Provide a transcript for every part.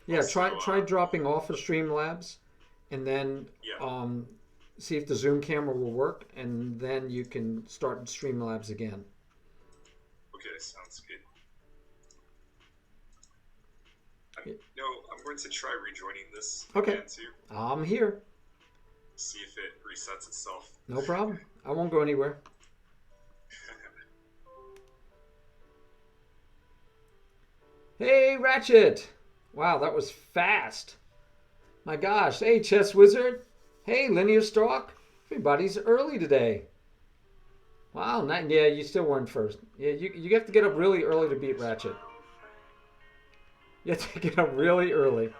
Yeah, Also, try dropping off of Streamlabs, and then yeah. see if the Zoom camera will work, and then you can start Streamlabs again. Okay, sounds good. No, I'm going to try rejoining this Okay, again too. I'm here. See if it resets itself. No problem. I won't go anywhere. Hey, Ratchet! Wow, that was fast. My gosh. Hey, Chess Wizard. Hey, LinearStork. Everybody's early today. Wow, not, yeah, you still weren't first. Yeah, you have to get up really early to beat Ratchet. You have to get up really early.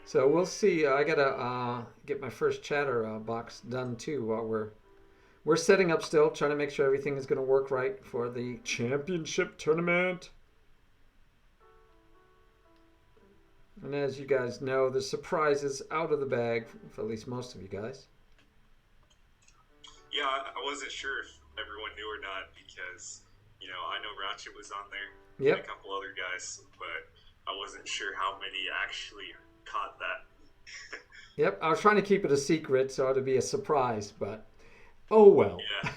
So we'll see. I gotta get my first chatter box done too while we're setting up still, trying to make sure everything is gonna work right for the championship tournament. And as you guys know, the surprise is out of the bag for at least most of you guys. Yeah, I wasn't sure if everyone knew or not because, I know Ratchet was on there and a Yep. couple other guys, but I wasn't sure how many actually caught that. Yep. I was trying to keep it a secret so it'd be a surprise, but oh well. Yeah,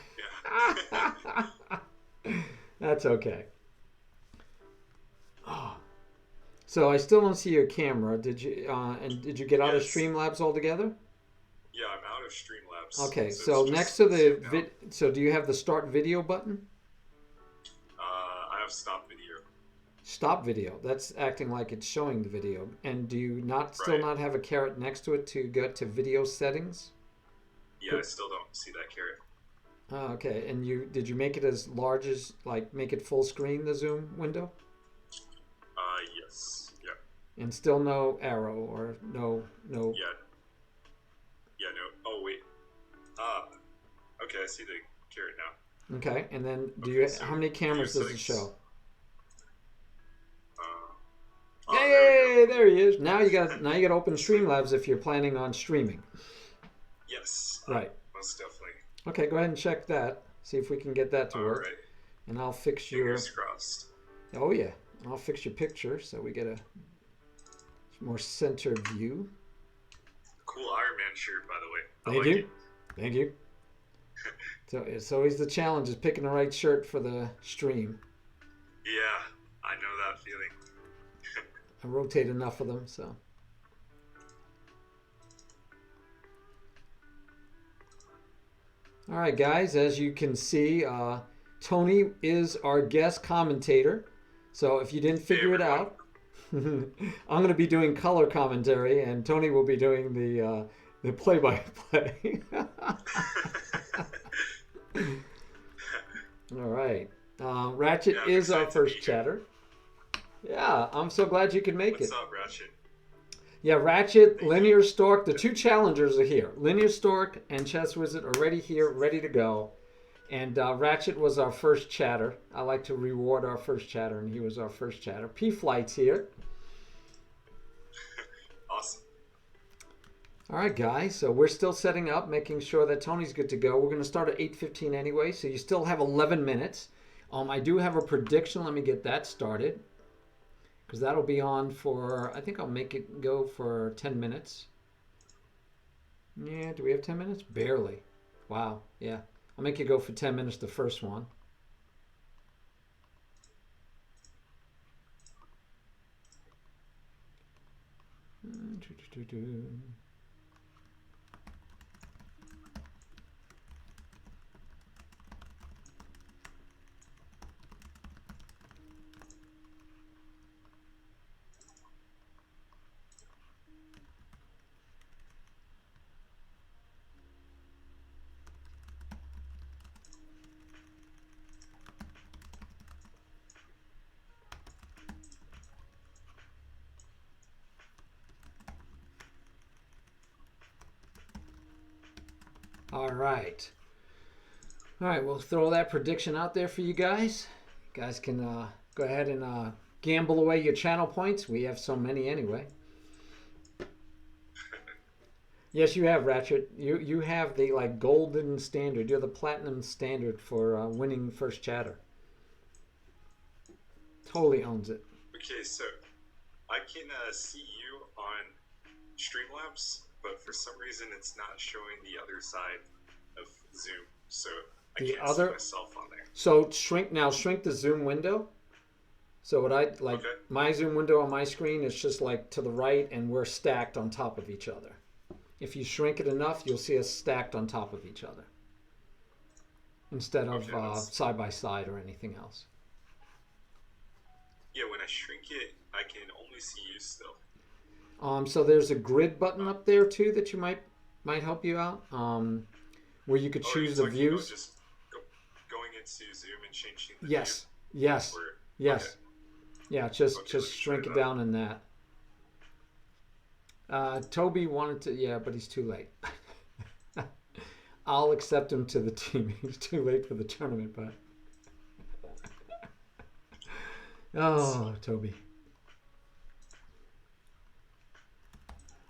yeah. That's okay. Oh. So I still don't see your camera. Did you? And did you get out of Yes. Streamlabs altogether? Yeah, I'm out of Streamlabs, Okay. so it's So next just to the Zoom now. so do you have the start video button? I have stop video. Stop video. That's acting like it's showing the video. And do you not still Right. not have a caret next to it to go to video settings? Yeah, I still don't see that carrot. Oh, okay. And you did you make it as large as like make it full screen the Zoom window? Yes. Yeah. And still no arrow or no. Yeah. Yeah, no. Oh, wait. Ah. Okay, I see the carrot now. Okay. And then do Okay, you so how many video cameras does it settings. show? Uh, oh, there we go. Yay! There he is. Now you got to open Sweet. Streamlabs if you're planning on streaming. Yes, Right. most definitely. Okay. Go ahead and check that. See if we can get that to All work. right. And I'll fix your. Fingers crossed. Oh yeah. I'll fix your picture so we get a more centered view. Cool Iron Man shirt, by the way. I Thank like you. Thank you. So it's always the challenge is picking the right shirt for the stream. it. Yeah, I know that feeling. I rotate enough of them, so. All right, guys, as you can see, Tony is our guest commentator. So if you didn't Hey, figure it everyone. out, I'm going to be doing color commentary, and Tony will be doing the play-by-play. All right. Ratchet Yeah, I'm is our excited to be first here. chatter. Yeah, I'm so glad you could make it. What's up, Ratchet? Yeah, Ratchet, Thank you. LinearStork, the two challengers are here. LinearStork and ChezzWizard are already here, ready to go. And Ratchet was our first chatter. I like to reward our first chatter, and he was our first chatter. P-Flight's here. Awesome. All right, guys. So we're still setting up, making sure that Tony's good to go. We're going to start at 8:15 anyway, so you still have 11 minutes. I do have a prediction. Let me get that started. Because that'll be on for, I think I'll make it go for 10 minutes. Yeah, do we have 10 minutes? Barely. Wow, yeah. I'll make it go for 10 minutes, the first one. All right. All right, we'll throw that prediction out there for you guys. You guys can go ahead and gamble away your channel points. We have so many anyway. Yes, you have, Ratchet. You have the like golden standard. You're the platinum standard for winning first chatter. Totally owns it. Okay, so I can see you on Streamlabs, but for some reason it's not showing the other side of Zoom, so I The can't see other, myself on there. so shrink the Zoom window. So what I like, Okay. my Zoom window on my screen is just like to the right, and we're stacked on top of each other. If you shrink it enough, you'll see us stacked on top of each other instead of Okay, side by side or anything else. yeah, when I shrink it, I can only see you still. So there's a grid button up there too that you might help you out, where you could Oh, choose you're the talking about views. just going into Zoom and changing the Yes, view? yes, Or, yes. okay. Yeah, just Okay, let me try shrink it that. down in that. Toby wanted to, yeah, but he's too late. I'll accept him to the team. He's too late for the tournament, but oh, Toby.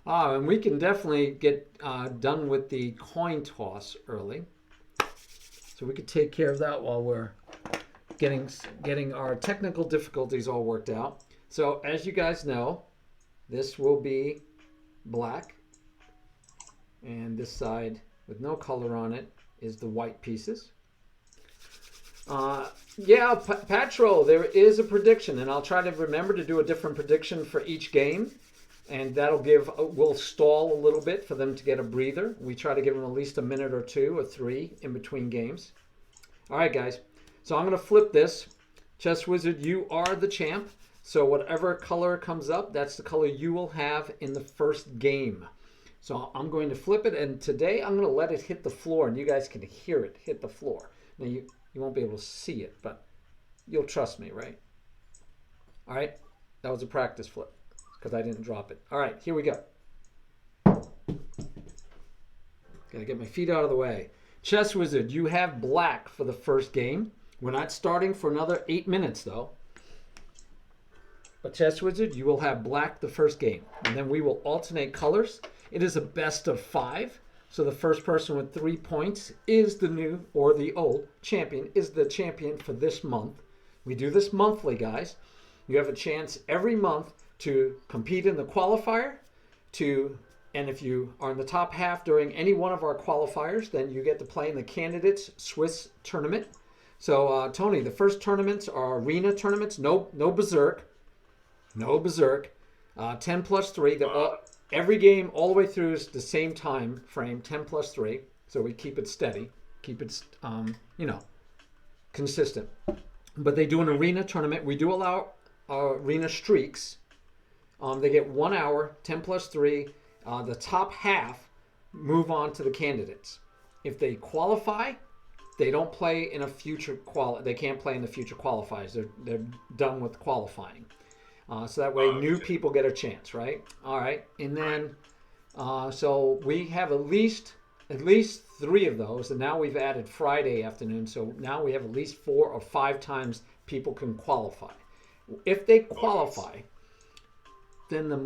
And we can definitely get done with the coin toss early, so we could take care of that while we're getting our technical difficulties all worked out. So as you guys know, this will be black, and this side with no color on it is the white pieces. Yeah, Patro, there is a prediction, and I'll try to remember to do a different prediction for each game, and that'll we'll stall a little bit for them to get a breather. We try to give them at least a minute or two or three in between games. All right, guys. So I'm going to flip this. Chess Wizard, you are the champ. So whatever color comes up, that's the color you will have in the first game. So I'm going to flip it, and today I'm going to let it hit the floor, and you guys can hear it hit the floor. Now you won't be able to see it, but you'll trust me, right? All right, that was a practice flip because I didn't drop it. All right, here we go. Gotta get my feet out of the way. Chess Wizard, you have black for the first game. We're not starting for another 8 minutes though. But Chess Wizard, you will have black the first game, and then we will alternate colors. It is a best of 5. So the first person with 3 points is the new or the old champion, is the champion for this month. We do this monthly, guys. You have a chance every month to compete in the qualifier, and if you are in the top half during any one of our qualifiers, then you get to play in the Candidates Swiss tournament. So Tony, the first tournaments are arena tournaments, no berserk. No berserk. 10 plus 3. Every game all the way through is the same time frame, 10 plus 3. So we keep it steady, keep it, consistent. But they do an arena tournament. We do allow arena streaks. They get 1 hour, 10 plus 3. The top half move on to the candidates. If they qualify, they don't play in a future They can't play in the future qualifiers. They're done with qualifying. So that way new people get a chance, right? All right. And then, so we have at least 3 of those. And now we've added Friday afternoon. So now we have at least 4 or 5 times people can qualify. If they qualify, then the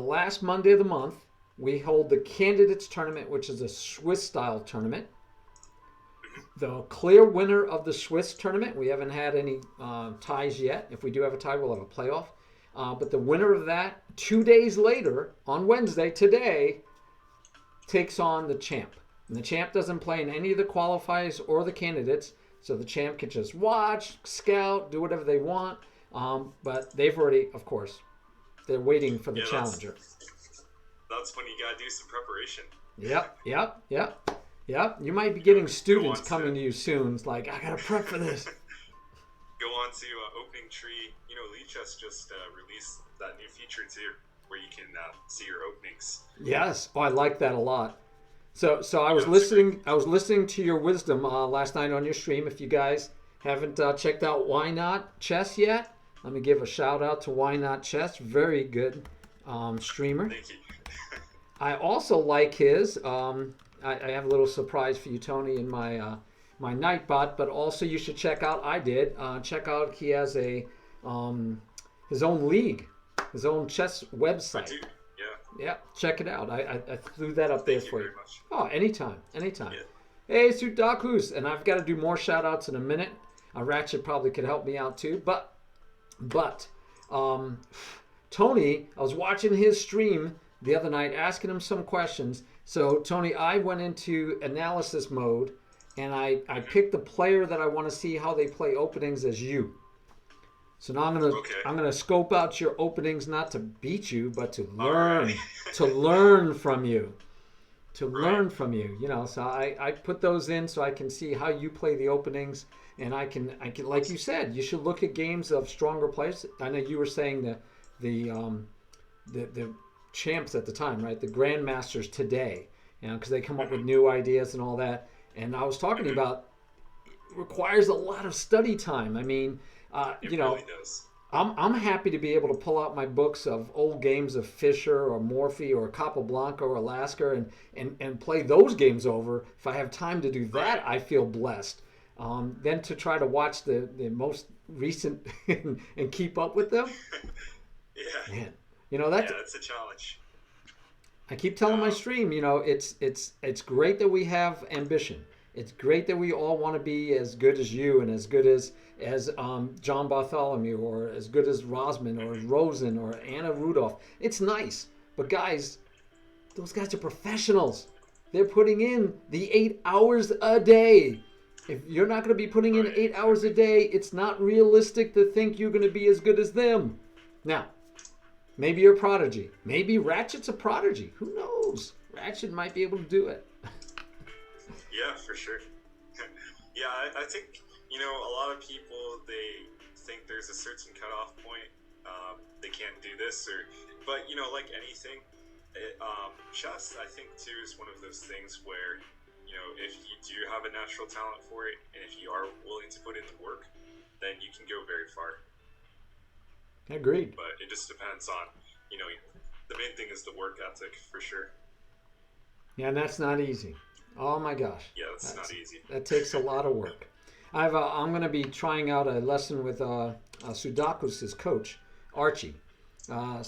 last Monday of the month, we hold the Candidates Tournament, which is a Swiss-style tournament. The clear winner of the Swiss tournament, we haven't had any ties yet. If we do have a tie, we'll have a playoff. But the winner of that, 2 days later, on Wednesday, today, takes on the champ. And the champ doesn't play in any of the qualifiers or the candidates, so the champ can just watch, scout, do whatever they want. But they've already, of course, they're waiting for the challenger. That's when you gotta do some preparation. Yep. You might be getting students coming to you soon. It's like, I gotta prep for this. Go on to Opening Tree. Lichess just released that new feature too, where you can see your openings. Yes. Oh, I like that a lot. So I was listening to your wisdom last night on your stream. If you guys haven't checked out Why Not Chess yet, let me give a shout out to Why Not Chess. Very good streamer. Thank you. I also like his. I have a little surprise for you, Tony, in my my Nightbot. But also, you should check out. Check out. He has a his own league, his own chess website. I do. Yeah. Check it out. I threw that up there for you. Very much. Oh, anytime. Yeah. Hey, Sudakus, and I've got to do more shout outs in a minute. Tony, I was watching his stream the other night, asking him some questions. So Tony, I went into analysis mode, and I picked the player that I want to see how they play openings as you. So now I'm gonna scope out your openings, not to beat you, but to learn, right. to learn from you, to Right. learn from you. You know, so I put those in so I can see how you play the openings, and I can like you said, you should look at games of stronger players. I know you were saying the champs at the time, right? The grandmasters today, you know, because they come up with new ideas and all that. And I was talking about it requires a lot of study time. I mean, It you know, really does. I'm happy to be able to pull out my books of old games of Fisher or Morphy or Capablanca or Alaska and play those games over. If I have time to do that, Right. I feel blessed. Then to try to watch the most recent and keep up with them, Yeah. man, you know Yeah, that's. that's a challenge. I keep telling my Um, stream, you know, it's great that we have ambition. It's great that we all want to be as good as you and as good as John Bartholomew or as good as Rosman or as Rosen or Anna Rudolph. It's nice, but guys, those guys are professionals. They're putting in the 8 hours a day. If you're not going to be putting in right. 8 hours a day, it's not realistic to think you're going to be as good as them. Now, maybe you're a prodigy. Maybe Ratchet's a prodigy. Who knows? Ratchet might be able to do it. Yeah, for sure. Yeah, I think, a lot of people, they think there's a certain cutoff point. They can't do this, but, like anything, chess, I think, too, is one of those things where, if you do have a natural talent for it, and if you are willing to put in the work, then you can go very far. Agreed. But it just depends on, the main thing is the work ethic, for sure. Yeah, and that's not easy. Oh my gosh. Yeah, it's not easy. That takes a lot of work. I'm going to be trying out a lesson with Sudakus' coach, Archie. Oh,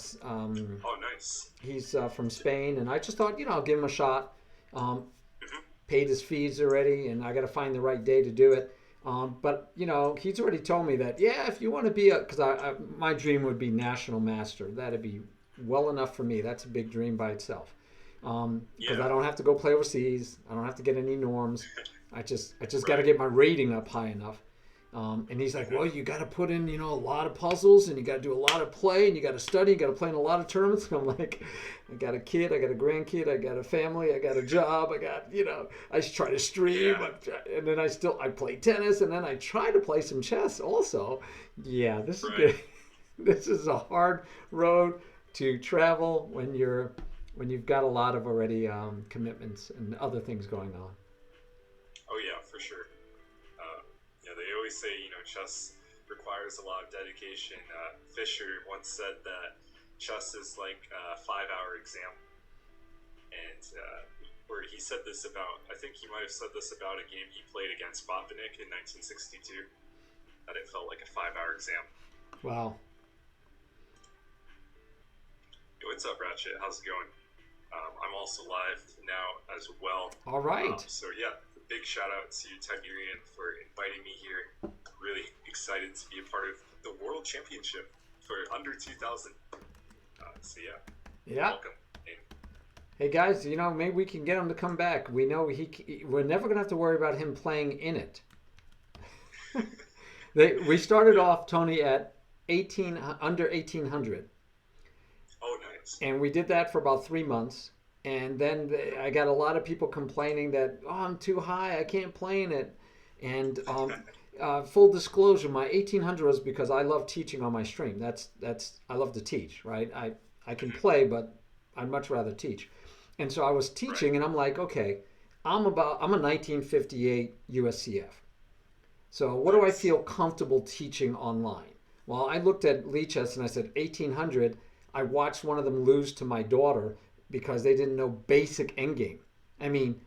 nice. He's from Spain, and I just thought, I'll give him a shot. Mhm. Paid his fees already, and I got to find the right day to do it. But he's already told me that if you want to be because my dream would be national master. That'd be well enough for me. That's a big dream by itself. Because Yeah. I don't have to go play overseas. I don't have to get any norms. I just got to get my rating up high enough. And he's like, well, you got to put in, a lot of puzzles, and you got to do a lot of play, and you got to study, you got to play in a lot of tournaments. And I'm like, I got a kid, I got a grandkid, I got a family, I got a job, I got, I try to stream, Yeah. and then I play tennis, and then I try to play some chess also. Yeah, this is Right. good. This is a hard road to travel when you've got a lot of already commitments and other things going on. Oh yeah, for sure. They always say chess requires a lot of dedication. Fisher once said that chess is like a 5-hour exam, and or he said this about, I think he might have said this about a game he played against Botvinnik in 1962, that it felt like a 5-hour exam. Wow. Hey, what's up, Ratchet? How's it going? I'm also live now as well. All right. So yeah, big shout out to Tiberian for inviting me here. Really excited to be a part of the World Championship for under 2000. So Yeah. welcome. And Hey guys, maybe we can get him to come back. We know we're never gonna have to worry about him playing in it. We started off, Tony, at under 1800, oh, nice. and we did that for about 3 months. And then I got a lot of people complaining that I'm too high, I can't play in it. And full disclosure, my 1800 was because I love teaching on my stream. That's I love to teach, right? I can play, but I'd much rather teach. And so I was teaching, and I'm like, okay, I'm a 1958 USCF. So what do I feel comfortable teaching online? Well, I looked at Lichess and I said 1800. I watched one of them lose to my daughter because they didn't know basic endgame. I mean,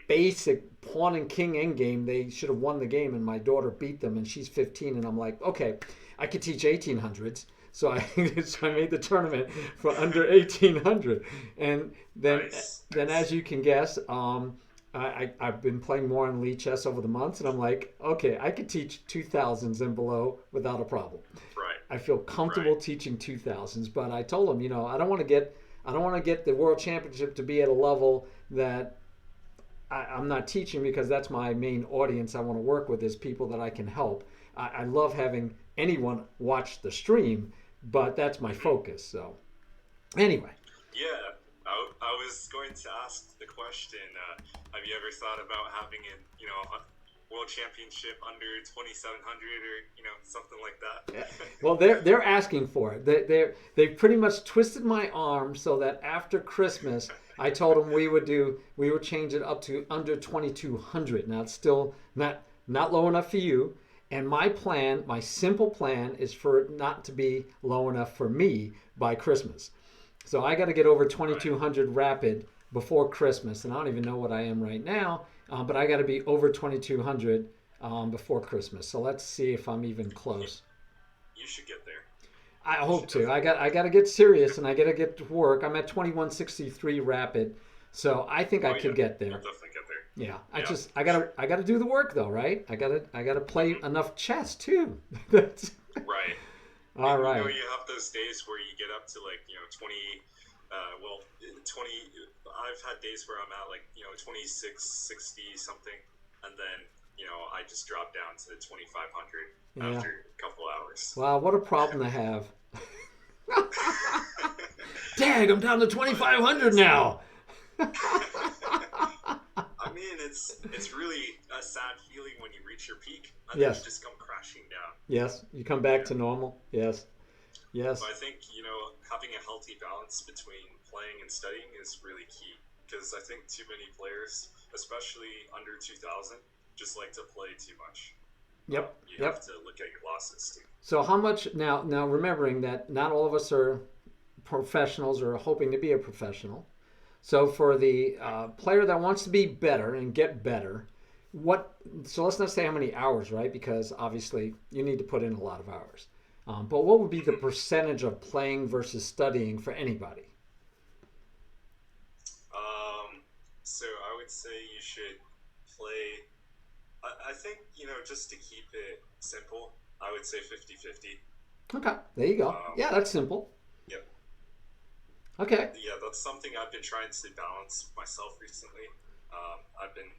basic pawn and king endgame. They should have won the game, and my daughter beat them, and she's 15. And I'm like, okay, I could teach 1800s. So I made the tournament for under 1800, and then as you can guess, I've been playing more on Lichess over the months, and I'm like, okay, I could teach 2000s and below without a problem. Right. I feel comfortable Right. teaching 2000s. But I told him, I don't want to get the world championship to be at a level that I'm not teaching, because that's my main audience I want to work with, is people that I can help. I love having anyone watch the stream, but that's my Mhm. focus. So anyway, Yeah, I was going to ask the question. Have you ever thought about having a world championship under 2700 or something like yeah. that? Well, they're asking for it. They've pretty much twisted my arm so that after Christmas, I told them we would change it up to under 2200. Now it's still not low enough for you. And my plan, my simple plan, is for it not to be low enough for me by Christmas. So I got to get over Right. 2200 rapid before Christmas, and I don't even know what I am right now, but I got to be over 2200 before Christmas. So let's see if I'm even You, close. you should get there. I You hope should to. definitely get I there. got to get serious, and I got to get to work. I'm at 2163 rapid, so I think I Oh could yeah, get you'll there. definitely get there. Yeah, Yeah, for I sure. got to do the work though, right? I got to play Hmm. enough chess too. That's Right. all And right. you have those days where you get up to like 20, 20. I've had days where I'm at like 2660 something, and then I just drop down to 2500 Yeah. after a couple hours. Wow, what a problem to have. Dang, I'm down to But 2500 it's now. I mean it's really a sad feeling when you reach your peak and then you Yes. just come crashing down. Yes. You come back Yeah. to normal. Yes. But Yes. I think, having a healthy balance between playing and studying is really key. Because I think too many players, especially under 2000, just like to play too much. Yep. You have Yep. to look at your losses too. So how much now remembering that not all of us are professionals or hoping to be a professional. So for the player that wants to be better and get better, what? So let's not say how many hours, right? Because obviously you need to put in a lot of hours. But what would be the Mhm. percentage of playing versus studying for anybody? Um, so I would say you should play. I think, just to keep it simple, I would say 50-50. Okay, there you go. Um, Yeah, that's simple. yeah, Okay, yeah, that's something I've been trying to balance myself recently. I've been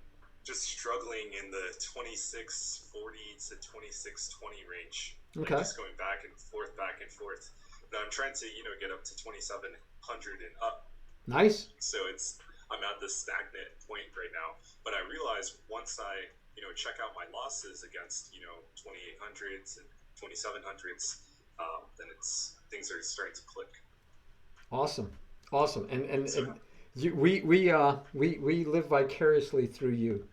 just struggling in the 2640 to 2620 range, like okay, just going back and forth, back and forth. But I'm trying to, get up to 2700 and up. nice. So I'm at this stagnant point right now. But I realize once I, check out my losses against, 2800s and 2700s, then things are starting to click. Awesome, awesome. So And we live vicariously through you.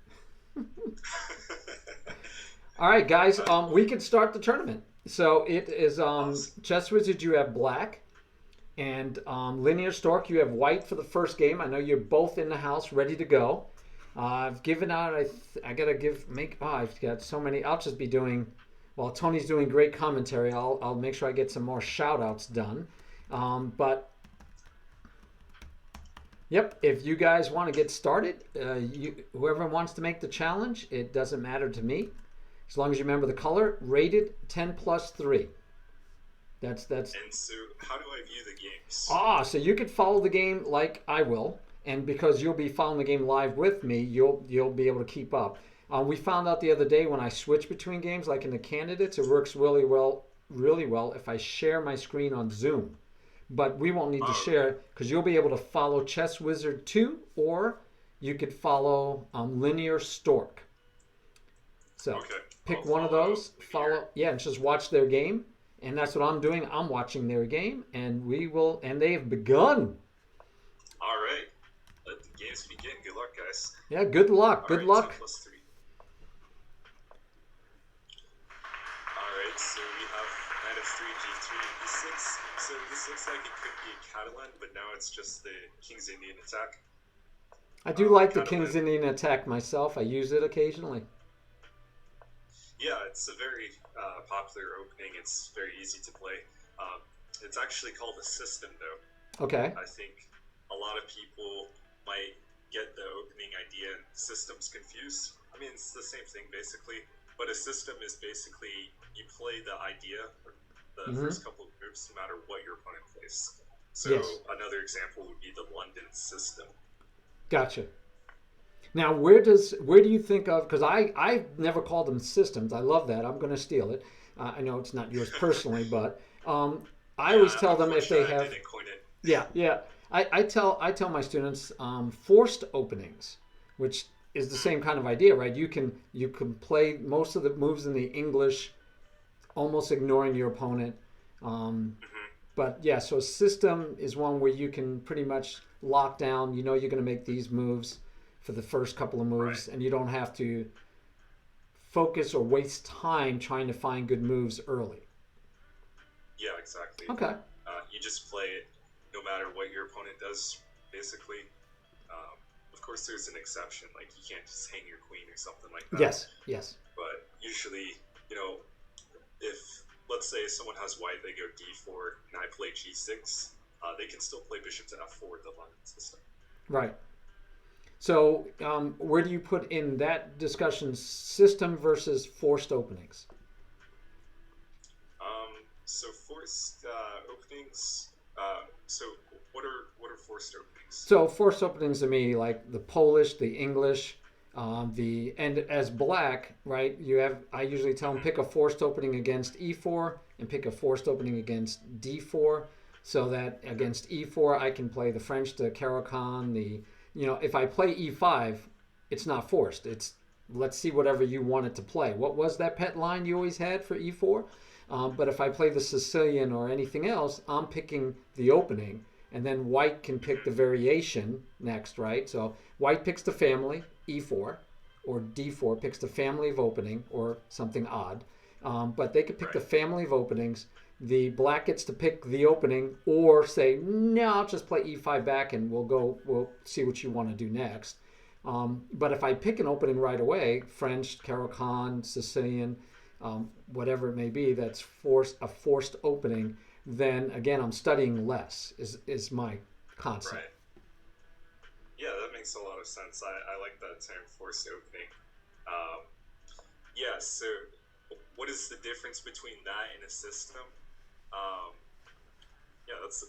All right, guys. We can start the tournament. So it is awesome. Chess Wizard. You have black, and LinearStork. You have white for the first game. I know you're both in the house, ready to go. I've given out. I gotta give make. Oh, I've got so many. I'll just be doing. While Tony's doing great commentary, I'll make sure I get some more shout outs done. But yep, if you guys want to get started, whoever wants to make the challenge, it doesn't matter to me. As long as you remember the color, rated 10 plus 3. That's And so, how do I view the games? so you could follow the game like I will, and because you'll be following the game live with me, you'll be able to keep up. We found out the other day when I switch between games, like in the candidates, it works really well if I share my screen on Zoom. But we won't need to Oh, okay. share because you'll be able to follow ChezzWizard2, or you could follow Linear Stork. So Okay. I'll pick one of follow those, Linear. follow, yeah, and just watch their game. And that's what I'm doing. I'm watching their game, and and they have begun. All right. Let the games begin. Good luck, guys. Yeah, good luck. All Good right, 10 luck. plus 3. All right, so we have knight f3, g3, e6. So this looks like it could be a Catalan, but now it's just the King's Indian attack. I do like the King's Catalan, Indian attack myself. I use it occasionally. yeah, it's a very popular opening. It's very easy to play. Um, it's actually called a system, though. Okay. I think a lot of people might get the opening idea and systems confused. I mean, it's the same thing basically, but a system is basically you play the idea the Mm-hmm. first couple of moves, no matter what your opponent plays. So Yes. another example would be the London system. Gotcha. Now, where do you think of? Because I've never called them systems. I love that. I'm going to steal it. I know it's not yours personally, but I Yeah, always tell them if they unfortunately, I have. didn't coin it. Yeah, yeah. I tell my students forced openings, which is the same kind of idea, right? You can play most of the moves in the English, almost ignoring your opponent. Um, Hmm. but yeah, so a system is one where you can pretty much lock down. You know you're going to make these moves for the first couple of Right. moves, and you don't have to focus or waste time trying to find good moves early. Yeah, exactly. Okay. You just play it no matter what your opponent does, basically. Of course, there's an exception, like you can't just hang your queen or something like that. Yes. Yes. But usually, if let's say someone has white, they go d4, and I play g6, they can still play bishop to f4 with the London system. Right. So, where do you put in that discussion system versus forced openings? So forced openings. So what are forced openings? So, forced openings to me, like the Polish, the English, and as black, right? I usually tell them pick a forced opening against e4 and pick a forced opening against d4, so that against e4 I can play the French to Caro-Kann. If I play e5, it's not forced. It's let's see whatever you want it to play. What was that pet line you always had for e4? But if I play the Sicilian or anything else, I'm picking the opening, and then white can pick the variation next, right? So white picks the family, e4, or d4 picks the family of opening, or something odd. But they could pick the Right. family of openings. The black gets to pick the opening, or say, no, I'll just play e5 back, and we'll see what you want to do next. But if I pick an opening right away, French, Caro-Kann, Sicilian, whatever it may be, that's a forced opening, then again I'm studying less. Is my concept. Right. Yeah, that makes a lot of sense. I like that term, forced opening. Um, yeah. So, what is the difference between that and a system? Um, yeah, that's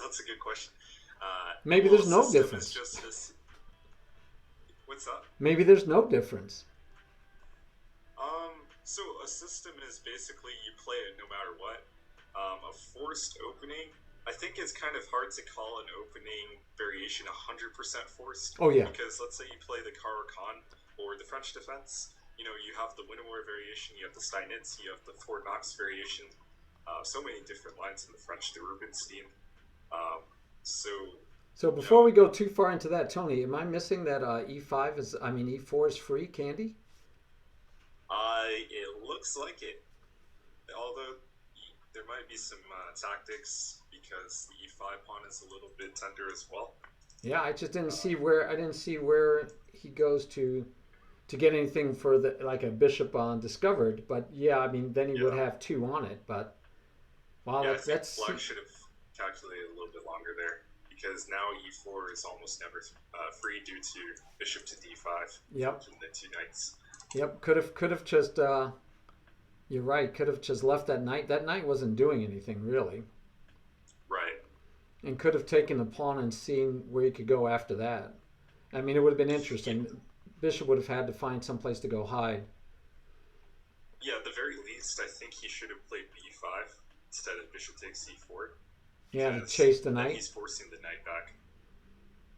that's a good question. Maybe Well, a there's no system is difference. just this. What's up? Maybe there's no difference. So a system is basically you play it no matter what. A forced opening, I think it's kind of hard to call an opening variation 100% forced. Oh yeah. Because let's say you play the Caro-Kann or the French defense, you have the Winnower variation, you have the Steinitz, you have the Fort Knox variation. So many different lines in the French, the Rubinstein. So So before we go too far into that, Tony, am I missing that e4 is free candy? it looks like it. Although there might be some tactics because the e5 pawn is a little bit tender as well. Yeah, I just didn't see where he goes to get anything for the like a bishop on discovered. But yeah, I mean then he would have two on it. But wow, Yeah, I think that's Black should have calculated a little bit longer there because now e4 is almost never free due to bishop to d5. Yep. And the two knights. Yep. Could have just you're right. Could have just left that knight. That knight wasn't doing anything really, Right. and could have taken the pawn and seen where he could go after that. I mean, it would have been interesting. Bishop would have had to find some place to go hide. Yeah, at the very least, I think he should have played b5 instead of bishop takes c4. Yeah, to Because chase the then knight. he's forcing the knight back.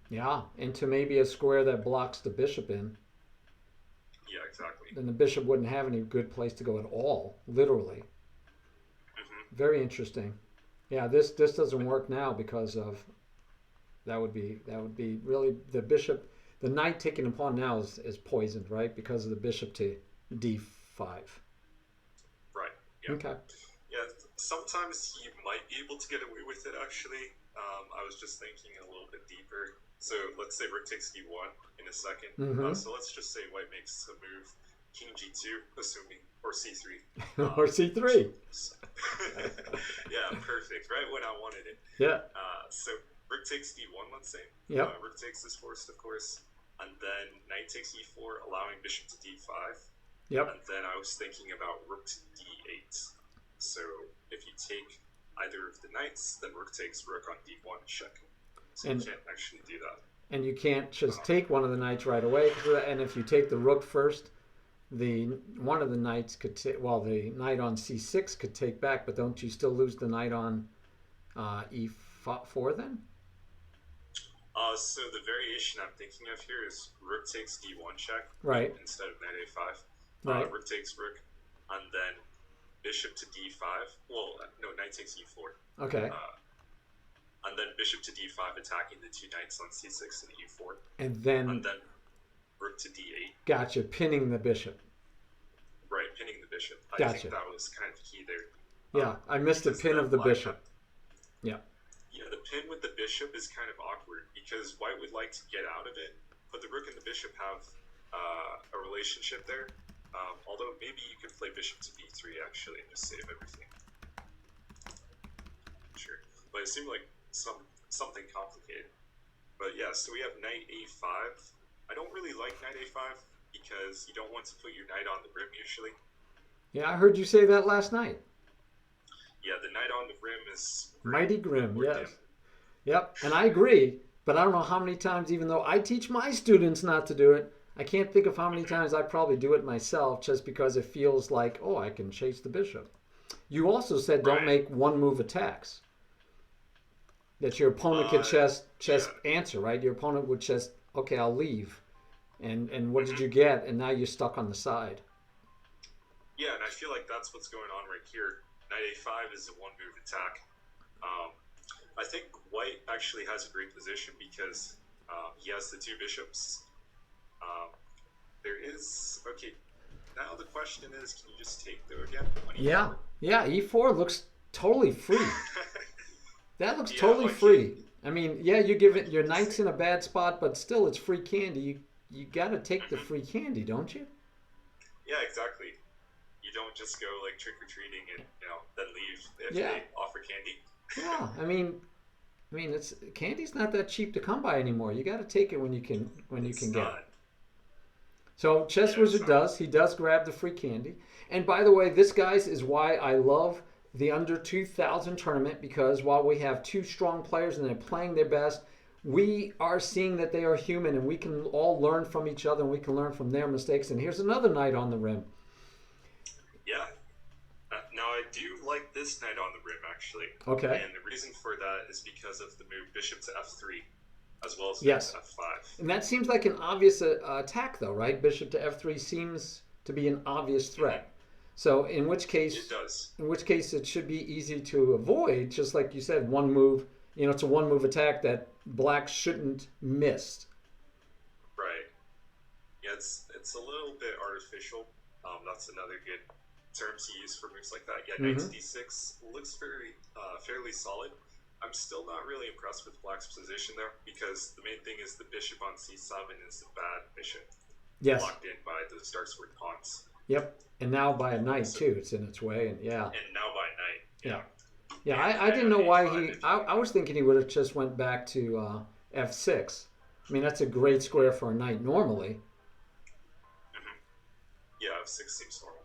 Yeah, into maybe a square that blocks the bishop in. Yeah, exactly. Then the bishop wouldn't have any good place to go at all, literally. Hmm. Very interesting. Yeah, this doesn't work now because of that would be really the bishop, the knight taking the pawn now is poisoned, right? Because of the bishop to d5. Right. Yeah. Okay. Yeah. Sometimes you might be able to get away with it. Actually, I was just thinking a little bit deeper. So let's say rook takes d1 in a second. Mhm. So let's just say white makes a move, king g2, assuming, or c3. Or c3. Yeah, perfect. Right when I wanted it. Yeah. So rook takes d1, let's say. Yep. Rook takes is forced, of course. And then knight takes e4, allowing bishop to d5. Yep. And then I was thinking about rook to d8. So if you take either of the knights, then rook takes rook on d1 check. So And you can't actually do that. and you can't just take one of the knights right away. And if you take the rook first, one of the knights could take. Well, the knight on c6 could take back, but don't you still lose the knight on e4 then? So the variation I'm thinking of here is rook takes d1 check, Right. instead of knight a5. Right. Rook takes rook, and then bishop to d5. Well, no, knight takes e4. Okay. And then bishop to d5, attacking the two knights on c6 and e4. And then rook to d8. Gotcha, pinning the bishop. Right, pinning the bishop. I Gotcha. think that was kind of key there. Yeah, I missed the pin of the bishop. Yeah. Yeah, the pin with the bishop is kind of awkward because white would like to get out of it, but the rook and the bishop have a relationship there. Although maybe you could play bishop to b3 actually and just save everything. Sure, but it seemed like something complicated. But yeah, so we have knight a5. I don't really like knight a5 because you don't want to put your knight on the rim usually. Yeah, I heard you say that last night. Yeah, the knight on the rim is mighty grim, yes. Yep, and I agree, but I don't know how many times, even though I teach my students not to do it, I can't think of how many times I probably do it myself just because it feels like, oh, I can chase the bishop. You also said don't make one-move attacks. That your opponent could just answer, right? Your opponent would just, okay, I'll leave. And what did you get? And now you're stuck on the side. Yeah, and I feel like that's what's going on right here. Knight a5 is a one-move attack. I think white actually has a great position because he has the two bishops. There is... Okay, now the question is, can you just take though again? Yeah, e4 looks totally free. That looks totally free. I mean, yeah, you give it your knight's in a bad spot, but still it's free candy. You got to take the free candy, don't you? Yeah, exactly. You don't just go like trick-or-treating and then leave if they offer candy. Yeah, I mean it's candy's not that cheap to come by anymore. You got to take it when you can get it. So ChezzWizard he does grab the free candy. And by the way, this guys is why I love the under 2000 tournament, because while we have two strong players and they're playing their best, we are seeing that they are human and we can all learn from each other and we can learn from their mistakes. And here's another knight on the rim. Yeah. Now I do like this knight on the rim actually. Okay. And the reason for that is because of the move bishop to f3 as well as knight to f5. And that seems like an obvious attack though, right? Bishop to f3 seems to be an obvious threat. Mm-hmm. So in which case it does. In which case it should be easy to avoid, just like you said, one move. It's a one move attack that black shouldn't miss. Right. Yeah, it's a little bit artificial. That's another good term to use for moves like that. Yeah, knight to d6 looks very fairly solid. I'm still not really impressed with black's position there because the main thing is the bishop on c7 is a bad bishop. Yes. Blocked in by those dark squared pawns. Yep. And now by a knight too. It's in its way. And now by a knight. Yeah. Yeah, I didn't know why I was thinking he would have just went back to f6. I mean, that's a great square for a knight normally. Yeah, f6 seems normal.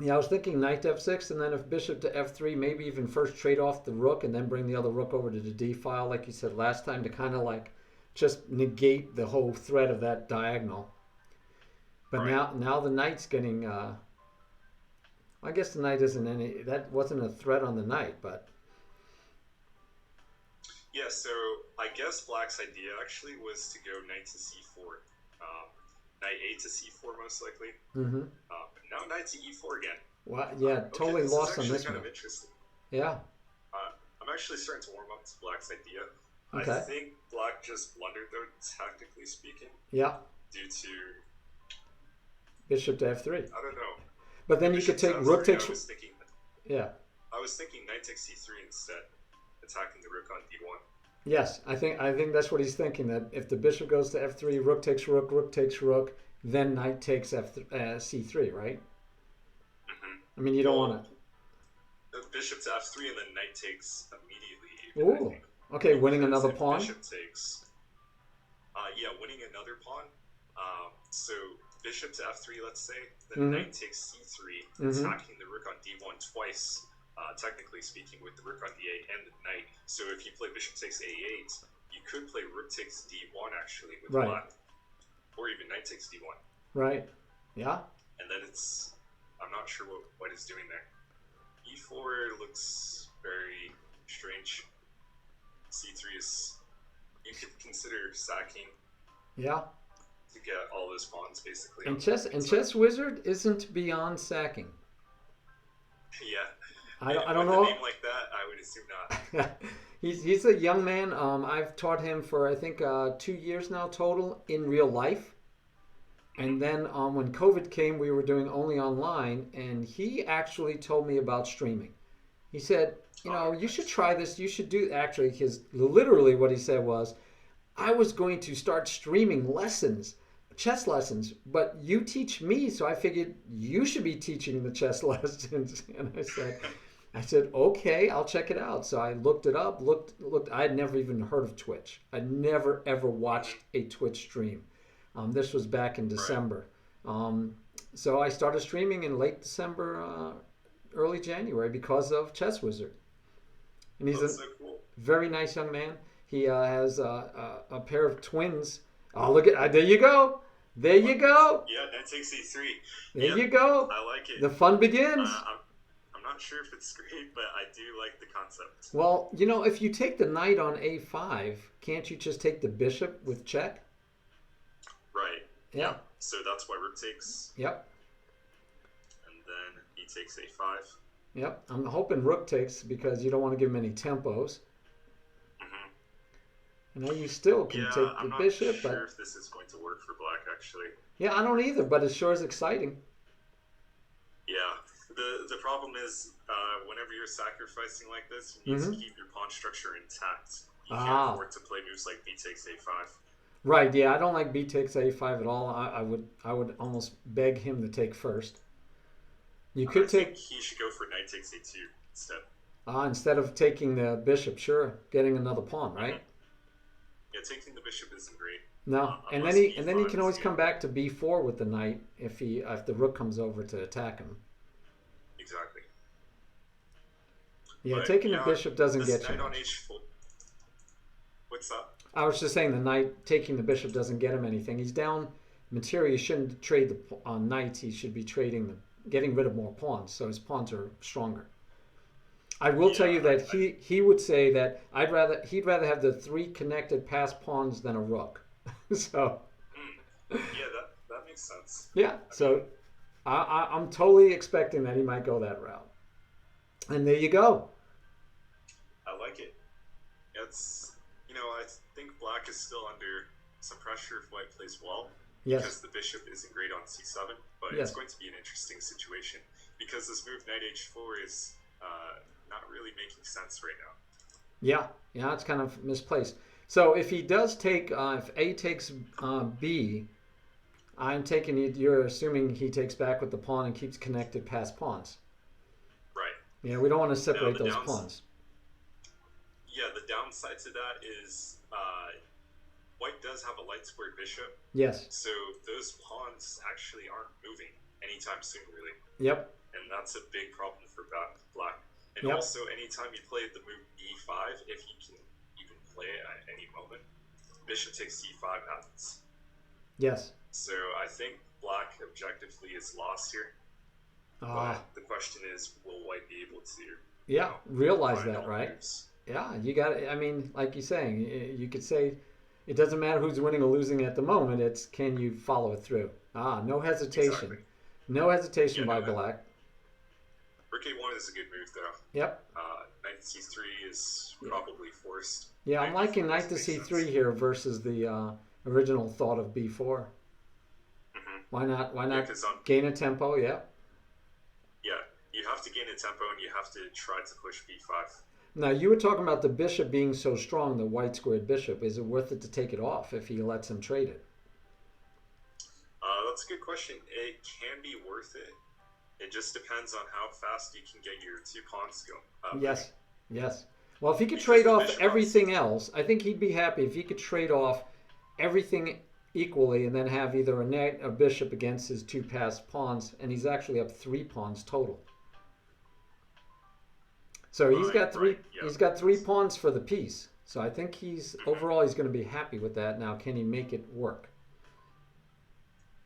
Yeah, I was thinking knight to f6, and then if bishop to f3, maybe even first trade off the rook and then bring the other rook over to the d file, like you said last time, to kind of like just negate the whole threat of that diagonal. But now the knight's getting... I guess the knight isn't any... That wasn't a threat on the knight, but... Yeah, so I guess black's idea actually was to go knight to c4. Knight a to c4 most likely. Mm-hmm. Now knight to e4 again. Well, yeah, totally lost on this kind one. Of interesting. Yeah. I'm actually starting to warm up to black's idea. Okay. I think black just blundered though, tactically speaking. Yeah. Due to... Bishop to f3. I don't know. But then Bishop you could take rook takes... I was thinking knight takes c3 instead, attacking the rook on d1. Yes, I think that's what he's thinking, that if the bishop goes to f3, rook takes rook, then knight takes c3, right? Mm-hmm. I mean, you don't want to... Bishop to f3 and then knight takes immediately. Ooh, okay, winning another pawn? Bishop takes... winning another pawn. So bishop to f3, let's say, then knight takes c3, attacking the rook on d1 twice, technically speaking, with the rook on d8 and the knight. So if you play bishop takes a8, you could play rook takes d1 actually with Right. black, or even knight takes d1. Right. Yeah. And then I'm not sure what white is doing there. e4 looks very strange. c3 is, you could consider sacking Yeah. to get all those pawns basically. And ChezzWizard isn't beyond sacking. Yeah. I don't With know. a name like that, I would assume not. He's a young man. I've taught him for I think 2 years now total in real life. And then when COVID came, we were doing only online, and he actually told me about streaming. He said, you should try this. You should do actually. Literally what he said was, I was going to start streaming lessons, chess lessons, but you teach me, so I figured you should be teaching the chess lessons. And I said, okay, I'll check it out. So I looked it up, looked. I had never even heard of Twitch. I'd never, ever watched a Twitch stream. This was back in December. So I started streaming in late December, early January because of ChezzWizard. And he's so cool. Very nice young man. He has a pair of twins. Oh, look at there you go. There you go. Yeah, knight takes e3. There you go. I like it. The fun begins. I'm not sure if it's great, but I do like the concept. Well, if you take the knight on a5, can't you just take the bishop with check? Right. Yeah. So that's why rook takes. Yep. And then he takes a5. Yep. I'm hoping rook takes because you don't want to give him any tempos. And now you still can take the bishop. I'm not sure if this is going to work for black, actually. Yeah, I don't either, but it sure is exciting. Yeah. The problem is whenever you're sacrificing like this, you need to keep your pawn structure intact. You can't afford to play moves like b takes a5. Right, yeah, I don't like b takes a5 at all. I would almost beg him to take first. You could I think he should go for knight takes a2 instead. Instead of taking the bishop, sure, getting another pawn, right? Yeah, taking the bishop isn't great. No, and then he can always come back to b4 with the knight if the rook comes over to attack him. Exactly. Yeah, but taking the bishop doesn't get you. Knight on h4. What's that? I was just saying taking the bishop doesn't get him anything. He's down material. You shouldn't trade the knights. He should be getting rid of more pawns, so his pawns are stronger. I will tell you that he would say that he'd rather have the 3 connected passed pawns than a rook. So. Yeah, that makes sense. Yeah, so I'm totally expecting that he might go that route. And there you go. I like it. It's I think black is still under some pressure if white plays well. Yes. Because the bishop isn't great on c7, but it's going to be an interesting situation because this move knight h4 is not really making sense right now. Yeah, it's kind of misplaced. So if he does take, if A takes B, I'm taking it, you're assuming he takes back with the pawn and keeps connected past pawns. Right. Yeah, we don't want to separate those pawns. Yeah, the downside to that is white does have a light squared bishop. Yes. So those pawns actually aren't moving anytime soon, really. Yep. And that's a big problem for black. And also, anytime you play the move e5, if you can even play it at any moment, bishop takes c5 happens. Yes. So I think black objectively is lost here. But the question is, will white be able to realize that, right? Moves? Yeah, you got it. I mean, like you're saying, you could say it doesn't matter who's winning or losing at the moment. It's can you follow it through? No hesitation. Exactly. No hesitation by black. Rook a1 is a good move, though. Yep. Knight c3 is probably forced. Yeah, I'm liking knight to c3 here versus the original thought of b4. Mm-hmm. Why not gain a tempo? Yeah. Yeah, you have to gain a tempo and you have to try to push b5. Now, you were talking about the bishop being so strong, the white squared bishop. Is it worth it to take it off if he lets him trade it? That's a good question. It can be worth it. It just depends on how fast you can get your 2 pawns going. Yes. Well, if he could trade off everything else, I think he'd be happy if he could trade off everything equally and then have either a knight or bishop against his 2 passed pawns, and he's actually up 3 pawns total. So he's got three. Right. Yeah. He's got 3 pawns for the piece. So I think he's overall he's going to be happy with that. Now, can he make it work?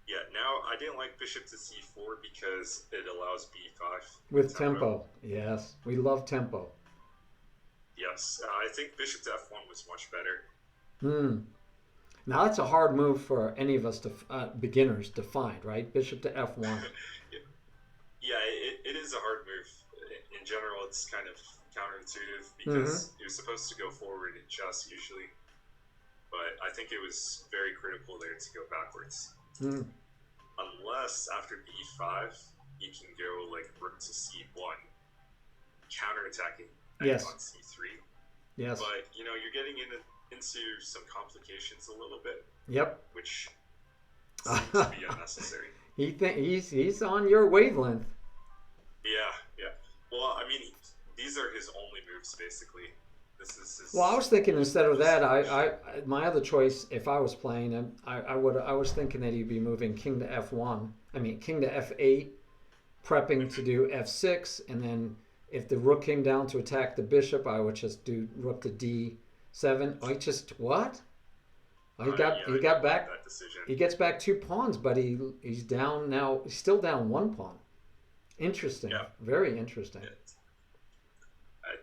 Yeah. Now I didn't like bishop to c4 because it allows b5 With tempo. Yes, we love tempo. Yes, I think bishop to f1 was much better. Now that's a hard move for any of us to beginners to find, right? Bishop to f1. Yeah, it is a hard move. In general, it's kind of counterintuitive because you're supposed to go forward in chess usually, but I think it was very critical there to go backwards. Unless after b5, you can go like rook to c1, counterattacking Yes. on c3. Yes. But you're getting into some complications a little bit. Yep. Which seems to be unnecessary. He's on your wavelength. Yeah. Well, I mean, these are his only moves basically. This is his. Well, I was thinking instead of that, I my other choice, if I was playing, I was thinking that he'd be moving king to f1. I mean, king to f8, prepping to do f6, and then if the rook came down to attack the bishop, I would just do rook to d7. Oh, he just what? Oh, he got back. That decision. He gets back 2 pawns, but he's down now. He's still down 1 pawn. Interesting. Yeah. Very interesting. I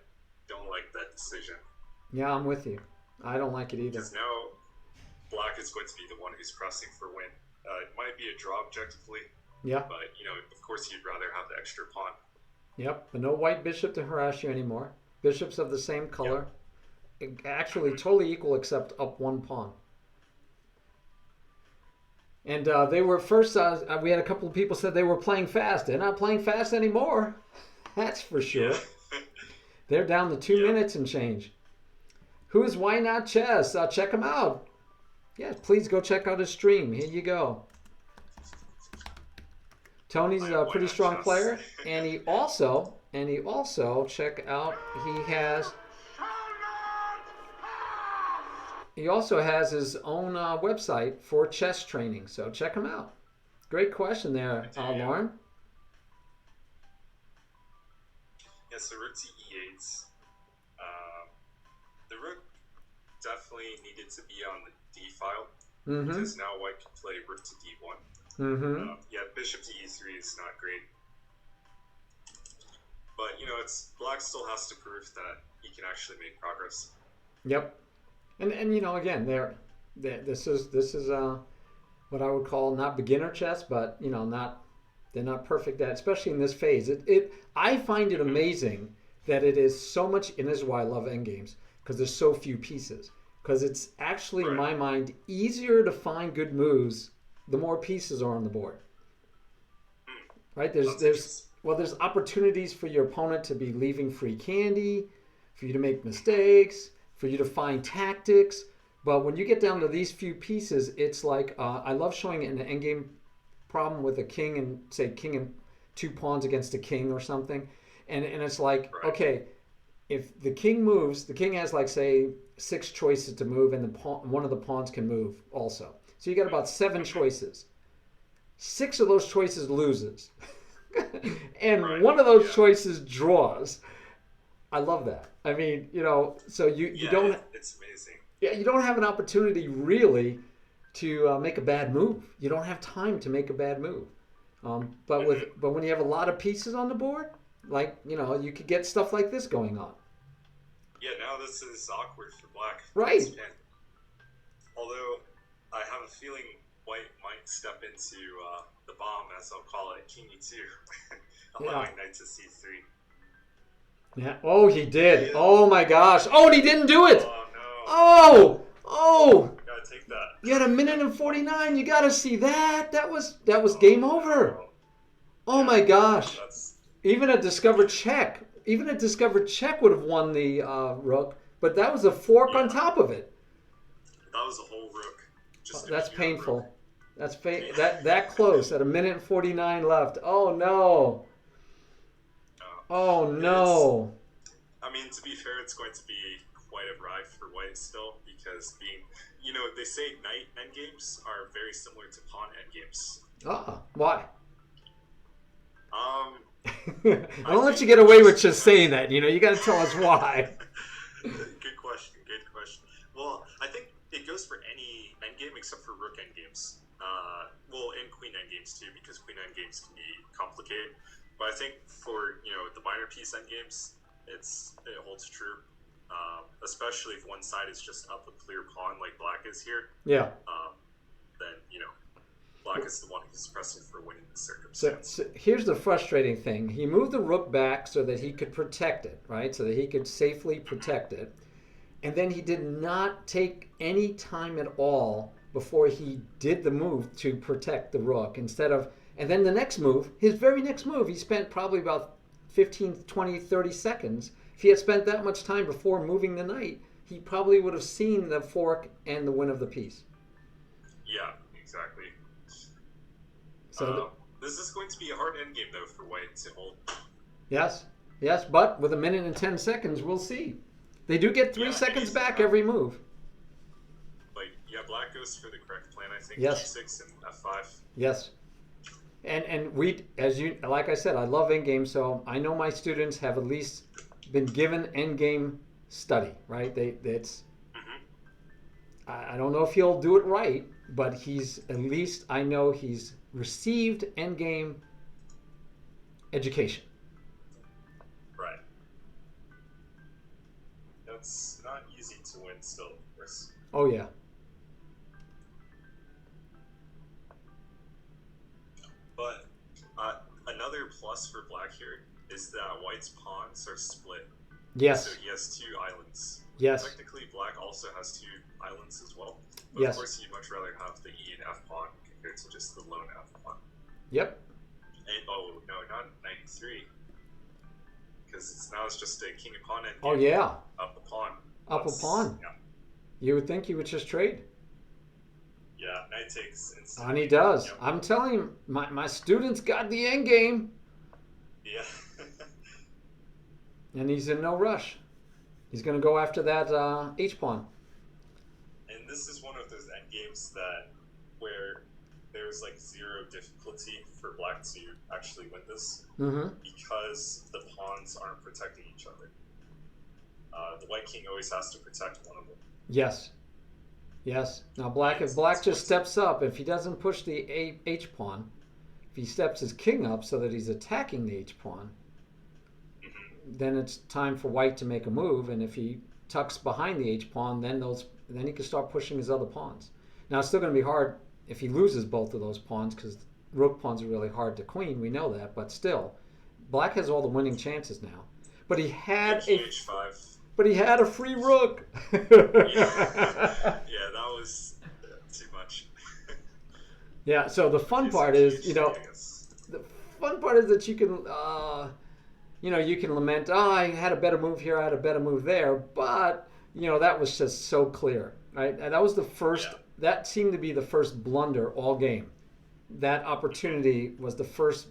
don't like that decision. Yeah, I'm with you. I don't like it either. Because now black is going to be the one who's pressing for win. It might be a draw objectively. Yeah. But of course, you'd rather have the extra pawn. Yep. But no white bishop to harass you anymore. Bishops of the same color. Yep. Actually, totally equal except up 1 pawn. And they were first, we had a couple of people said they were playing fast. They're not playing fast anymore. That's for sure. Yeah. They're down to 2 minutes and change. Who's Why Not Chess? Check him out. Yeah, please go check out his stream. Here you go. Tony's a pretty strong player. And he also, check out, he also has his own website for chess training, so check him out. Great question there, Lauren. Yeah, so rook to e8. The rook definitely needed to be on the d file because now white can play rook to d1. Yeah, bishop to e3 is not great. But, it's black still has to prove that he can actually make progress. Yep. And again, this is what I would call not beginner chess, but they're not perfect at, especially in this phase. I find it amazing that it is so much, and this is why I love endgames, because there's so few pieces. Because it's actually, in my mind, easier to find good moves the more pieces are on the board. Right? There's opportunities for your opponent to be leaving free candy, for you to make mistakes, for you to find tactics. But when you get down to these few pieces, it's like, I love showing it in an endgame problem with a king and 2 pawns against a king or something. And it's like, okay, if the king moves, the king has like, say, 6 choices to move, and one of the pawns can move also. So you got about 7 choices. 6 of those choices loses. And one of those choices draws. I love that. I mean, so you don't. It's amazing. Yeah, you don't have an opportunity really to make a bad move. You don't have time to make a bad move. But when you have a lot of pieces on the board, like you could get stuff like this going on. Yeah, now this is awkward for black. Right. Although I have a feeling white might step into the bomb, as I'll call it, king e2, allowing knight to c3. Yeah. Oh, he did. Yeah. Oh my gosh. Oh, and he didn't do it. Oh no. Oh. I gotta take that. You had 1:49. You gotta see that. That was game over. No. Oh my gosh. Even a discovered check. Even a discovered check would have won the rook, but that was a fork on top of it. That was a whole rook. That's painful. That's that close at 1:49 left. Oh no. Oh no. I mean, to be fair, it's going to be quite a ride for white still, because they say knight endgames are very similar to pawn endgames. Why? I don't let you get away with just saying that. You know, you got to tell us why. Good question. Good question. Well, I think it goes for any endgame except for rook endgames. Well, and queen endgames too, because queen endgames can be complicated. But I think for the minor piece endgames, it holds true. Especially if one side is just up a clear pawn like black is here. Yeah. Then black is the one who's pressing for winning the circumstance. So here's the frustrating thing. He moved the rook back so that he could protect it, right? So that he could safely protect it. And then he did not take any time at all before he did the move to protect the rook. And then the next move, his very next move, he spent probably about 15, 20, 30 seconds. If he had spent that much time before moving the knight, he probably would have seen the fork and the win of the piece. Yeah, exactly. So this is going to be a hard endgame, though, for white to hold. Yes, but with a minute and 10 seconds, we'll see. They do get 3 seconds back every move. Black goes for the correct plan, I think. Yes. G6 and F5. Yes. And we, like I said, I love endgame, so I know my students have at least been given endgame study, right? I don't know if he'll do it right, but I know he's received endgame education. Right. That's not easy to win still, of course. Oh, yeah. But another plus for black here is that white's pawns are split. Yes. So he has 2 islands. Yes. Technically, black also has 2 islands as well. But yes. Of course, you'd much rather have the E and F pawn compared to just the lone F pawn. Yep. And, no, not 93. Because now it's just a king and pawn endgame. Oh, yeah. Up a pawn. Up a pawn. Yeah. You would think he would just trade. Yeah, knight takes instant. And he does. Yep. I'm telling you, my students got the end game. Yeah. And he's in no rush. He's going to go after that H-pawn. And this is one of those end games where there's like 0 difficulty for black to actually win this. Mm-hmm. Because the pawns aren't protecting each other. The white king always has to protect one of them. Yes. Yes. Now, if black just steps up, if he doesn't push the H-pawn, if he steps his king up so that he's attacking the H-pawn, then it's time for white to make a move. And if he tucks behind the H-pawn, then he can start pushing his other pawns. Now, it's still going to be hard if he loses both of those pawns because rook pawns are really hard to queen. We know that. But still, black has all the winning chances now. But he had H5. But he had a free rook. Yeah, that was too much. Yeah, so the fun part is, the fun part is that you can, you can lament, I had a better move here, I had a better move there, but, that was just so clear, right? And that was the first, that seemed to be the first blunder all game. That opportunity was the first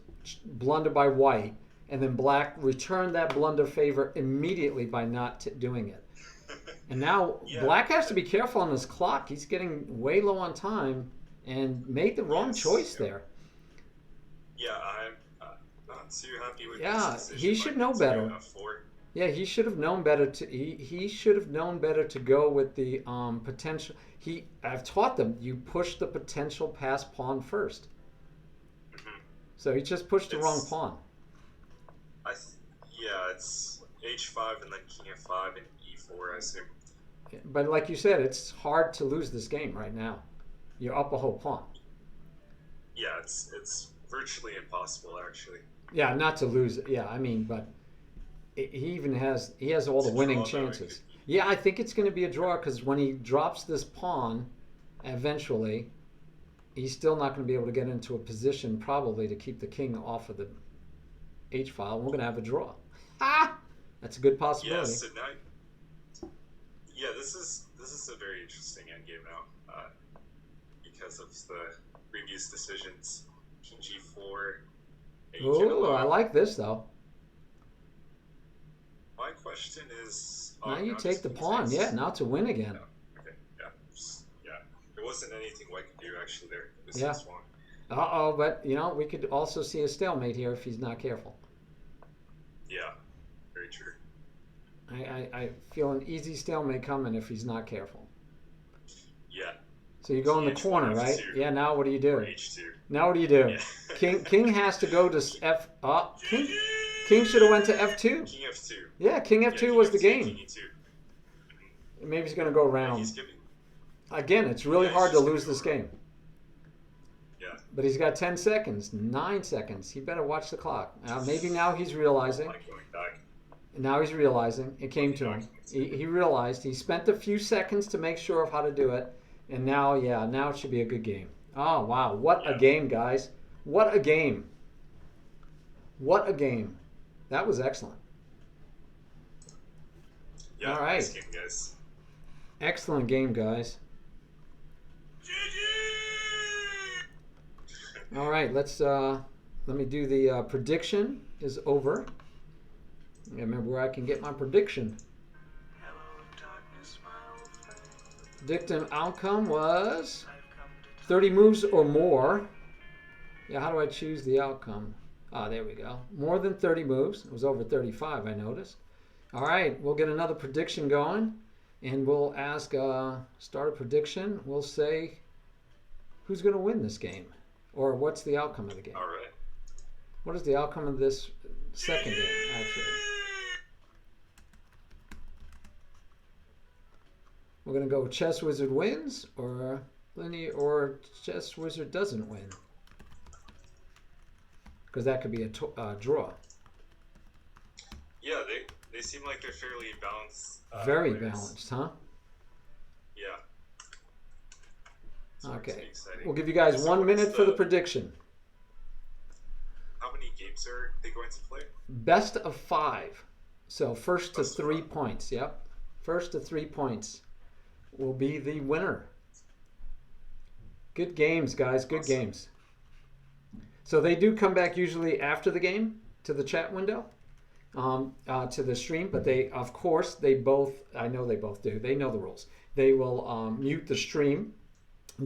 blunder by white. And then black returned that blunder favor immediately by not doing it. And now black has to be careful on his clock. He's getting way low on time and made the wrong choice there. Yeah, I'm not too happy with Yeah, this decision. he should know better. Yeah, he should have known better he should have known better to go with the potential. I've taught them you push the potential pass pawn first. Mm-hmm. So he just pushed the wrong pawn. It's H5 and then King F5 and E4, I assume. But like you said, it's hard to lose this game right now. You're up a whole pawn. Yeah, it's virtually impossible, actually. Yeah, not to lose it. Yeah, I mean, but he has all the winning chances. Yeah, I think it's going to be a draw because when he drops this pawn, eventually, he's still not going to be able to get into a position probably to keep the king off of the H-file. We're going to have a draw. That's a good possibility. Yes, this is a very interesting endgame now because of the previous decisions. King G4. Oh, I like this though. My question is. Now you take the pawn, now to win again. Yeah. Okay, yeah. There wasn't anything white could do actually there. But we could also see a stalemate here if he's not careful. Yeah, very true. I feel an easy stalemate coming if he's not careful. Yeah, So you go in the H1, corner, right? F2, Yeah, now what do you or do? H2. Now what do you do? Yeah. King has to go to F. Oh, King should have went to F2. King F2. Yeah, King Yeah, F2 King was the F2, King game. E2. Maybe he's going to go Yeah, he's around. giving. Again, it's really Yeah, he's hard to just gonna lose go this around. game. Yeah. But he's got 10 seconds, 9 seconds. He better watch the clock. Maybe now he's Oh realizing. my going back. Now he's realizing. It came to him. He realized. He spent a few seconds to make sure of how to do it. And now, yeah, now it should be a good game. Oh, wow. What a game, guys. What a game. What a game. That was excellent. Yeah, all right. nice game, guys. Excellent game, guys. All right, let me do the prediction is over. I remember where I can get my prediction. Predicted outcome was 30 moves or more. Yeah, how do I choose the outcome? Ah, there we go. More than 30 moves. It was over 35, I noticed. All right, we'll get another prediction going, and we'll ask, start a prediction. We'll say who's going to win this game, or what's the outcome of the game. All right. What is the outcome of this second game, actually? We're going to go ChezzWizard wins, or ChezzWizard doesn't win. Because that could be a draw. Yeah, they seem like they're fairly balanced. Very players. balanced, huh? Yeah. So Okay. it's exciting. We'll give you guys So 1 what minute is for the prediction. How many games are they going to play? Best of 5. So first to Best of 3 5. points. Yep. First to 3 points will be the winner. Good games, guys. Good Awesome. games. So they do come back usually after the game to the chat window, to the stream. But they, of course, I know they both do. They know the rules. They will mute the stream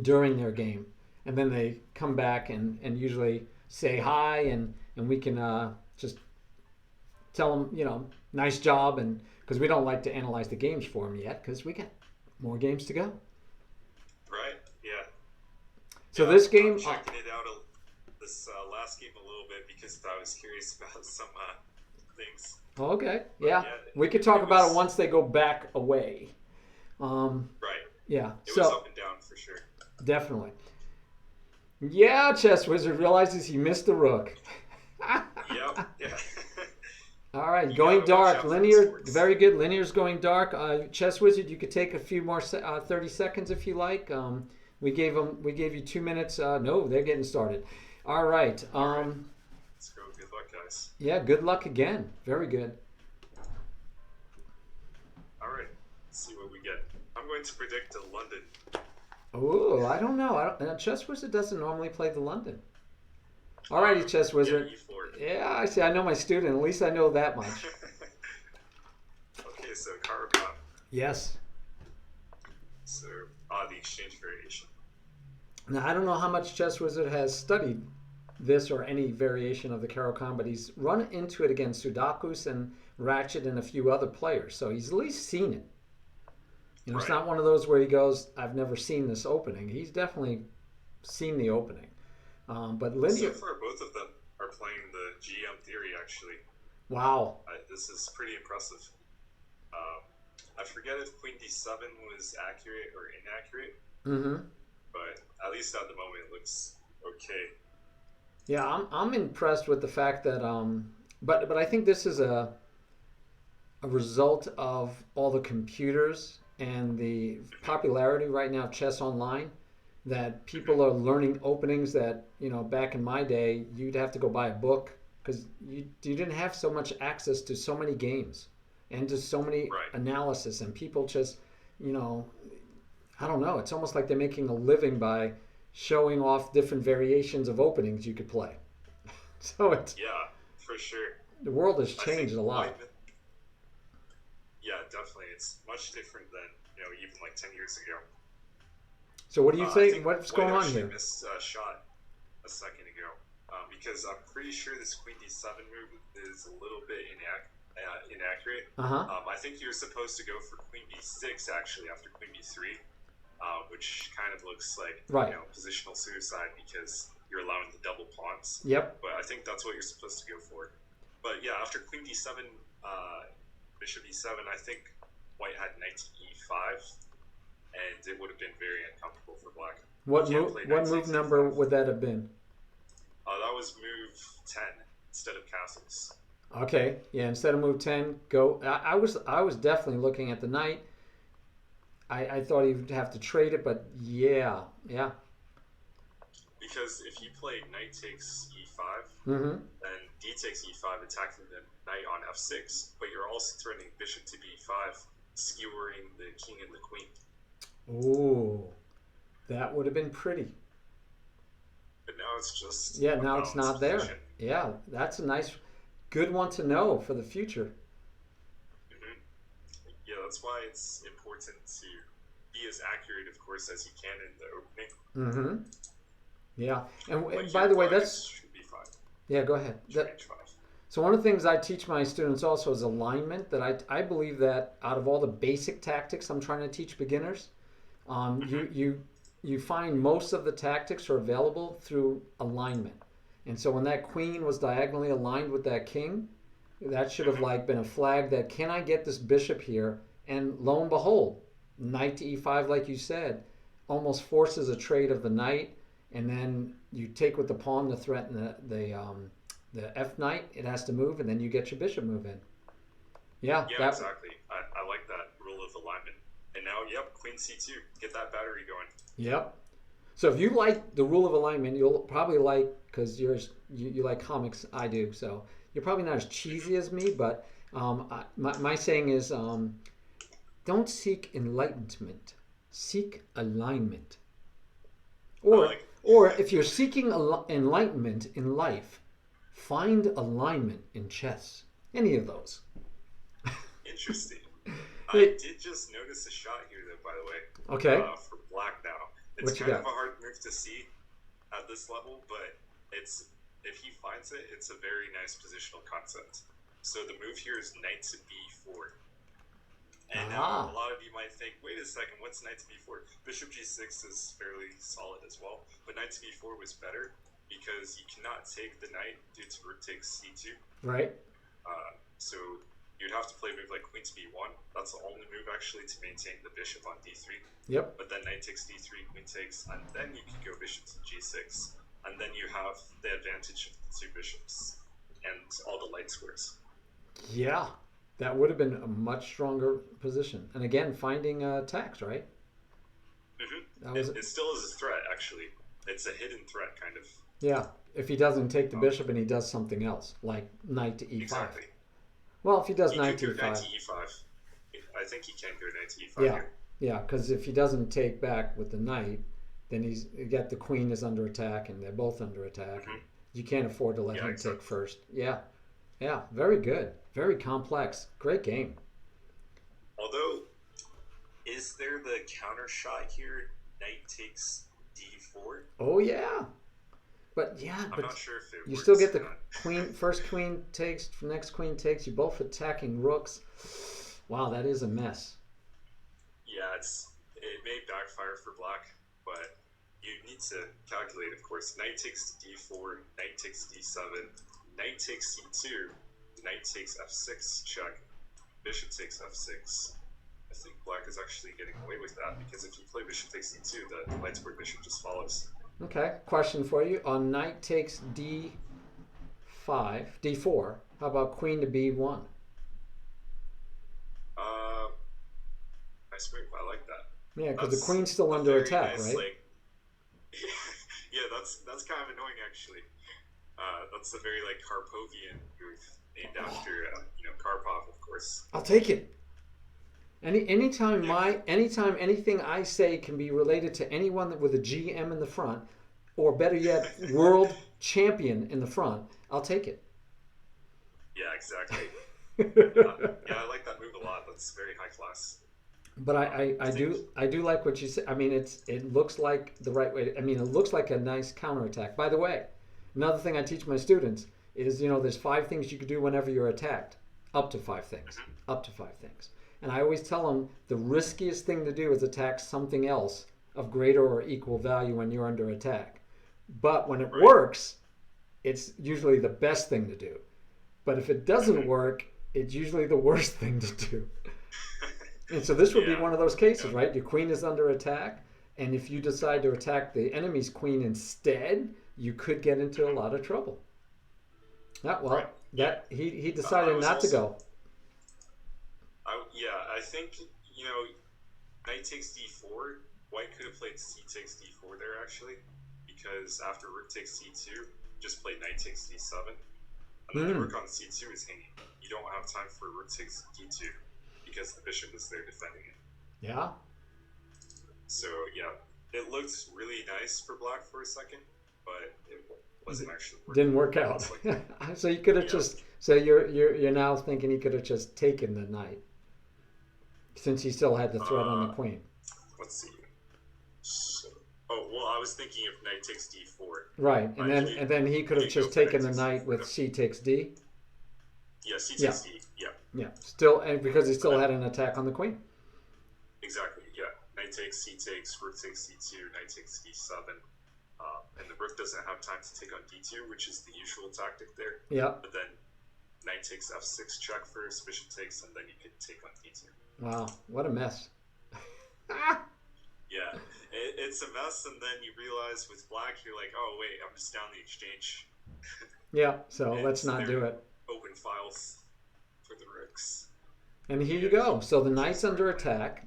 during their game, and then they come back and usually say hi, and we can just tell them, nice job, and because we don't like to analyze the games for them yet, because we got more games to go. Right. Yeah. So Yeah, this game, I'm checking it out. This last game a little bit because I was curious about some things. okay, yeah, yeah, we could talk about it was- once they go back away. Right. Yeah, It so was up and down for sure. definitely. Yeah, ChezzWizard realizes he missed the rook. Yep. Yeah. All right, You going gotta watch dark. out for Linear, sports. very good. Linear's going dark. ChezzWizard, you could take a few more 30 seconds if you like. We gave you 2 minutes. No, they're getting started. All right. Let's go. Good luck, guys. Yeah, good luck again. Very good. All right. Let's see what we get. I'm going to predict London. Oh, I don't know. ChezzWizard doesn't normally play the London. All righty, ChezzWizard. Yeah, Yeah, I see. I know my student. At least I know that much. Okay, so Caravan. Yes. So, the exchange variation. Now, I don't know how much ChezzWizard has studied this or any variation of the Caro-Kann, but he's run into it against Sudakus and Ratchet and a few other players. So he's at least seen it. It's Right. not one of those where he goes, I've never seen this opening. He's definitely seen the opening. But Linear... So far, both of them are playing the GM theory, actually. Wow. This is pretty impressive. I forget if Queen D7 was accurate or inaccurate, Mm-hmm. but at least at the moment it looks okay. Yeah, I'm impressed with the fact that but I think this is a result of all the computers and the popularity right now of chess online, that people are learning openings that, back in my day you'd have to go buy a book because you didn't have so much access to so many games and to so many Right. analysis, and people just, I don't know, it's almost like they're making a living by showing off different variations of openings you could play. So Yeah, for sure. the world has I changed think a lot. Yeah, definitely. It's much different than, even like 10 years ago. So what do you I think? think What's White going on actually here? missed a shot a second ago. because I'm pretty sure this queen d7 move is a little bit inaccurate. Uh-huh. I think you're supposed to go for queen b6 actually after queen b3, which kind of looks like Right. positional suicide because you're allowing the double pawns. Yep. But I think that's what you're supposed to go for. But yeah, after queen d7, bishop e7, I think white had knight to e5, and it would have been very uncomfortable for black. What move number would that have been? That was move 10 instead of castles. Okay, yeah. Instead of move 10, go. I was definitely looking at the knight. I thought he'd have to trade it, but yeah. Because if you play knight takes e5, Mm-hmm. then d takes e5, attacking the knight on f6, but you're also threatening bishop to b5, skewering the king and the queen. Ooh, that would have been pretty. But now it's just now it's not there. Position. Yeah, that's a nice, good one to know for the future. Mm-hmm. Yeah, that's why it's important to be as accurate, of course, as you can in the opening. Mm-hmm. Yeah, and by the way, that's should be fine. Yeah. Go ahead. So one of the things I teach my students also is alignment. That I believe that out of all the basic tactics I'm trying to teach beginners, you find most of the tactics are available through alignment. And so when that queen was diagonally aligned with that king, that should have been a flag that, can I get this bishop here? And lo and behold, knight to e5, like you said, almost forces a trade of the knight, and then you take with the pawn to threaten the f knight. It has to move, and then you get your bishop move in. Yeah, exactly. I like that rule of alignment. And now, queen c2, get that battery going. Yep. So if you like the rule of alignment, you'll probably like, because you like comics, I do. So you're probably not as cheesy as me, but my saying is, don't seek enlightenment, seek alignment. Or if you're seeking enlightenment in life, find alignment in chess. Any of those. Interesting. I did just notice a shot here, though, by the way. Okay. For black now. It's kind of a hard move to see at this level, but if he finds it, it's a very nice positional concept. So the move here is knight to b4. And now a lot of you might think, wait a second, what's knight to b4? Bishop g6 is fairly solid as well, but knight to b4 was better because you cannot take the knight due to rook takes c2. Right. So you'd have to play a move like queen to b1. That's the only move actually to maintain the bishop on d3. Yep. But then knight takes d3, queen takes, and then you can go bishop to g6, and then you have the advantage of the two bishops and all the light squares. Yeah, that would have been a much stronger position. And again, finding attacks, right? Mm-hmm. It still is a threat, actually. It's a hidden threat, kind of. Yeah, if he doesn't take the bishop and he does something else, like knight to e5. Exactly. Well, if he does knight to e5. Knight to e5. I think he can go knight to e5 here. Yeah, because if he doesn't take back with the knight, then you got the queen is under attack, and they're both under attack. Mm-hmm. You can't afford to let him take first. Yeah, very good. Very complex. Great game. Although, is there the counter shot here? Knight takes d4? Oh, yeah. But I'm not sure if it you works still get the queen. First queen takes, next queen takes. You're both attacking rooks. Wow, that is a mess. Yeah, it may backfire for black, but you need to calculate, of course. Knight takes d4, knight takes d7, knight takes c2, knight takes f6 check, bishop takes f6. I think black is actually getting away with that because if you play bishop takes c2, the light square bishop just follows. Okay, question for you. On knight takes d4, how about queen to b1? Nice move, I like that. Yeah, because the queen's still under attack, nice, right? Yeah, that's kind of annoying, actually. That's a very Karpovian move named after Karpov, of course. I'll take it. Anytime anything I say can be related to anyone with a GM in the front, or better yet, world champion in the front, I'll take it. Yeah, exactly. I like that move a lot. That's very high class. But I do like what you said. I mean, it looks like the right way. It looks like a nice counterattack. By the way, Another thing I teach my students is, there's 5 things you could do whenever you're attacked. Up to 5 things. Up to 5 things. And I always tell them the riskiest thing to do is attack something else of greater or equal value when you're under attack. But when it works, it's usually the best thing to do. But if it doesn't work, it's usually the worst thing to do. And so this would be one of those cases, right? Your queen is under attack, and if you decide to attack the enemy's queen instead, you could get into a lot of trouble. He decided not to go. I think, knight takes d4. White could have played c takes d4 there, actually, because after rook takes c2, just play knight takes d7. And then the rook on c2 is hanging. You don't have time for rook takes d2 because the bishop is there defending it. Yeah. So, it looked really nice for black for a second, but it wasn't actually working. Didn't work out. So you could have just... So you're now thinking he could have just taken the knight, since he still had the threat on the queen. Let's see. I was thinking of knight takes d4. Right, and then he could have just taken the knight with c takes d. Yeah, c takes d. Yeah, still, and because he still had an attack on the queen. Exactly. Yeah, knight takes, c takes, rook takes c2, knight takes d7, and the rook doesn't have time to take on d2, which is the usual tactic there. Yeah. But then knight takes f6 check first, bishop takes, and then you can take on d2. Wow, what a mess. Yeah, it's a mess, and then you realize with black, you're like, oh wait, I'm just down the exchange. Yeah, so let's not do it. Open files for the rooks. And here you go. So the knight's under attack,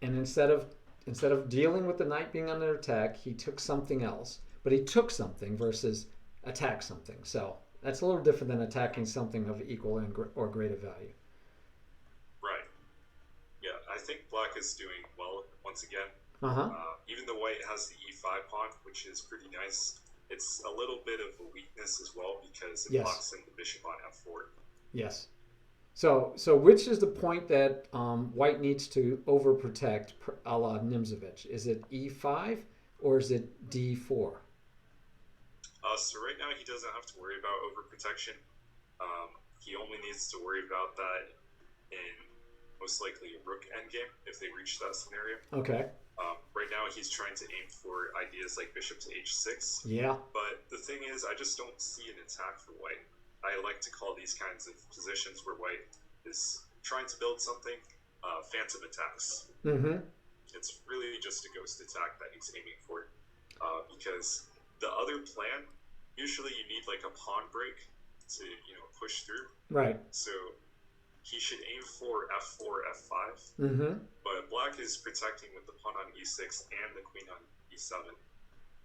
and instead of dealing with the knight being under attack, he took something else. But he took something versus attack something. So that's a little different than attacking something of equal or greater value. Right. Yeah, I think black is doing well once again. Even though white has the e5 pawn, which is pretty nice, it's a little bit of a weakness as well because it blocks in the bishop on f4. Yes. So which is the point that white needs to overprotect a la Nimzovich? Is it e5 or is it d4? So right now he doesn't have to worry about overprotection. He only needs to worry about that in most likely a rook endgame if they reach that scenario. Okay. Right now he's trying to aim for ideas like bishop to h6. Yeah. But the thing is, I just don't see an attack for white. I like to call these kinds of positions where white is trying to build something phantom attacks. It's really just a ghost attack that he's aiming for. Because the other plan, usually you need like a pawn break to push through. Right. So he should aim for f4, f5. But black is protecting with the pawn on e6 and the queen on e7.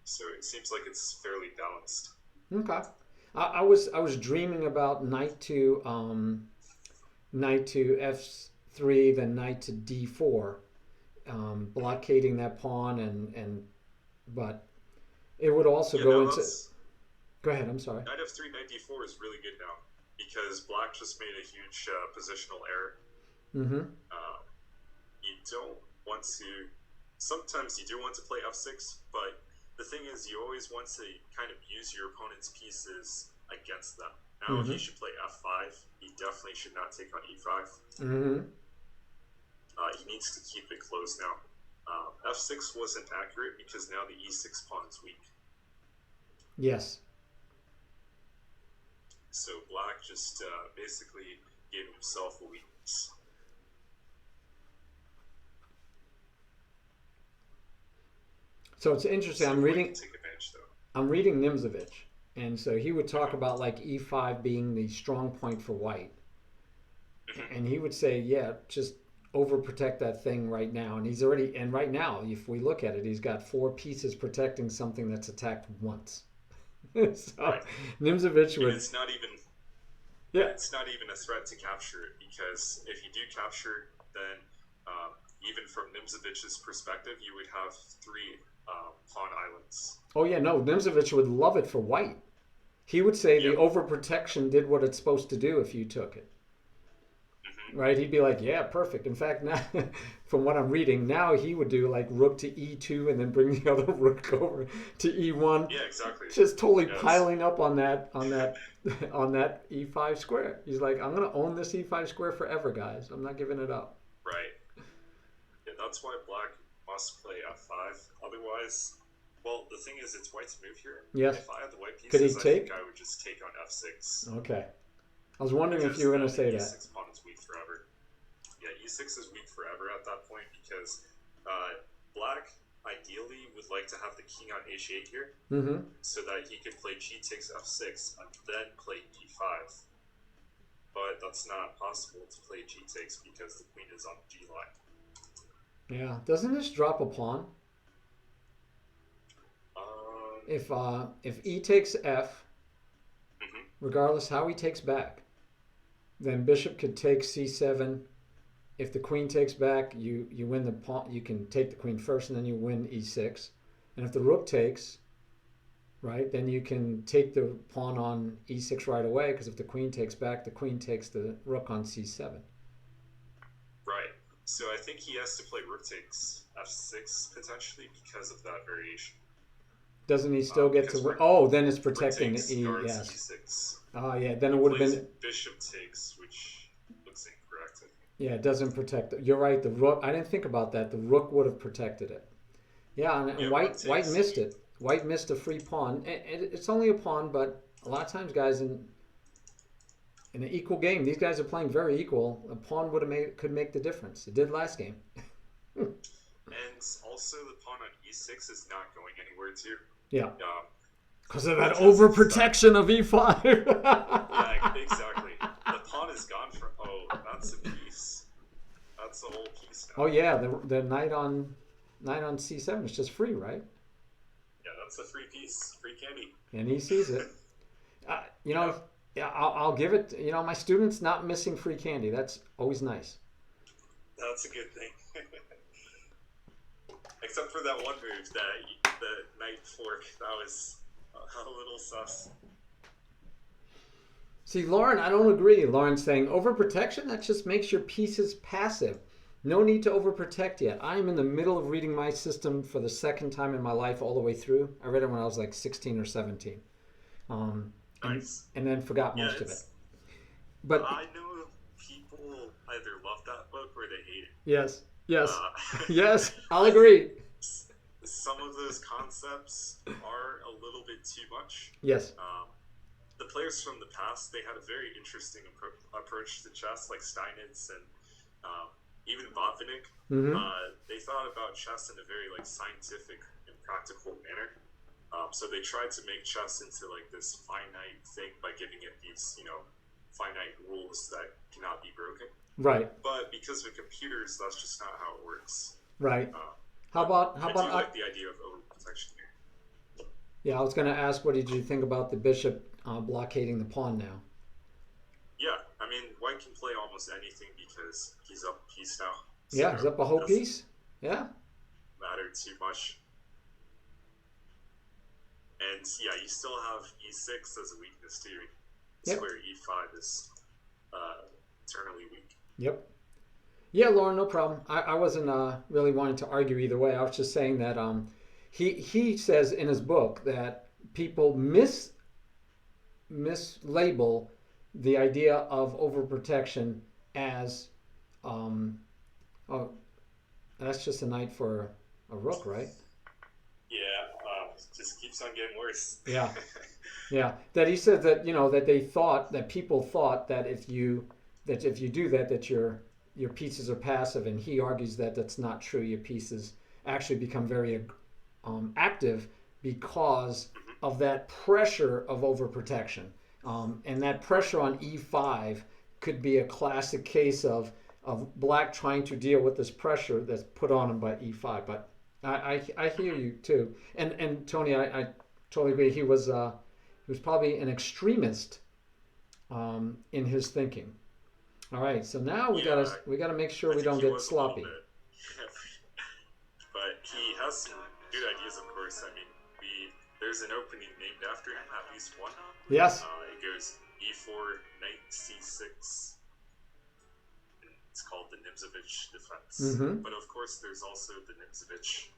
So it seems like it's fairly balanced. Okay. I was dreaming about knight to f3, then knight to d4, blockading that pawn but it would also go into. Go ahead. I'm sorry. Knight f3, knight d4 is really good now because black just made a huge positional error. You don't want to. Sometimes you do want to play f6, but the thing is, you always want to kind of use your opponent's pieces against them. Now, if he should play f5, he definitely should not take on e5. He needs to keep it close now. f6 wasn't accurate because now the e6 pawn is weak. Yes. So black just basically gave himself a weakness. So it's interesting. So I'm reading Nimzovich, and so he would talk about like e5 being the strong point for white, and he would say, yeah, just overprotect that thing right now. And right now, if we look at it, he's got 4 pieces protecting something that's attacked once. So Nimzovich would. It's not even. Yeah, it's not even a threat to capture it because if you do capture, then even from Nimzovich's perspective, you would have 3 pawn islands. Oh yeah, no, Nimzovich would love it for white. He would say the overprotection did what it's supposed to do if you took it. right? He'd be like, yeah, perfect. In fact, now, from what I'm reading, now he would do like rook to e2 and then bring the other rook over to e1, Yeah, exactly. just totally Yes. piling up on that on that e5 square. He's like, I'm gonna own this e5 square forever, guys. I'm not giving it up. Right. Yeah, that's why black must play f5. Otherwise, well, the thing is, it's white's move here. Yes. If I had the white Could he pieces, I take? think I would just take on f6. Okay. I was wondering if Because you were gonna then say the that. e6 pawn is weak forever. Yeah, e6 is weak forever at that point because black ideally would like to have the king on h8 here, so that he could play g takes f6 and then play e5. But that's not possible to play g takes because the queen is on g line. Yeah. Doesn't this drop a pawn? If e takes f, regardless how he takes back, then bishop could take c7. If the queen takes back, you win the pawn. You can take the queen first, and then you win e6. And if the rook takes, right, then you can take the pawn on e6 right away, because if the queen takes back, the queen takes the rook on c7. Right. So I think he has to play rook takes f6 potentially because of that variation. Doesn't he still get to? Oh, then it's protecting the e. Yes. e6. Oh yeah, then it would have been bishop takes, which looks incorrect. Yeah, it doesn't protect it. You're right. The rook. I didn't think about that. The rook would have protected it. Yeah, and white missed it. White missed a free pawn. It's only a pawn, but a lot of times, guys, in an equal game, these guys are playing very equal. A pawn could make the difference. It did last game. And also, the pawn on e6 is not going anywhere too. Yeah. Because of that overprotection of e5. Yeah, exactly. The pawn is gone from. Oh, that's a piece. That's a whole piece now. Oh yeah, the knight on c7 is just free, right? Yeah, that's a free piece, free candy. And he sees it. Yeah, I'll give it. My students not missing free candy. That's always nice. That's a good thing. Except for that one move, the knight fork. That was a little sus. See, Lauren, I don't agree. Lauren's saying overprotection, that just makes your pieces passive. No need to overprotect yet. I'm in the middle of reading my system for the second time in my life all the way through. I read it when I was like 16 or 17. Nice. And then forgot most of it. But I know people either love that book or they hate it. Yes. Yes, I'll agree. Some of those concepts are a little bit too much. Yes. The players from the past, they had a very interesting approach to chess, like Steinitz and even Botvinnik. They thought about chess in a very scientific and practical manner. So they tried to make chess into this finite thing by giving it these, finite rules that cannot be broken. Right. But because of computers, that's just not how it works. Right. How about I do like the idea of overprotection here. Yeah, I was going to ask, what did you think about the bishop blockading the pawn now? Yeah, I mean, white can play almost anything because he's up a piece now. So yeah, he's up a whole piece. Yeah. Matter too much. And yeah, you still have e6 as a weakness too. Yep. Square e5 is eternally weak. Yep. Yeah, Lauren, no problem. I wasn't really wanting to argue either way. I was just saying that he says in his book that people mislabel the idea of overprotection as that's just a knight for a rook, right? Yeah, it just keeps on getting worse. Yeah. Yeah. That he said that that people thought that if you do that your pieces are passive, and he argues that that's not true. Your pieces actually become very active because of that pressure of overprotection. And that pressure on e5 could be a classic case of black trying to deal with this pressure that's put on him by e5. But I hear you too. And Tony, I totally agree. He was probably an extremist in his thinking. All right, so now we gotta make sure we don't get sloppy. But he has some good ideas, of course. I mean, there's an opening named after him, at least one. Yes. It goes e4, knight c6, It's called the Nimzovich defense. Mm-hmm. But of course, there's also the Nimzovich.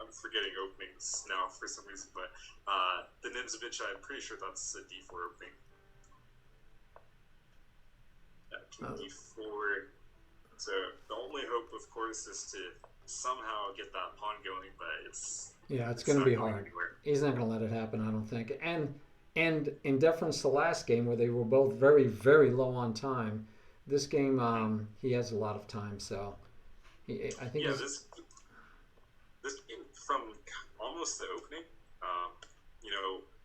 I'm forgetting openings now for some reason, but the Nimzovich, I'm pretty sure that's a d4 opening. Yeah, d4. So the only hope, of course, is to somehow get that pawn going, but it's going to be hard. Anywhere. He's not going to let it happen, I don't think. And in deference to last game where they were both very, very low on time, this game he has a lot of time. So I think this game from almost the opening,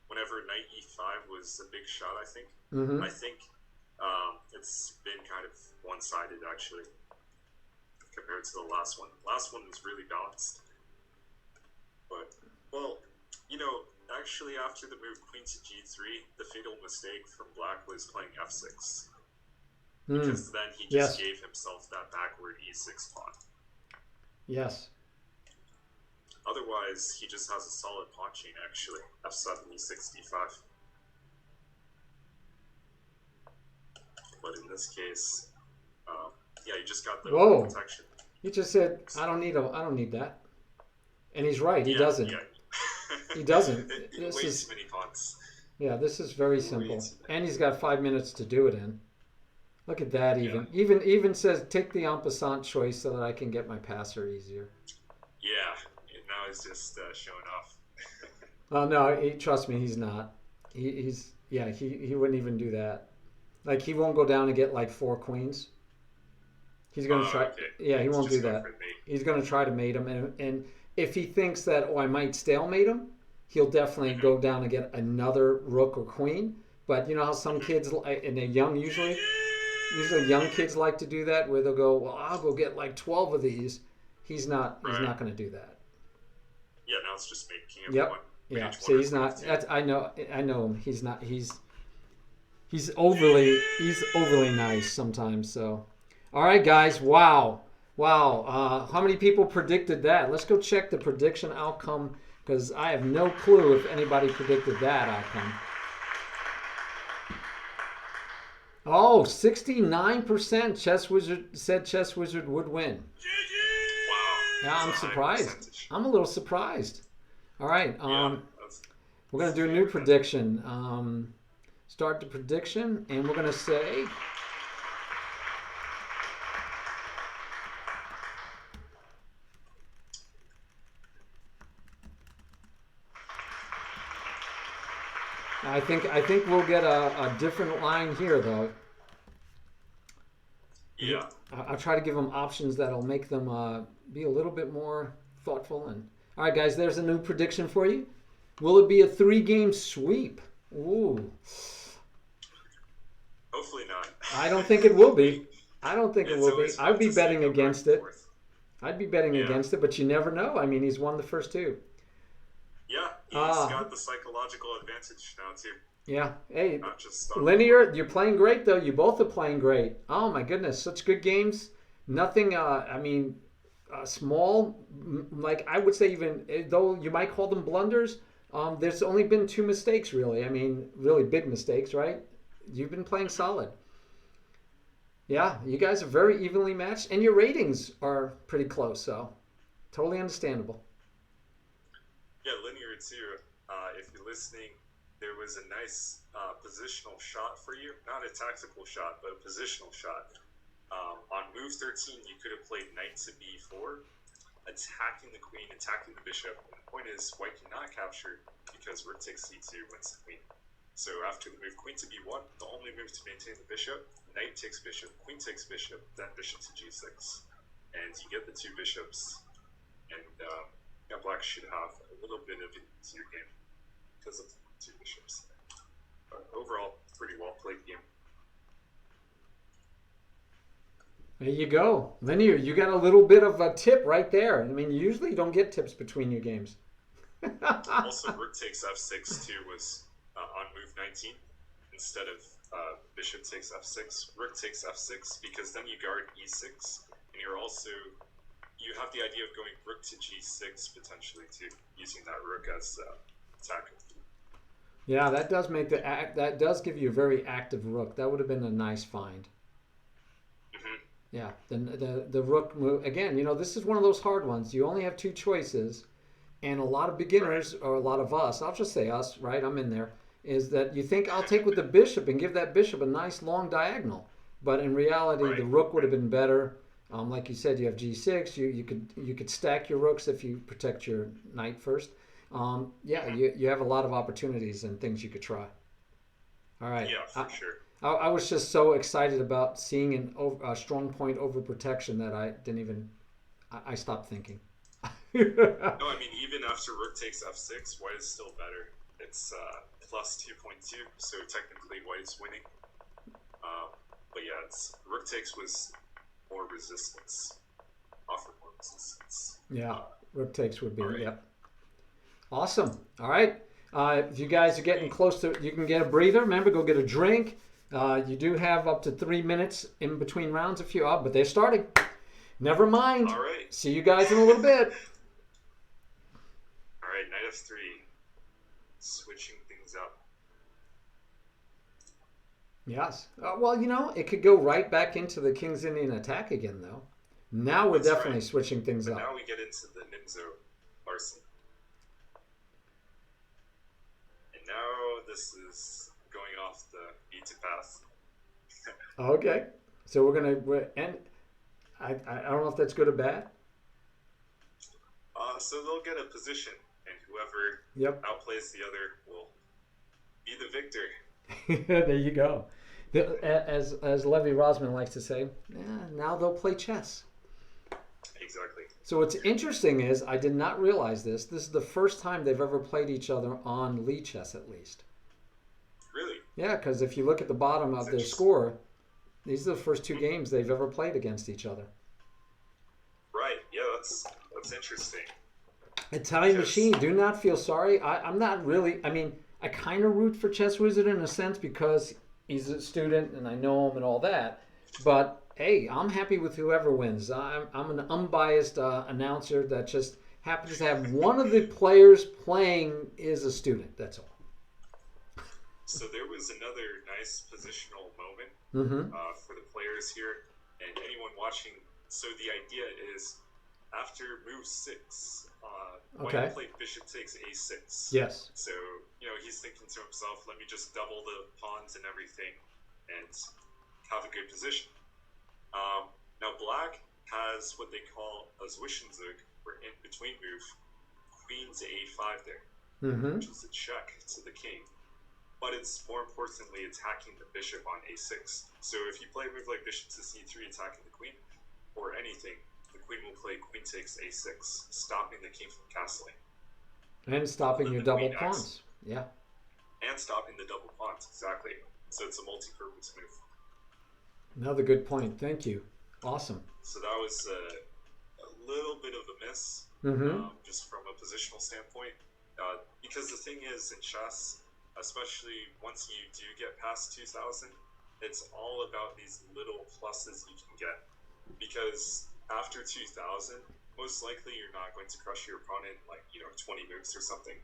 whenever knight e5 was a big shot, I think. Mm-hmm. I think it's been kind of one-sided actually compared to the last one. Last one was really balanced. But, actually after the move queen to g3, the fatal mistake from black was playing f6. Because then he just gave himself that backward e6 pawn. Yes. Otherwise, he just has a solid pawn chain actually. f7, e6, d5. But in this case, you just got the protection. He just said, "I don't need that," and he's right. He doesn't. Yeah. He doesn't. This is too many pawns. Yeah, this is very simple, and he's got 5 minutes to do it in. Look at that. Even says, "Take the en passant choice so that I can get my passer easier." Yeah. Now he's just showing off. Oh no! Trust me, he's not. He wouldn't even do that. Like, he won't go down and get like 4 queens. He's going to try. Okay. Yeah, he won't do that. He's going to try to mate him. And if he thinks that, I might stalemate him, he'll definitely go down and get another rook or queen. But you know how some kids, and they're young usually young kids like to do that, where they'll go, well, I'll go get like 12 of these. He's not going to do that. Yeah, now it's just making him one. Yeah, so he's not. I know him. He's not. He's overly nice sometimes. So, all right, guys. Wow. How many people predicted that? Let's go check the prediction outcome, because I have no clue if anybody predicted that outcome. Oh, 69% ChezzWizard said ChezzWizard would win. Wow. Yeah, I'm surprised. I'm a little surprised. All right. We're going to do a new prediction. Start the prediction, and we're going to say... I think we'll get a different line here, though. Yeah. I'll try to give them options that'll make them be a little bit more thoughtful. And all right, guys, there's a new prediction for you. Will it be a 3-game sweep? Ooh. Hopefully not. I don't think it will be. I don't think it will be. I'd be betting against it. I'd be betting against it, but you never know. I mean, he's won the first 2. Yeah, he's got the psychological advantage now, too. Yeah. Hey, not just Linear, you're playing great, though. You both are playing great. Oh, my goodness. Such good games. Nothing, small, like I would say, even though you might call them blunders, there's only been 2 mistakes, really. I mean, really big mistakes, right? You've been playing solid. Yeah, you guys are very evenly matched, and your ratings are pretty close, so totally understandable. Yeah, Linear too. If you're listening, there was a nice positional shot for you. Not a tactical shot, but a positional shot. On move 13, you could have played knight to b4, attacking the queen, attacking the bishop. And the point is, white cannot capture because rook takes c2 wins the queen. So after the move queen to b1, the only move to maintain the bishop, knight takes bishop, queen takes bishop, then bishop to g6. And you get the 2 bishops. And black should have a little bit of an easier game because of the 2 bishops. But overall, pretty well played game. There you go. Linear, you got a little bit of a tip right there. I mean, usually you don't get tips between your games. Also, rook takes f6 too was on move 19 instead of bishop takes f6. Rook takes f6 because then you guard e6, and you have the idea of going rook to g6 potentially too, using that rook as attacker. Yeah, that does give you a very active rook. That would have been a nice find. Yeah, the rook move again. This is one of those hard ones. You only have two choices, and a lot of Right. beginners or a lot of us, I'll just say us, right? I'm in there. Is that you think I'll take with the bishop and give that bishop a nice long diagonal, but in reality, the Right. rook would have Right. been better. Like you said, you have g6. You could stack your rooks if you protect your knight first. Yeah, Hmm. you have a lot of opportunities and things you could try. All right. Yeah, for sure. I was just so excited about seeing a strong point over protection that I didn't even. I stopped thinking. No, I mean even after rook takes f6, white is still better. It's plus 2.2, so technically white is winning. Um, but yeah, it's rook takes was more resistance, offered more resistance. Yeah, rook takes would be. All right, Yep. Awesome. All right. If you guys are getting sweet. close to, you can get a breather. Remember, go get a drink. You do have up to 3 minutes in between rounds if you are, but they're starting. Never mind. All right. See you guys in a little bit. All right, knight f3, switching things up. Yes. Well, it could go right back into the King's Indian attack again, though. Now we're That's definitely right. switching things But up. now we get into the Nimzo Larson, and now this is going off the beaten path. Okay. So and I don't know if that's good or bad. So they'll get a position, and whoever Yep. outplays the other will be the victor. There you go. As Levy Rosman likes to say, yeah, now they'll play chess. Exactly. So what's interesting is I did not realize this. This is the first time they've ever played each other on Lee chess, at least. Really? Yeah, because if you look at the bottom That's of their interesting. score, these are the first two games they've ever played against each other. Right. Yeah, that's interesting. Italian Because Machine, do not feel sorry. I'm not really. I mean, I kind of root for Chess Wizard in a sense because he's a student and I know him and all that. But hey, I'm happy with whoever wins. I'm an unbiased announcer that just happens to have one of the players playing is a student. That's all. so there was another nice positional moment Mm-hmm. for the players here and anyone watching. So the idea is after move six, white Okay. played bishop takes a6. Yes. So he's thinking to himself, let me just double the pawns and everything, and have a good position. Now black has what they call a Zwischenzug, or in between move, queen to a5 there, Mm-hmm. which is a check to the king. But it's more importantly attacking the bishop on a6. So if you play a move like bishop to c3 attacking the queen, or anything, the queen will play queen takes a6, stopping the king from castling. And And stopping then your the double queen acts, pawns. Yeah. and stopping the double pawns, exactly. So it's a multi-purpose move. Another good point. Thank you. Awesome. So that was a little bit of a miss, Mm-hmm. just from a positional standpoint. Because the thing is, in chess, especially once you do get past 2000, it's all about these little pluses you can get. Because after 2000, most likely you're not going to crush your opponent like 20 moves or something.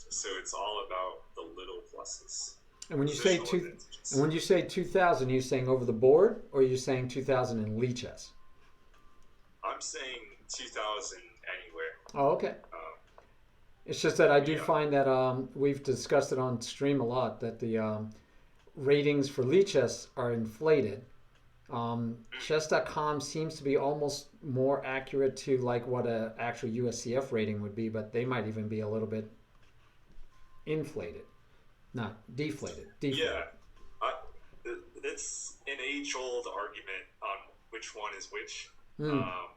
So it's all about the little pluses, And when you say positional and advantages. when you say 2000, are you saying over the board or are you saying 2000 in Lee chess? I'm saying 2000 anywhere. Oh, okay. Um, It's just that I do yeah, find that we've discussed it on stream a lot that the ratings for Lee chess are inflated. Chess.com seems to be almost more accurate to like what a actual USCF rating would be, but they might even be a little bit inflated, not deflated. Deflated. yeah. I, it's an age-old argument on which one is which. Hmm. Um,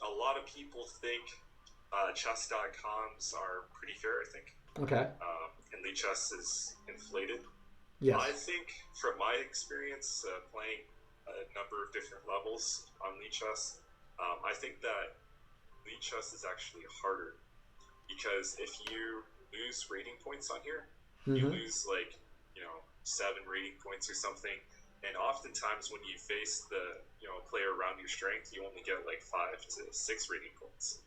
a lot of people think chess.coms are pretty fair, I think. Okay. And Lee Chess is inflated. I Yes. think, from my experience playing a number of different levels on Lee Chess, I think that Lee Chess is actually harder because if you lose rating points on here, you Mm-hmm. lose like 7 rating points or something. And oftentimes when you face the player around your strength, you only get like 5 to 6 rating points.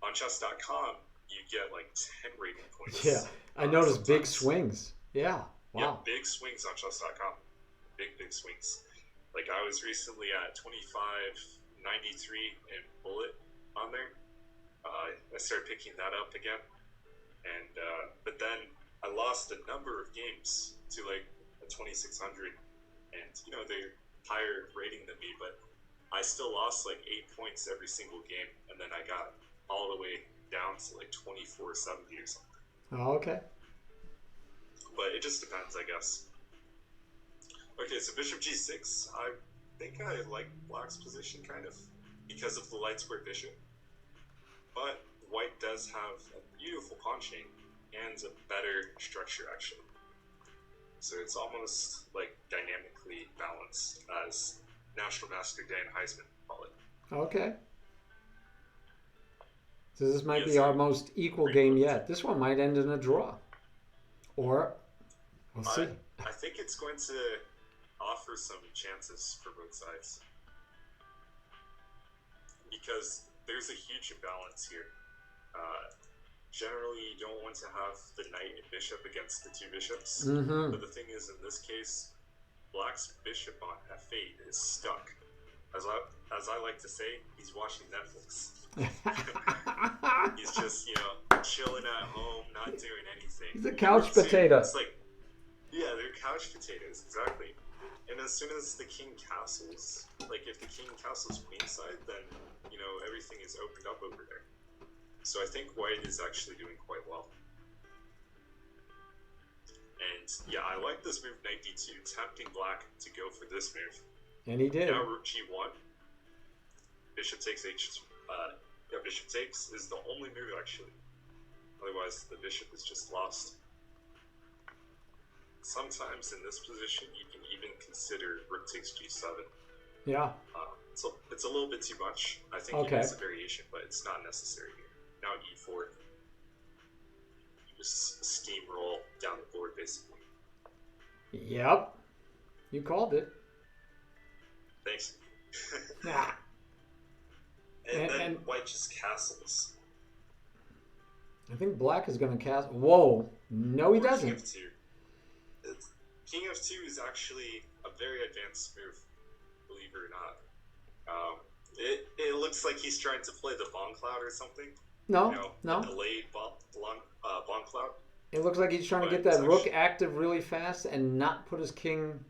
On chess.com, you get like 10 rating Yeah. points I noticed big sometimes. swings. Yeah. Yeah, Wow. big swings on chess.com. Big swings. Like I was recently at 25.93 in bullet on there. I started picking that up again, and but then I lost a number of games to like a 2600, and they're higher rating than me, but I still lost like 8 points every single game, and then I got all the way down to like 2470 or something. Oh, okay. But it just depends, I guess. Okay, so Bishop G6. I think I like Black's position kind of because of the light square bishop, but White does have a beautiful pawn chain and a better structure actually. So it's almost like dynamically balanced, as National Master Dan Heisman call it. Okay. So this might be our most equal game yet. This one might end in a draw. Or, we'll see. I think it's going to offer some chances for both sides. Because there's a huge imbalance here. Generally, you don't want to have the knight and bishop against the two bishops. Mm-hmm. But the thing is, in this case, Black's bishop on f8 is stuck. As I like to say, he's watching Netflix. He's just, chilling at home, not doing anything. He's a couch potato. It's like, yeah, they're couch potatoes, exactly. And as soon as the king castles, like if the king castles queenside, then, everything is opened up over there. So I think White is actually doing quite well. And yeah, I like this move, knight d2, tempting Black to go for this move. And he did. Now rook g1, bishop takes bishop takes is the only move actually. Otherwise, the bishop is just lost. Sometimes in this position, you can even consider rook takes g7. Yeah. It's a little bit too much. I think Okay. it is a variation, but it's not necessary here. Now e4. You just steamroll down the board, basically. Yep. You called it. Thanks. Nah. And then White just castles. I think Black is going to cast. Whoa. No, he doesn't. King f2. King f2 is actually a very advanced move, believe it or not. It looks like he's trying to play the bomb cloud or something. No, no. A delayed bomb cloud. It looks like he's trying to get that rook active really fast and not put his king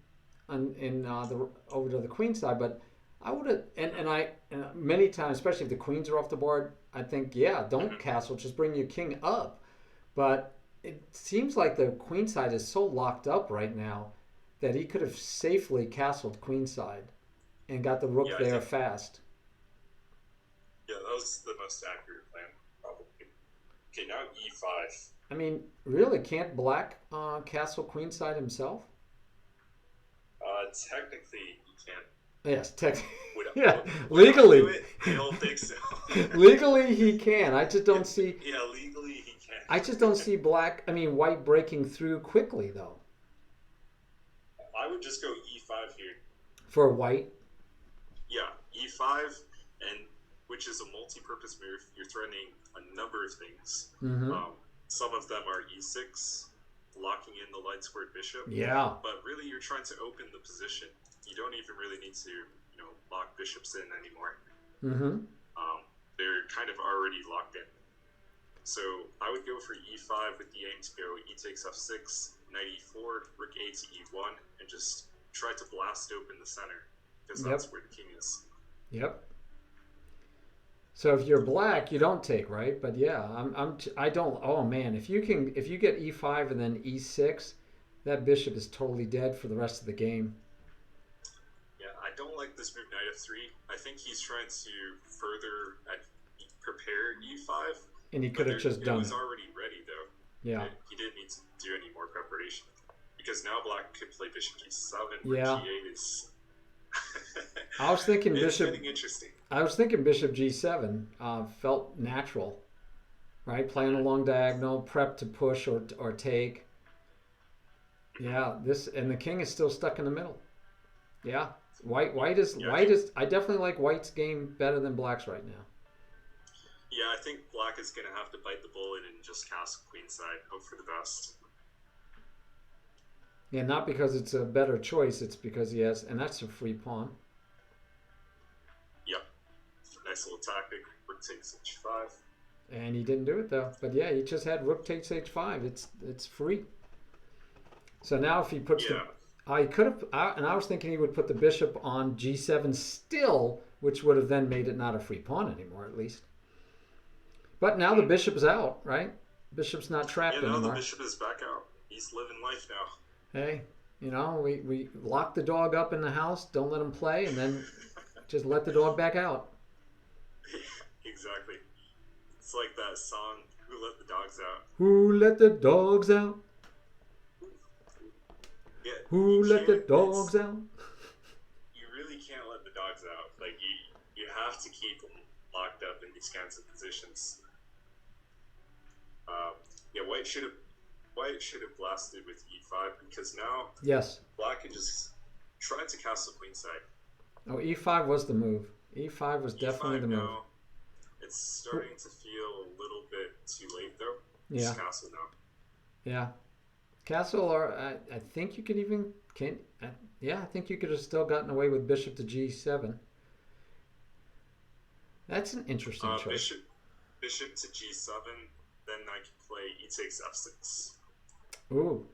over to the queen side. But I would have, and many times, especially if the queens are off the board, I think, yeah, don't castle, just bring your king up. But it seems like the queen side is so locked up right now that he could have safely castled queen side and got the rook there fast. Yeah, that was the most accurate plan, probably. Okay, now e5. I mean, really, can't Black castle queenside himself? Technically, he can't. Yes, legally. I don't think so. Legally, he can. I just don't see. Yeah, legally, he can. I just don't see White breaking through quickly, though. I would just go e5 here. For White? Yeah, e5, and which is a multi-purpose move. You're threatening a number of things. Mm-hmm. Some of them are e6, locking in the light squared bishop. Yeah. But really, you're trying to open the position. You don't even really need to, lock bishops in anymore. Mm-hmm. They're kind of already locked in. So I would go for e5 with the aim to go e takes f6, knight e4, rook a to e1, and just try to blast open the center, because that's where the king is. Yep. So if you're Black, you don't take, right? But yeah, I don't. Oh man, if you get e5 and then e6, that bishop is totally dead for the rest of the game. Yeah, I don't like this move knight f3. I think he's trying to further prepare e5. And he could have just done it. It was already ready though. Yeah. He didn't need to do any more preparation, because now Black could play bishop g7. Yeah. G8 is. I was thinking it's bishop. getting interesting. I was thinking bishop g7 felt natural, right? Playing along diagonal, prep to push or take. Yeah, and the king is still stuck in the middle. Yeah, white is. I definitely like White's game better than Black's right now. Yeah, I think Black is going to have to bite the bullet and just castle queenside. Hope for the best. Yeah, not because it's a better choice. It's because he has, and that's a free pawn. Yep. Nice little tactic. Rook takes h5. And he didn't do it though. But yeah, he just had rook takes h5. It's free. So now if he puts the, he could have, and I was thinking he would put the bishop on g7 still, which would have then made it not a free pawn anymore, at least. But now the bishop's out, right? Bishop's not trapped anymore. The bishop is back out. He's living life now. Hey, you know, we lock the dog up in the house, don't let him play, and then just let the dog back out. Exactly. It's like that song, Who Let the Dogs Out? Who let the dogs out? Yeah, Who let the dogs out? You really can't let the dogs out. Like, you have to keep them locked up in these kinds of positions. Yeah, White should have blasted with e5 because now Black can just try to castle queenside. Oh, e5 was the move. E5 was definitely the move. No, it's starting to feel a little bit too late though. Yeah. Just castle now. Yeah. Castle, or I think you could even I think you could have still gotten away with bishop to g7. That's an interesting choice. Bishop to g7, then I can play e takes f6. Ooh.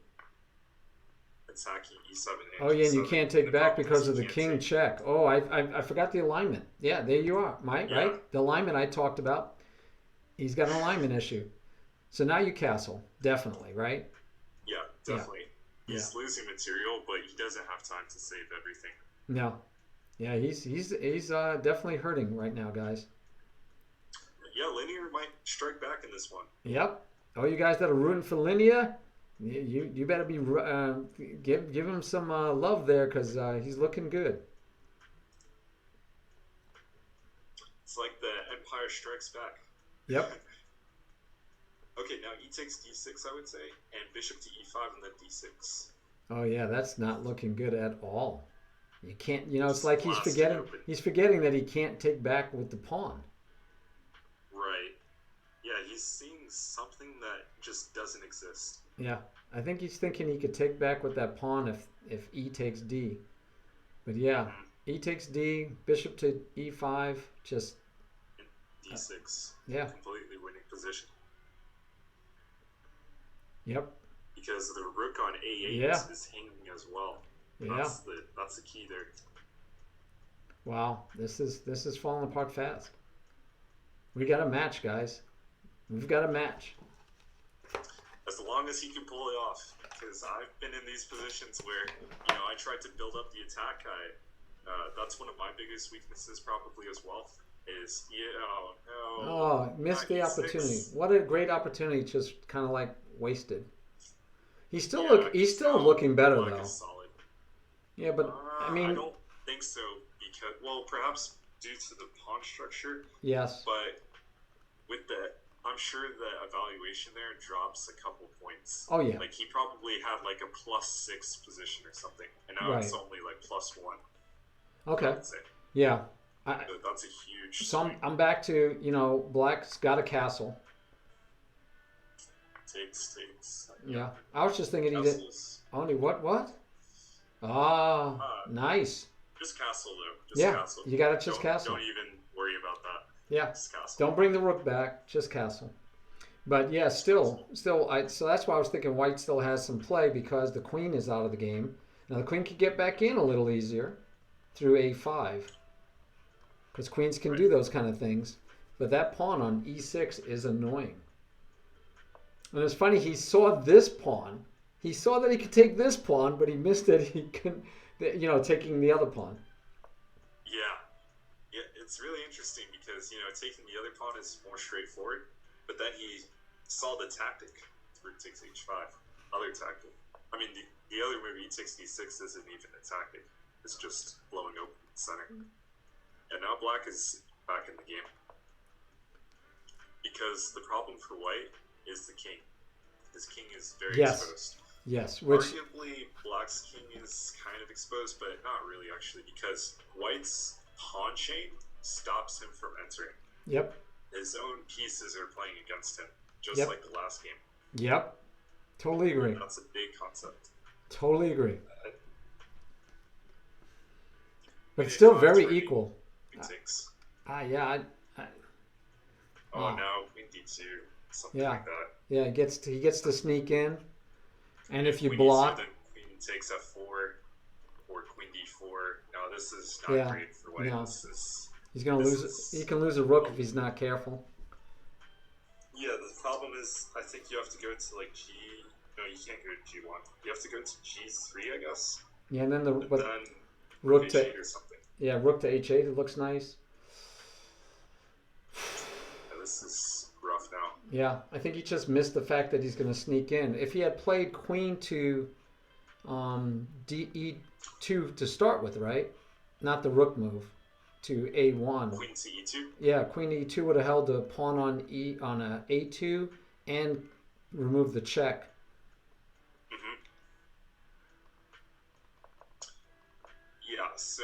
Attacking e7. Oh yeah, and you can't take back because of the king check. Oh, I forgot the alignment. Yeah, there you are, Mike. Yeah. Right? The alignment I talked about. He's got an alignment issue. So now you castle, definitely, right? Yeah, definitely. Yeah. He's losing material, but he doesn't have time to save everything. No. Yeah, he's definitely hurting right now, guys. Yeah, Linear might strike back in this one. Yep. Oh, you guys that are rooting for Linear, you better be give him some love there because he's looking good. It's like the Empire Strikes Back. Yep. Okay, now e takes d6, I would say, and bishop to e5 and then d6. Oh yeah, that's not looking good at all. You can't, it's like he's forgetting that he can't take back with the pawn. Right. Yeah, he's seeing something that just doesn't exist. Yeah, I think he's thinking he could take back with that pawn if e takes d. But yeah, e takes d, bishop to e5, just d6. Yeah. Completely winning position. Yep. Because the rook on a8 is hanging as well. Yeah. That's the key there. Wow, this is falling apart fast. We got a match, guys. We've got a match. As long as he can pull it off, because I've been in these positions where I tried to build up the attack. That's one of my biggest weaknesses, probably as well. Is missed the opportunity. What a great opportunity, just kind of like wasted. He's still looking better though. Solid. Yeah, but I mean, I don't think so because perhaps due to the pawn structure. Yes. But with I'm sure the evaluation there drops a couple points. Oh yeah. Like he probably had like a +6 position or something, and now it's only like +1. Okay. I would say. Yeah. That's a huge. So I'm back to Black's got a castle. Takes. Yeah. I was just thinking he did only what? Ah, nice. Just castle though. Just castle. You gotta just castle. Don't even worry about that. Yeah. Just castle. Don't bring the rook back. Just castle. But yeah, so that's why I was thinking White still has some play because the queen is out of the game. Now the queen could get back in a little easier through a5. Because queens can do those kind of things. But that pawn on e6 is annoying. And it's funny, he saw this pawn. He saw that he could take this pawn, but he missed it. He couldn't, taking the other pawn. Yeah. Yeah, it's really interesting because, taking the other pawn is more straightforward. But then he saw the tactic. Rook takes h5. Other tactic. I mean, the other move, e takes d6, isn't even a tactic. It's just blowing open the center. And now Black is back in the game. Because the problem for White is the king. His king is very exposed. Yes. Arguably, Black's king is kind of exposed, but not really actually, because White's pawn chain stops him from entering. Yep. His own pieces are playing against him, just like the last game. Yep. Totally agree. That's a big concept. Totally agree. I But mean, it's if still not, very queen equal. takes. Yeah. Oh, Wow. now queen d2, something Yeah. like that. Yeah, he gets to sneak in. And if you queen e2, block, then queen takes f4 or queen d4. No, this is not yeah, great for white. no, This is he's gonna this lose. He is can lose a rook if he's not careful. yeah. The problem is, I think you have to go to like g. No, you can't go to g1. You have to go to g3, I guess. Yeah, and then And then rook to h8 or something. rook to h8. It looks nice. Yeah, this is rough now. Yeah, I think he just missed the fact that he's going to sneak in. If he had played queen to e2 to start with, right? Not the rook move to a1. Queen to e2. Yeah, queen e2 would have held the pawn on a a2 and removed the check. Yeah, so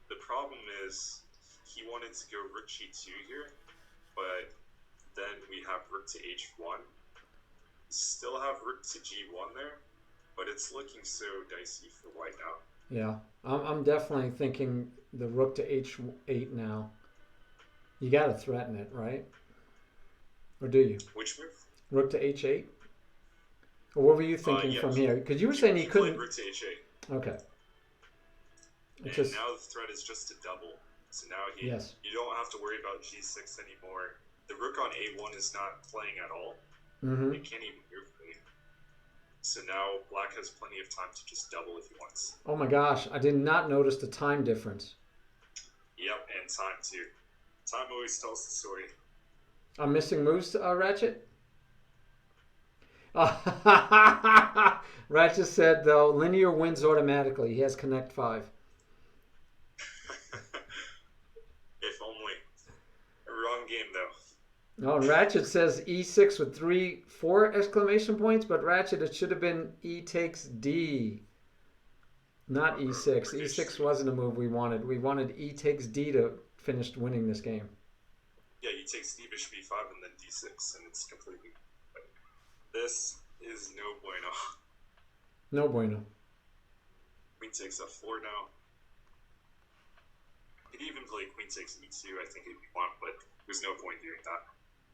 the problem is he wanted to go rook g2 here, but then we have rook to h1. Still have rook to g1 there, but it's looking so dicey for white now. Yeah, I'm definitely thinking the rook to h8 now. You got to threaten it, right? Or do you? Which move? Rook to h8? Or what were you thinking Yeah, from here? Because you were saying he couldn't... rook to h8. Okay. And Just... now the threat is just to double. So now you don't have to worry about g6 anymore. The rook on a1 is not playing at all. Mm-hmm. It can't even move really. So now black has plenty of time to just double if he wants. Oh my gosh, I did not notice the time difference. Yep, and time too. Time always tells the story. I'm missing moves, Ratchet? Ratchet said, though, linear wins automatically. He has Connect 5. If only. Wrong game, though. No, and Ratchet says E6 with 4 exclamation points, but Ratchet, it should have been E takes D. Not E6. E6 wasn't a move we wanted. We wanted E takes D to finish winning this game. Yeah, you take D, bishop e5, and then d6, and it's completely... This is no bueno. No bueno. Queen takes f4 now. You could even play queen takes e2, I think, if you want, but there's no point doing that.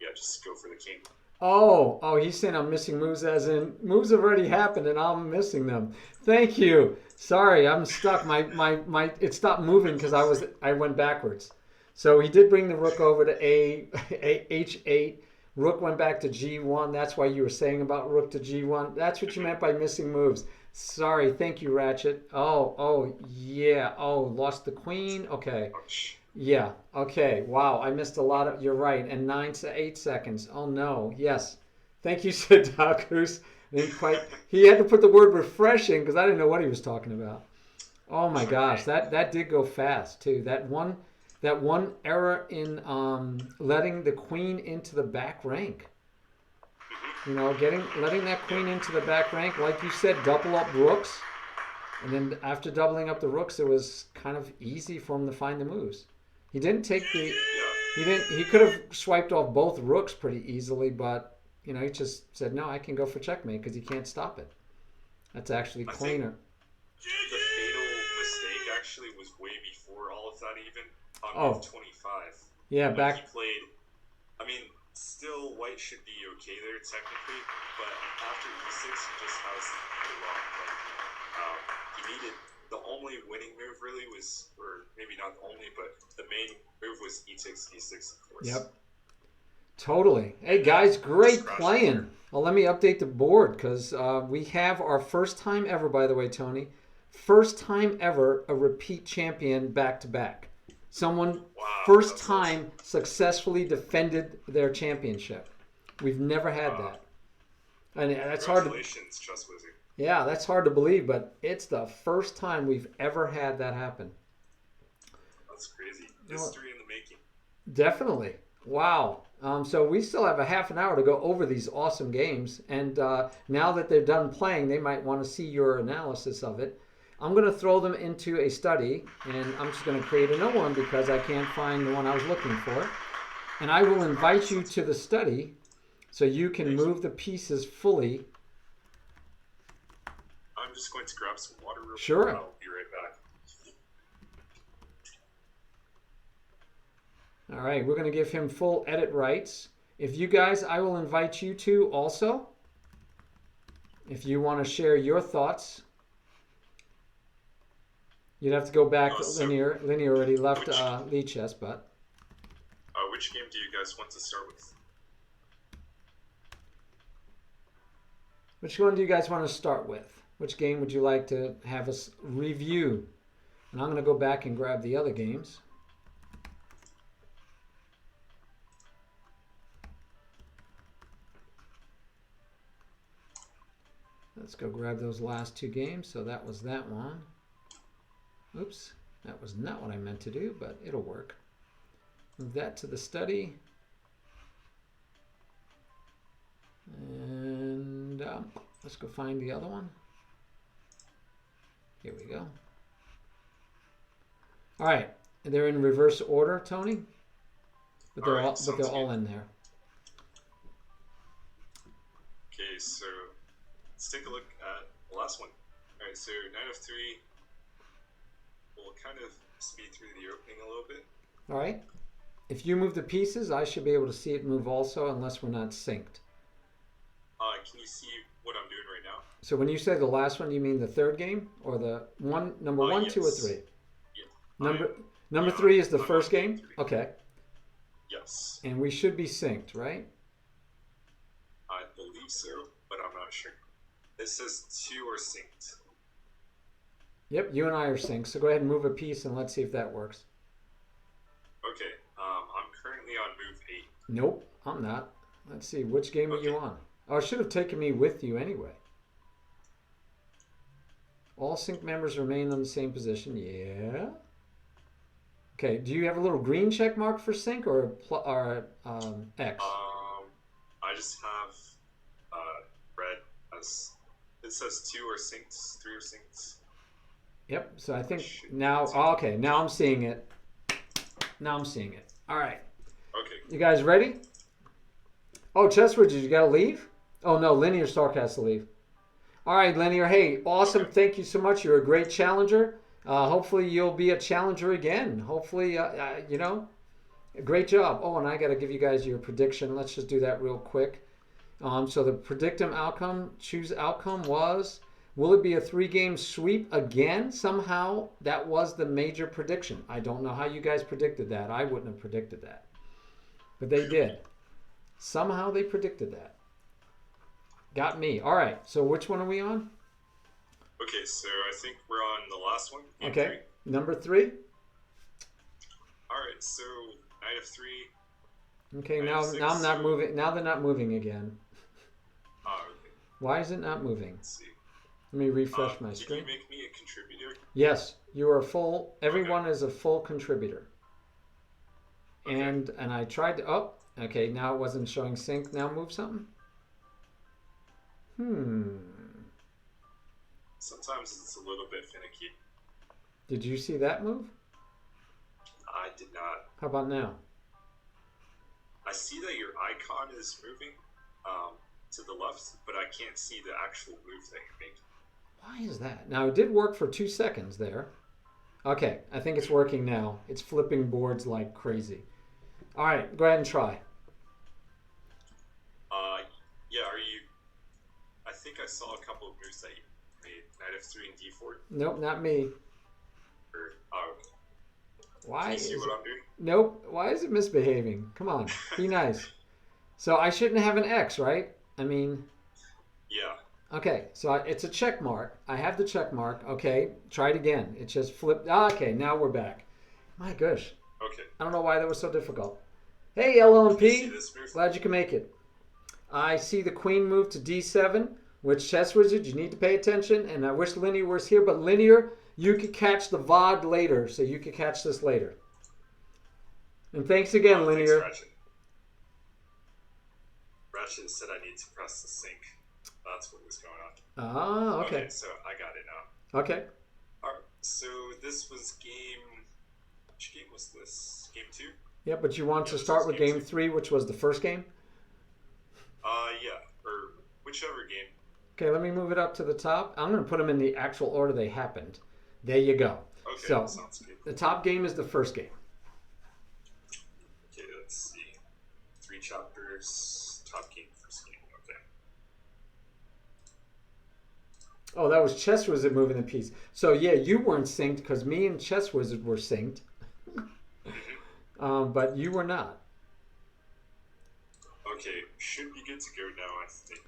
Yeah, just go for the king. Oh, he's saying I'm missing moves as in moves have already happened and I'm missing them. Thank you. Sorry, I'm stuck. My it stopped moving because I went backwards. So he did bring the rook over to h8. Rook went back to g1. That's why you were saying about rook to g1. That's what you meant by missing moves. Sorry. Thank you, Ratchet. Oh, yeah. Oh, lost the queen. Okay. Yeah. Okay. Wow. I missed a lot of... You're right. And 9 to 8 seconds. Oh, no. Yes. Thank you, Sudokus. He had to put the word refreshing because I didn't know what he was talking about. Oh, my gosh. That did go fast, too. That one error in letting the queen into the back rank. You know, letting that queen into the back rank, like you said, double up rooks. And then after doubling up the rooks, it was kind of easy for him to find the moves. He didn't take he could have swiped off both rooks pretty easily, but he just said, no, I can go for checkmate because he can't stop it. That's actually cleaner. The fatal mistake actually was way before all of that even. On move 25. Yeah, back. He played. I mean, still white should be okay there technically, but after e6 he just has the wrong play. He needed the only winning move really was, or maybe not the only, but the main move was e takes d6, of course. Yep. Totally. Hey guys, great playing. Well, let me update the board because we have our first time ever, by the way, Tony. First time ever a repeat champion back to back. Someone first time successfully defended their championship. We've never had that. And that's hard to... Congratulations, ChezzWizard. Yeah, that's hard to believe, but it's the first time we've ever had that happen. That's crazy. History in the making. Definitely. Wow. So we still have a half an hour to go over these awesome games. And now that they're done playing, they might want to see your analysis of it. I'm going to throw them into a study, and I'm just going to create a new one because I can't find the one I was looking for. And I will invite you to the study so you can move the pieces fully. I'm I'm just going to grab some water real quick. Sure. I'll be right back. All right, we're going to give him full edit rights. If you guys, I will invite you to also. If you want to share your thoughts. You'd have to go back Linear. Linear already left lead chess, but. Which game do you guys want to start with? Which one do you guys want to start with? Which game would you like to have us review? And I'm going to go back and grab the other games. Let's go grab those last two games. So that was that one. Oops, that was not what I meant to do, but it'll work. Move that to the study. And let's go find the other one. Here we go. All right, they're in reverse order, Tony, but they're all in there. Okay, so let's take a look at the last one. All right, so knight of 3. We'll kind of speed through the opening a little bit. All right. If you move the pieces, I should be able to see it move also, unless we're not synced. Can you see what I'm doing right now? So when you say the last one, you mean the third game, or the number 1, yes. 2, or 3? Yeah. Number 3 is the first game. Okay. Yes. And we should be synced, right? I believe so, but I'm not sure. It says 2 are synced. Yep, you and I are synced. So go ahead and move a piece, and let's see if that works. Okay. I'm currently on move 8. Nope, I'm not. Let's see, which game are you on? Oh, it should have taken me with you anyway. All sync members remain on the same position. Yeah. Okay, do you have a little green check mark for sync or X? I just have red as it says 2 are synced, 3 are synced. Yep, so I think now, okay, now I'm seeing it. Now I'm seeing it. All right. Okay. You guys ready? Oh, ChezzWizard2, you got to leave? Oh, no, LinearStork has to leave. All right, Linear. Hey, awesome. Okay. Thank you so much. You're a great challenger. Hopefully you'll be a challenger again. Hopefully, you know, great job. Oh, and I got to give you guys your prediction. Let's just do that real quick. So the predictum outcome, choose outcome was, will it be a 3-game sweep again? Somehow that was the major prediction. I don't know how you guys predicted that. I wouldn't have predicted that. But they did. Somehow they predicted that. Got me. All right. So which one are we on? Okay, so I think we're on the last one. Okay. 3. Number 3. All right. So knight of 3. Okay. Now I'm not moving. Now they're not moving again. Okay. Why is it not moving? Let's see. Let me refresh my Did screen. you make me a contributor? Yes, you are full. Everyone Okay. is a full contributor. Okay. And I tried to. Oh, okay. Now it wasn't showing sync. Now move something. Sometimes it's a little bit finicky. Did you see that move? I did not. How about now? I see that your icon is moving to the left, but I can't see the actual move that you're making. Why is that? Now it did work for 2 seconds there. Okay, I think it's working now. It's flipping boards like crazy. All right, go ahead and try. Yeah, are you... I think I saw a couple of moves that you made. Knight of 3 and d4. Nope, not me. Okay. Why Can you is see it... what I'm doing? Nope. Why is it misbehaving? Come on, be nice. So I shouldn't have an X, right? I mean... Yeah. Okay, so it's a check mark. I have the check mark. Okay, try it again. It just flipped. Okay, now we're back. My gosh. Okay. I don't know why that was so difficult. Hey, LLP. See this move? Glad you can make it. I see the queen move to d7, which ChezzWizard, you need to pay attention, and I wish Linear was here, but Linear, you could catch the VOD later, so you could catch this later. And thanks again, Linear. Thanks, Ratchet said I need to press the sync. That's what was going on. Ah, okay. Okay, so I got it now. Okay. All right, so this was game... Which game was this? Game 2? Yeah, but you want to start with game 3, which was the first game? Yeah, or whichever game. Okay, let me move it up to the top. I'm going to put them in the actual order they happened. There you go. Okay, So, sounds good. the top game is the first game. Okay, let's see. 3 chapters, top game, first game. Okay. Oh, that was ChezzWizard moving the piece. So, yeah, you weren't synced because me and ChezzWizard were synced. But you were not. Okay, should be good to go now, I think.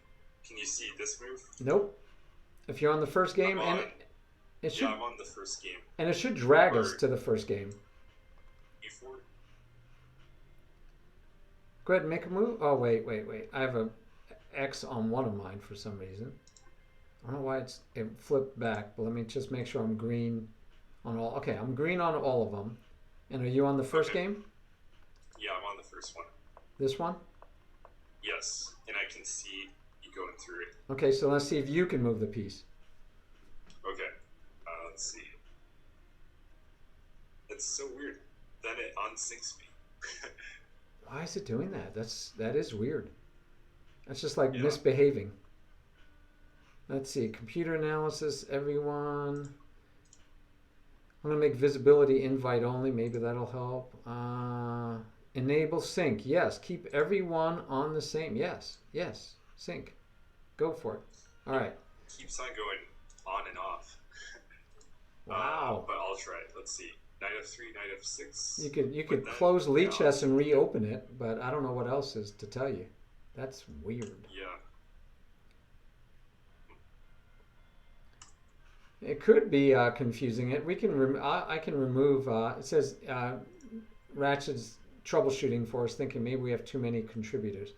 Can you see this move? Nope. If you're on the first game, I'm on the first game. And it should drag us to the first game. E4? Go ahead and make a move. Oh, wait. I have a X on one of mine for some reason. I don't know why it flipped back, but let me just make sure I'm green on all. Okay, I'm green on all of them. And are you on the first game? Yeah, I'm on the first one. This one? Yes, and I can see you going through it. Okay, so let's see if you can move the piece. Okay, let's see. It's so weird. Then it unsyncs me. Why is it doing that? That is weird. That's just like Yeah. misbehaving. Let's see, computer analysis, everyone. I'm gonna make visibility invite only. Maybe that'll help. Enable sync. Yes, keep everyone on the same. Yes, sync. Go for it. All right. Keeps on going on and off. Wow. But I'll try it. Let's see. Knight f3, knight f6. You could close LinearStork and reopen it, but I don't know what else is to tell you. That's weird. Yeah. It could be confusing. It. We can. I can remove. It says Ratchet's troubleshooting for us, thinking maybe we have too many contributors.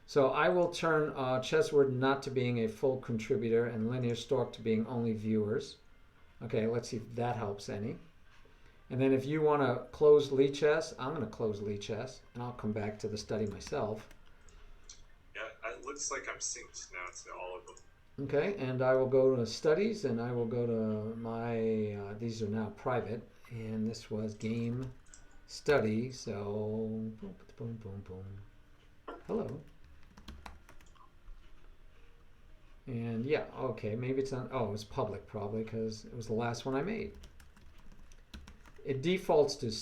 So I will turn ChezzWizard not to being a full contributor and LinearStork to being only viewers. Okay, let's see if that helps any. And then if you want to close LiChess, I'm going to close LiChess, and I'll come back to the study myself. Yeah, it looks like I'm synced now to all of them. Okay, and I will go to studies, and I will go to my, these are now private, and this was game study, so boom. Hello. And yeah, okay, maybe it's on, oh, it was public probably because it was the last one I made. It defaults to,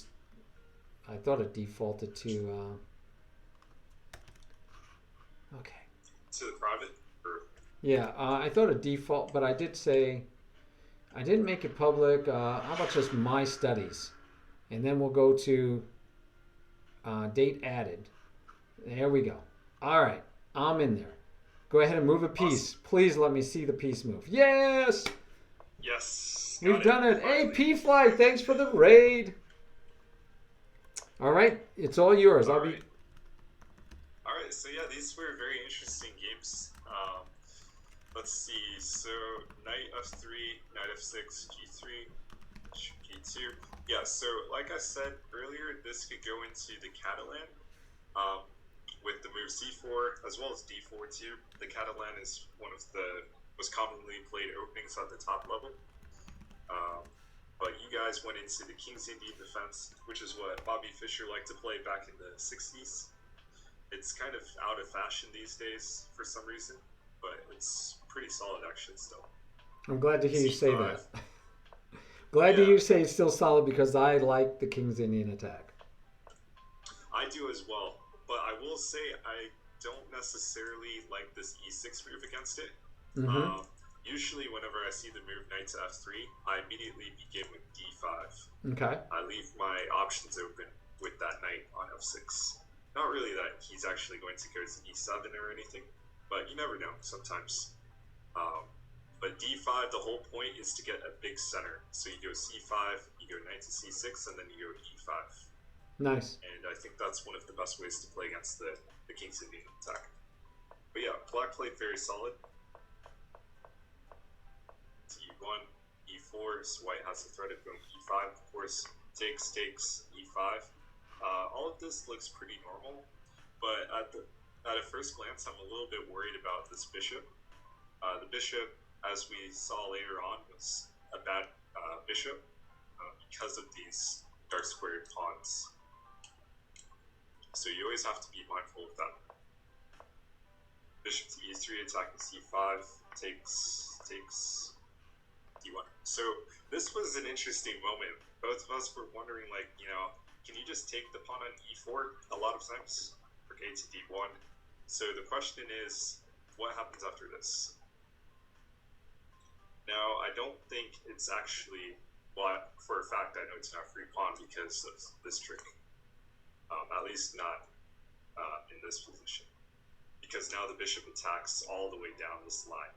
I thought it defaulted to, okay. To the private? Or? Yeah, I thought it default, but I did say, I didn't make it public. How about just my studies? And then we'll go to date added. There we go. All right, I'm in there. Go ahead and move a piece. Awesome. Please let me see the piece move. Yes! Yes. We've done it. Hey, P-Fly, thanks for the raid. All right, it's all yours. All right, so yeah, these were very interesting games. Let's see, so knight f3, knight f6, g3, g2. Yeah, so like I said earlier, this could go into the Catalan with the move c4 as well as d4 too. The Catalan is one of the most commonly played openings at the top level. But you guys went into the King's Indian defense, which is what Bobby Fischer liked to play back in the 60s. It's kind of out of fashion these days for some reason, but it's pretty solid actually still. I'm glad to hear you say that. Glad to hear you say it's still solid because I like the King's Indian attack. I do as well, but I will say I don't necessarily like this e6 move against it. Mm-hmm. Usually whenever I see the move knight to f3, I immediately begin with d5. Okay. I leave my options open with that knight on f6. Not really that he's actually going to go to e7 or anything, but you never know sometimes. But d5, the whole point is to get a big center. So you go c5, you go knight to c6, and then you go e5. Nice. And I think that's one of the best ways to play against the King's Indian attack. But yeah, black played very solid. E1, e4, so white has the threat of going e5, of course. Takes, e5. All of this looks pretty normal, but at a first glance, I'm a little bit worried about this bishop. The bishop, as we saw later on, was a bad bishop because of these dark squared pawns. So you always have to be mindful of that. Bishop to e3, c3 attacking c5 takes d1. So this was an interesting moment. Both of us were wondering, like, can you just take the pawn on e4 a lot of times? Rook a to d1. So the question is, what happens after this? Now, I don't think it's actually, well, for a fact, I know it's not free pawn because of this trick. At least not in this position. Because now the bishop attacks all the way down this line.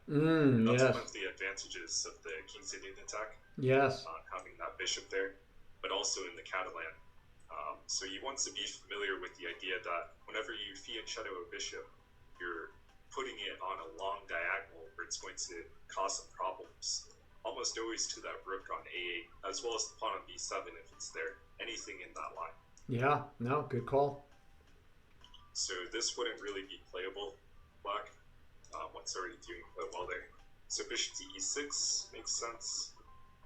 That's yes. one of the advantages of the King's Indian attack. Yes. Having that bishop there, but also in the Catalan. So you want to be familiar with the idea that whenever you fiat shadow a bishop, you're putting it on a long diagonal where it's going to cause some problems. Almost always to that rook on a8, as well as the pawn on b7 if it's there. Anything in that line. Yeah, no, good call. So this wouldn't really be playable, black. What's already doing quite well there. So bishop to e6 makes sense.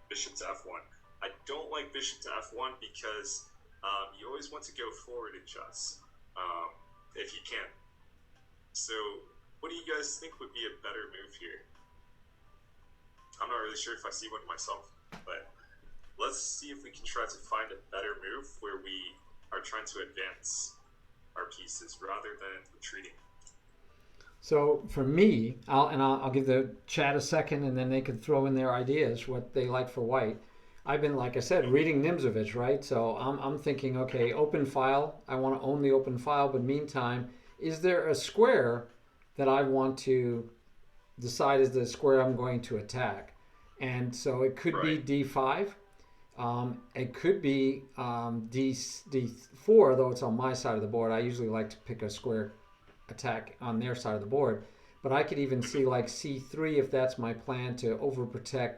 Bishop to f1. I don't like bishop to f1 because you always want to go forward in chess, if you can. So what do you guys think would be a better move here? I'm not really sure if I see one myself, but let's see if we can try to find a better move where we are trying to advance our pieces rather than retreating. So for me, I'll give the chat a second, and then they can throw in their ideas, what they like for white. I've been, like I said, reading Nimzovich, right? So I'm thinking, okay, open file. I want to own the open file, but meantime, is there a square that I want to decide is the square I'm going to attack? And so it could be d5. It could be d4, though it's on my side of the board. I usually like to pick a square attack on their side of the board. But I could even see like c3 if that's my plan to overprotect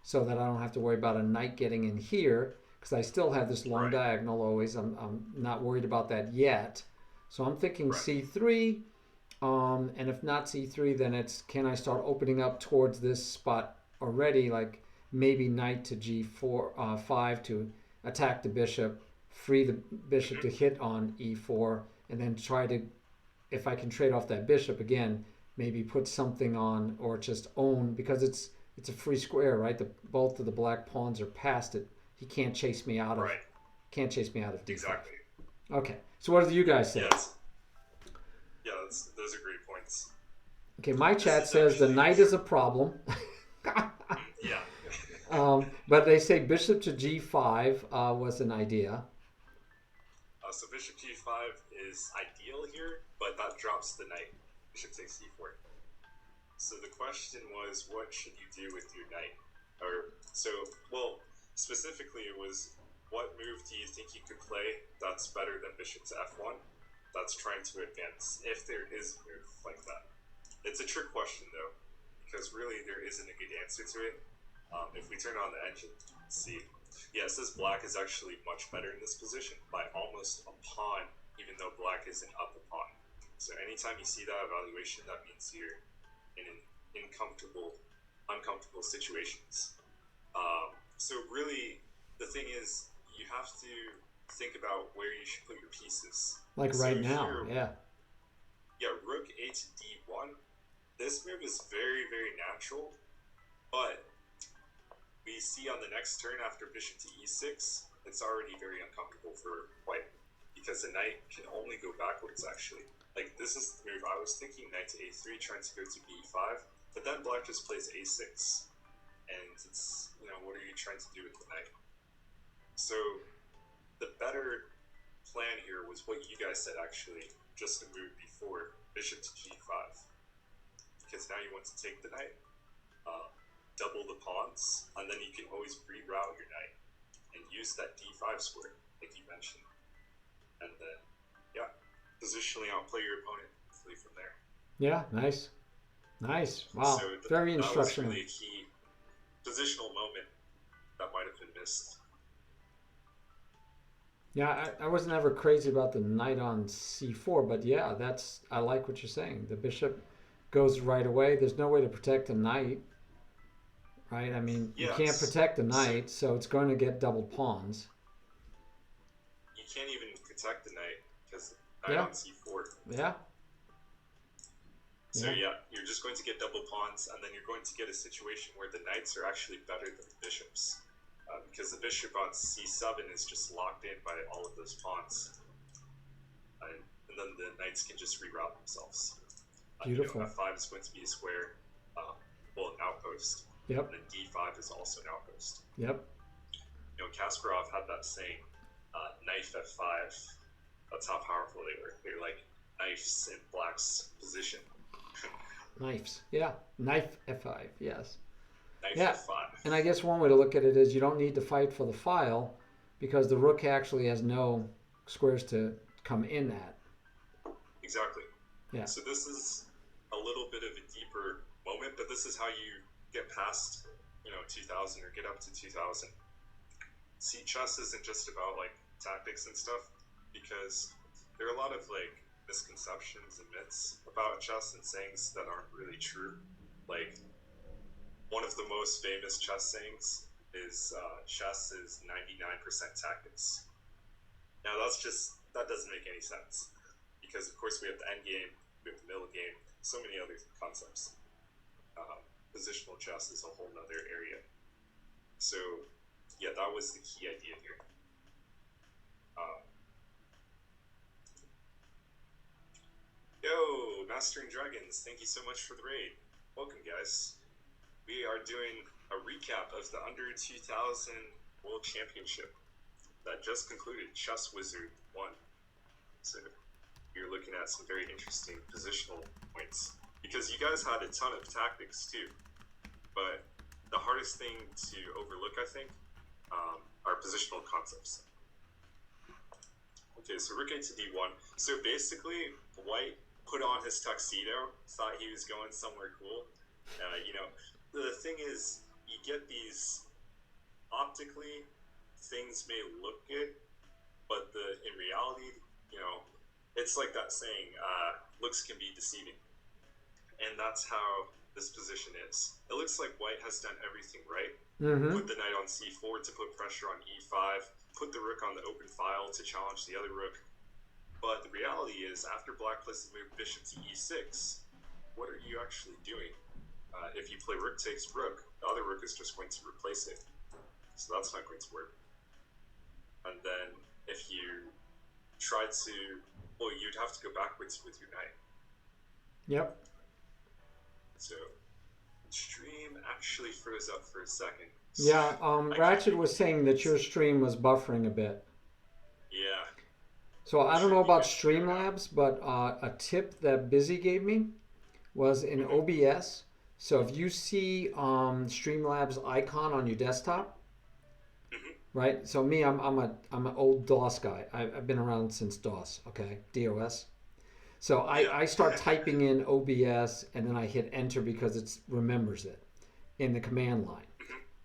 so that I don't have to worry about a knight getting in here, because I still have this long diagonal always. I'm not worried about that yet. So I'm thinking c3, and if not c3, then it's, can I start opening up towards this spot already, like maybe knight to g4, 5 to attack the bishop, free the bishop to hit on e4, and then try to, if I can trade off that bishop again, maybe put something on or just own, because it's a free square, right? Both of the black pawns are past it. He can't chase me out of. Can't chase me out of d5. Exactly. Okay. So what do you guys say? Yes. Yeah, those are great points. Okay, my chat says the knight is a problem. Yeah. But they say bishop to g5 was an idea. So bishop g5 is ideal here, but that drops the knight. Bishop takes e4. So the question was, what should you do with your knight? Specifically it was, what move do you think you could play that's better than bishop to f1? That's trying to advance, if there is a move like that. It's a trick question though, because really there isn't a good answer to it. If we turn on the engine, let's see. Yes, this black is actually much better in this position by almost a pawn, even though black isn't up a pawn. So anytime you see that evaluation, that means you're in an uncomfortable situations. So really, the thing is, you have to think about where you should put your pieces. Like right now, yeah. Yeah, rook a to d1. This move is very, very natural, but we see on the next turn after bishop to e6, it's already very uncomfortable for white, because the knight can only go backwards actually. Like, this is the move I was thinking, knight to a3, trying to go to b5, but then black just plays a6, and it's, what are you trying to do with the knight? So the better plan here was what you guys said actually, just to move before bishop to g5, because now you want to take the knight, double the pawns, and then you can always reroute your knight and use that d5 square, like you mentioned, and then positionally outplay your opponent hopefully from there. Yeah, nice. Wow, so very instructional. That was really a key positional moment that might have been missed. Yeah, I wasn't ever crazy about the knight on c4, but yeah, I like what you're saying. The bishop goes right away. There's no way to protect a knight, right? I mean, you can't protect the knight, so it's going to get double pawns. You can't even protect the knight because knight on c4. Yeah. So yeah, you're just going to get double pawns, and then you're going to get a situation where the knights are actually better than the bishops. Because the bishop on c7 is just locked in by all of those pawns. And then the knights can just reroute themselves. Beautiful. F5 is going to be a square, an outpost. Yep. And then D5 is also an outpost. Yep. Kasparov had that saying, knife F5. That's how powerful they were. They're like knives in black's position. Knives. Yeah. Knife F5. Yes. Knife F5. And I guess one way to look at it is you don't need to fight for the file because the rook actually has no squares to come in at. Exactly. Yeah. So this is a little bit of a deeper moment, but this is how you get past, 2000 or get up to 2000. See, chess isn't just about like tactics and stuff, because there are a lot of like misconceptions and myths about chess and sayings that aren't really true. Like, one of the most famous chess sayings is chess is 99% tactics. Now that doesn't make any sense, because of course we have the end game, we have the middle game, so many other concepts. Positional chess is a whole nother area. So yeah, that was the key idea here. Yo, Mastering Dragons, thank you so much for the raid. Welcome, guys. We are doing a recap of the Under 2000 World Championship that just concluded, ChezzWizard2. So you're looking at some very interesting positional points, because you guys had a ton of tactics too, but the hardest thing to overlook, I think, are positional concepts. Okay, so rook a to d1. So basically, white put on his tuxedo, thought he was going somewhere cool. The thing is, you get these, optically, things may look good, but in reality, it's like that saying, looks can be deceiving. And that's how this position is. It looks like white has done everything right. Mm-hmm. Put the knight on c4 to put pressure on e5, put the rook on the open file to challenge the other rook. But the reality is, after black plays the move bishop to e6, what are you actually doing? If you play rook takes rook, the other rook is just going to replace it. So that's not going to work. And then if you try to, you'd have to go backwards with your knight. Yep. So stream actually froze up for a second. Yeah, Ratchet was saying that your stream was buffering a bit. Yeah. So I don't know about Streamlabs, but a tip that Busy gave me was in OBS. So if you see Streamlabs icon on your desktop, right? So me, I'm an old DOS guy. I've been around since DOS. Okay, DOS. So I start typing in OBS and then I hit enter because it remembers it in the command line.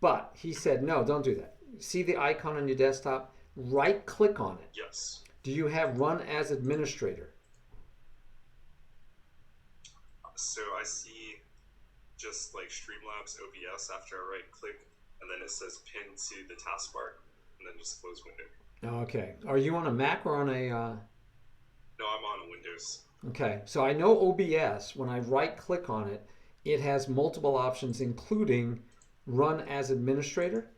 But he said, no, don't do that. See the icon on your desktop? Right click on it. Yes. Do you have run as administrator? So I see just like Streamlabs OBS after I right click, and then it says pin to the taskbar, and then just close window. Okay. Are you on a Mac or on a... No, I'm on Windows. Okay. So I know OBS, when I right click on it, it has multiple options, including run as administrator.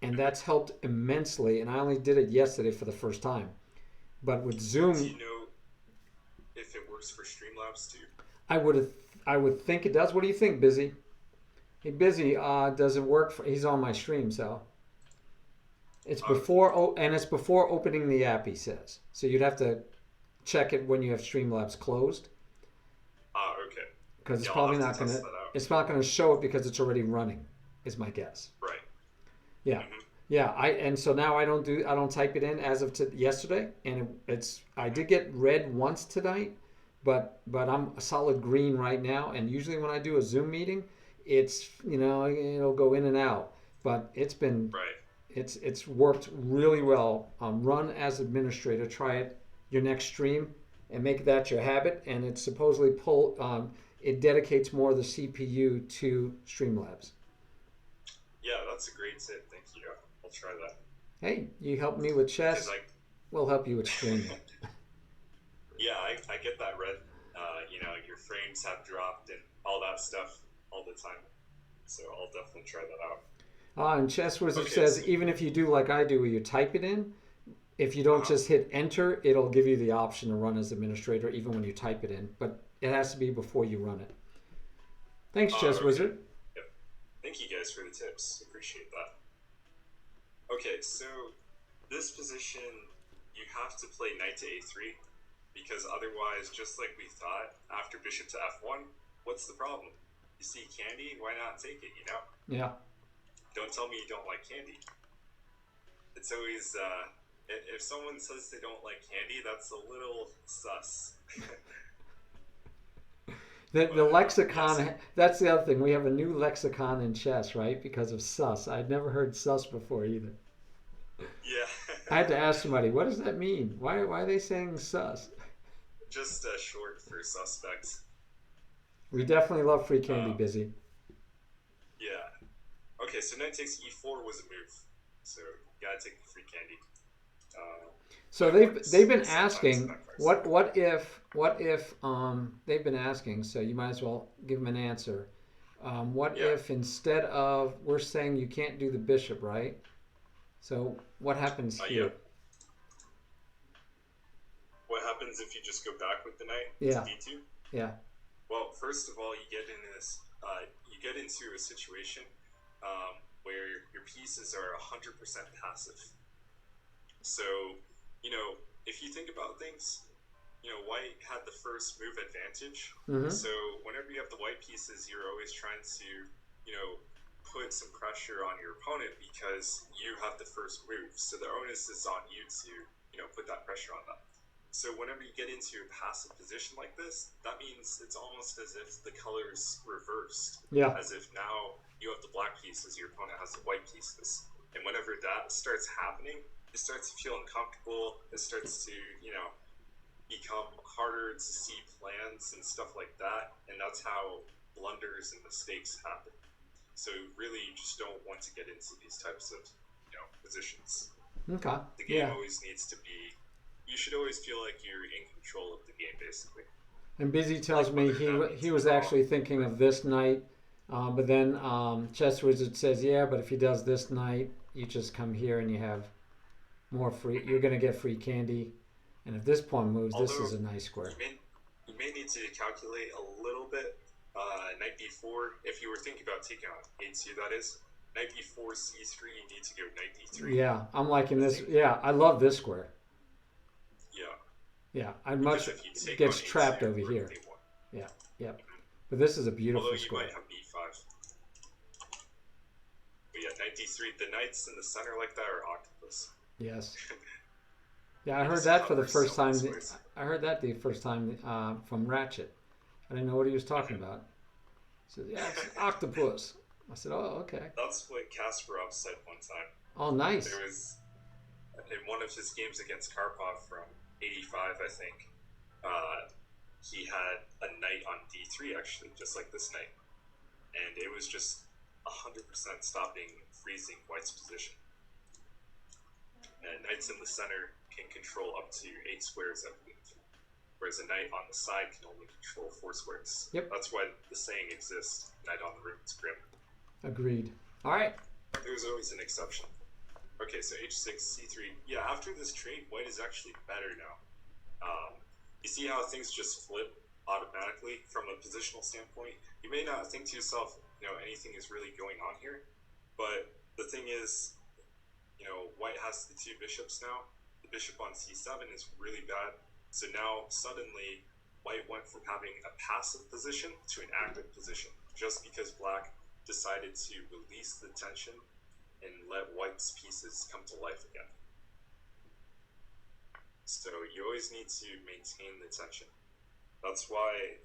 And that's helped immensely. And I only did it yesterday for the first time. But with Zoom... Do you know if it works for Streamlabs too? I would think it does. What do you think, Busy? Hey, Busy, does it work? He's on my stream, so... It's before, and it's before opening the app, he says. So you'd have to check it when you have Streamlabs closed. Okay. Because it's probably not going to... It's not going to show it because it's already running, is my guess. Right. Yeah. Mm-hmm. Yeah, and so now I don't type it in as of yesterday, and I did get red once tonight, but I'm a solid green right now. And usually when I do a Zoom meeting, it's it'll go in and out, but it's been it's worked really well. Run as administrator. Try it your next stream and make that your habit. And it's supposedly it dedicates more of the CPU to Streamlabs. Yeah, that's a great tip. Thank you. I'll try that. Hey, you helped me with chess. We'll help you with streaming. Yeah, I get that red. Your frames have dropped and all that stuff all the time. So I'll definitely try that out. And ChezzWizard Okay, says so even if you do like I do, where you type it in, if you don't just hit enter, it'll give you the option to run as administrator even when you type it in. But it has to be before you run it. Thanks, ChezzWizard. Okay. Yep. Thank you guys for the tips. Appreciate that. Okay, so this position, you have to play knight to a3 because otherwise, just like we thought, after bishop to f1, what's the problem? You see candy, why not take it, you know? Yeah. Don't tell me you don't like candy. It's always, if someone says they don't like candy, that's a little sus. The lexicon, yes. That's the other thing. We have a new lexicon in chess, right? Because of sus. I'd never heard sus before either. Yeah. I had to ask somebody, what does that mean? Why are they saying sus? Just short for suspect. We definitely love free candy, Busy. Yeah. Okay, so knight takes e4 was a move. So you gotta take the free candy. So they've been asking what if they've been asking, so you might as well give them an answer. What if instead of, we're saying you can't do the bishop, right? So what happens here? Yeah. What happens if you just go back with the knight to d2? Yeah. Well, first of all, you get into a situation where your pieces are 100% passive. So, if you think about things, white had the first move advantage. Mm-hmm. So whenever you have the white pieces, you're always trying to, put some pressure on your opponent because you have the first move. So the onus is on you to, put that pressure on them. So whenever you get into a passive position like this, that means it's almost as if the color's reversed. Yeah. As if now you have the black pieces, your opponent has the white pieces. And whenever that starts happening, it starts to feel uncomfortable. It starts to, become harder to see plans and stuff like that. And that's how blunders and mistakes happen. So really, you just don't want to get into these types of, positions. Okay. The game always needs to be, you should always feel like you're in control of the game, basically. And Busy tells me he was actually thinking of this knight, but then ChezzWizard says, yeah, but if he does this knight, you just come here and you have more free. You're going to get free candy, and if this pawn moves, this is a nice square. You may need to calculate a little bit. Knight b4, if you were thinking about taking on a2, that is. Knight b4, c3, you need to go knight d3. Yeah, I'm liking this. Yeah, I love this square. Yeah. Yeah, I'd much it gets trapped over here. Yeah, yeah. But this is a beautiful square. Although you might have b5. But yeah, knight d3. The knights in the center like that are octopus. Yes. Yeah, I heard that for the first time. I heard that the first time from Ratchet. I didn't know what he was talking about. He said, yeah, it's an octopus. I said, oh, okay. That's what Kasparov said one time. Oh, nice. There was, in one of his games against Karpov from 85, I think, he had a knight on d3, actually, just like this knight. And it was just 100% stopping freezing white's position. And knights in the center can control up to 8 squares, I believe. Whereas a knight on the side can only control 4 squares. Yep. That's why the saying exists, knight on the rook is grim. Agreed. All right. There's always an exception. Okay, so h6, c3. Yeah, after this trade, white is actually better now. You see how things just flip automatically from a positional standpoint? You may not think to yourself, anything is really going on here. But the thing is, white has the 2 bishops now. The bishop on c7 is really bad. So now, suddenly, white went from having a passive position to an active position, just because black decided to release the tension and let white's pieces come to life again. So you always need to maintain the tension. That's why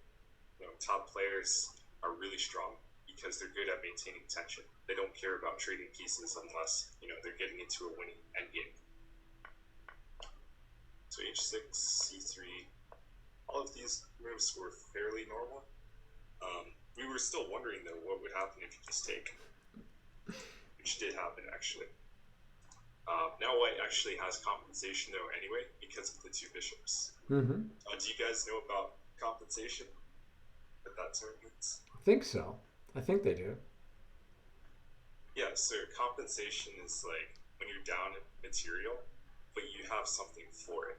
top players are really strong, because they're good at maintaining tension. They don't care about trading pieces unless they're getting into a winning endgame. So h6, c3, all of these moves were fairly normal. We were still wondering, though, what would happen if you just take, which did happen, actually. Now white actually has compensation, though, anyway, because of the 2 bishops. Mm-hmm. Do you guys know about compensation? what that term means? I think so. I think they do. Yeah, so compensation is like when you're down in material, but you have something for it.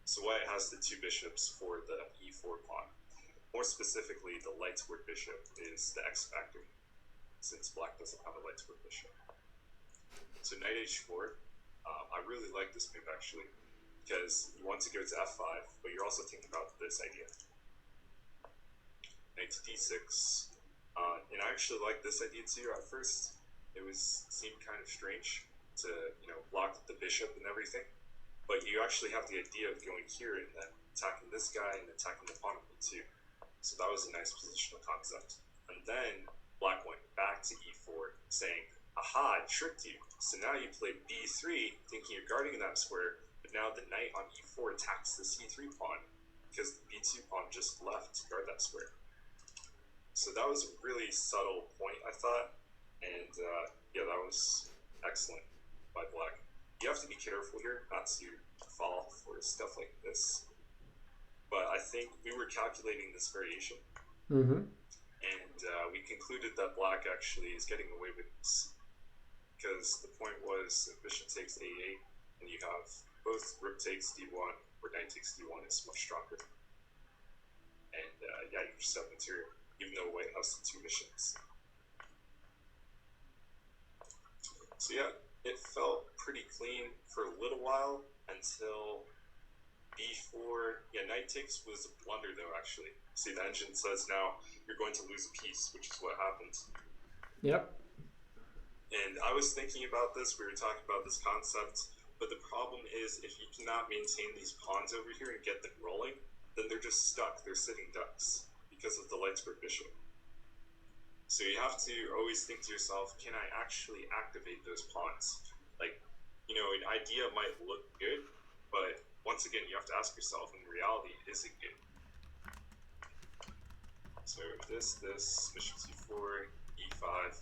So white has the two bishops for the e4 pawn. More specifically, the lightsword bishop is the X factor, since black doesn't have a lightsword bishop. So knight h4, I really like this move actually, because you want to go to f5, but you're also thinking about this idea. Knight to d6, and I actually like this idea too at first. It seemed kind of strange to block the bishop and everything, but you actually have the idea of going here and then attacking this guy and attacking the pawn on e2. So that was a nice positional concept. And then black went back to e4, saying, aha, I tricked you. So now you play b3, thinking you're guarding that square, but now the knight on e4 attacks the c3 pawn, because the b2 pawn just left to guard that square. So that was a really subtle point, I thought, and yeah, that was excellent by black. You have to be careful here not to fall for stuff like this. But I think we were calculating this variation, and we concluded that black actually is getting away with this, because the point was if bishop takes a8, and you have both rook takes d1 or knight takes d1 is much stronger. And yeah, you just have material, even though white has the two bishops. So yeah, it felt pretty clean for a little while until b4, yeah, knight takes was a blunder though, actually. See, the engine says now you're going to lose a piece, which is what happened. Yep. And I was thinking about this, we were talking about this concept, but the problem is if you cannot maintain these pawns over here and get them rolling, then they're just stuck, they're sitting ducks because of the lightsword bishop. So you have to always think to yourself, can I actually activate those pawns? Like, an idea might look good, but once again, you have to ask yourself, in reality, is it good? So this, bishop c4, e5,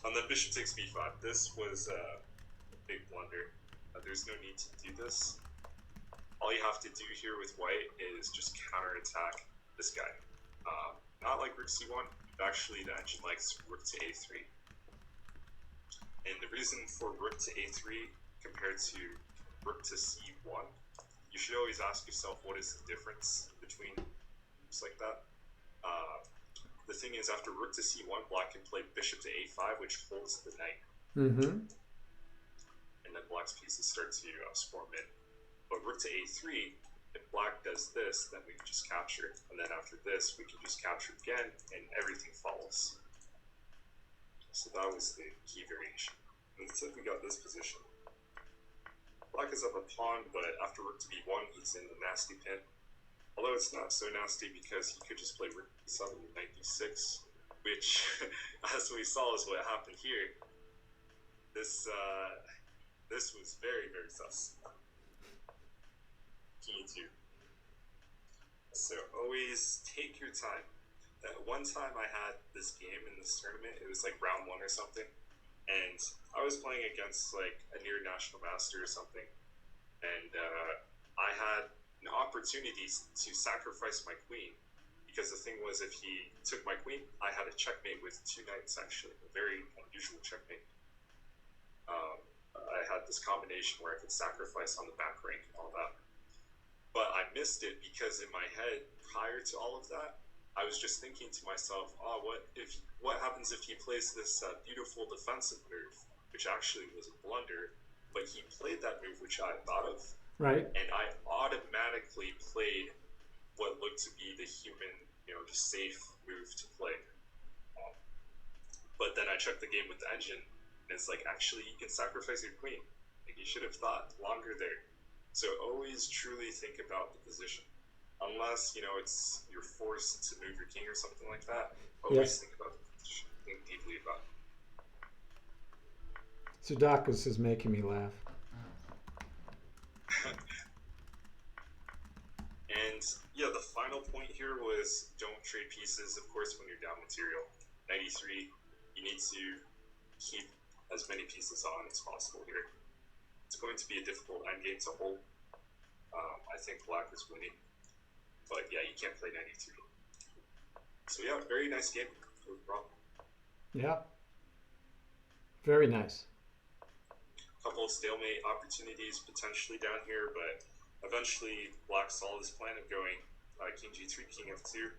and then bishop takes b5. This was a big blunder. There's no need to do this. All you have to do here with white is just counterattack this guy. Not like rook c1, but actually the engine likes rook to a3. And the reason for rook to a3 compared to rook to c1, you should always ask yourself what is the difference between moves like that. The thing is, after rook to c1, black can play bishop to a5, which holds the knight. And then black's pieces start to swarm in. But rook to a3, if black does this, then we can just capture. And then after this, we can just capture again, and everything follows. So that was the key variation. And so we got this position. Black is up a pawn, but after rook to b1, he's in the nasty pin. Although it's not so nasty because he could just play rook b7 and knight b6, which, as we saw, is what happened here. This was very, very sus. King e2. So always take your time. One time I had this game in this tournament, it was like round 1 or something, and I was playing against like a near national master or something, and I had an opportunity to sacrifice my queen, because the thing was, if he took my queen, I had a checkmate with 2 knights, actually, a very unusual checkmate. I had this combination where I could sacrifice on the back rank and all that, but I missed it because in my head, prior to all of that, I was just thinking to myself, oh, what happens if he plays this beautiful defensive move, which actually was a blunder, but he played that move which I thought of, right? And I automatically played what looked to be the human, just safe move to play. But then I checked the game with the engine, and it's like, actually, you can sacrifice your queen. Like, you should have thought longer there. So always truly think about the position. Unless, it's you're forced to move your king or something like that, always think about the position. Think deeply about it. Sudokus is making me laugh. And yeah, the final point here was don't trade pieces, of course, when you're down material. 93, you need to keep as many pieces on as possible here. It's going to be a difficult endgame to hold. I think black is winning. but yeah, you can't play 92. So yeah, very nice game overall. Yeah. Very nice. Couple of stalemate opportunities potentially down here, but eventually Black saw this plan of going King G3, King F2,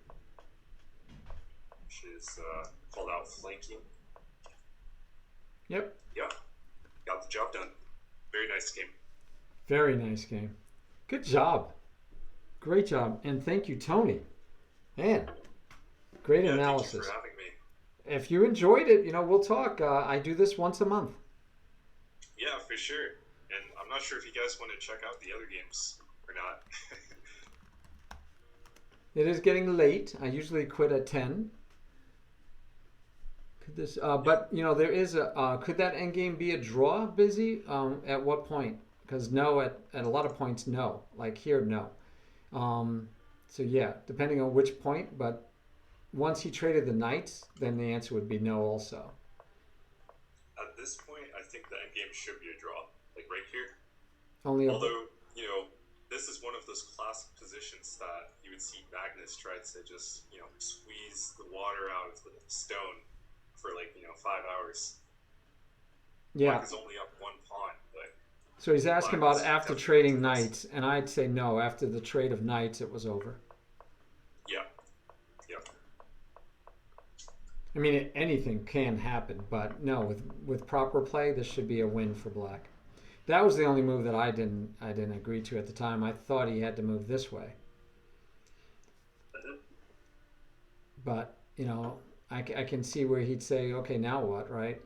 which is called out flanking. Yep. Yeah, got the job done. Very nice game. Very nice game. Good job. Great job. And thank you, Tony. Man, great analysis. Thank you for having me. If you enjoyed it, we'll talk. I do this once a month. Yeah, for sure. And I'm not sure if you guys want to check out the other games or not. It is getting late. I usually quit at 10. Could this? But there is a. Could that end game be a draw? Busy. At what point? Because no, at a lot of points, no. Like here, no. So yeah, depending on which point. But once he traded the knights, then the answer would be no. Also. At this point, I think the end game should be a draw. Like right here. Although this is one of those classic positions that you would see Magnus try to just, squeeze the water out of the stone for 5 hours. Yeah. Black is only up one pawn, but so he's asking about after trading knights, and I'd say no. After the trade of knights, it was over. Yeah. I mean, anything can happen, but no. With proper play, this should be a win for Black. That was the only move that I didn't agree to at the time. I thought he had to move this way. But, I can see where he'd say, okay, now what, right?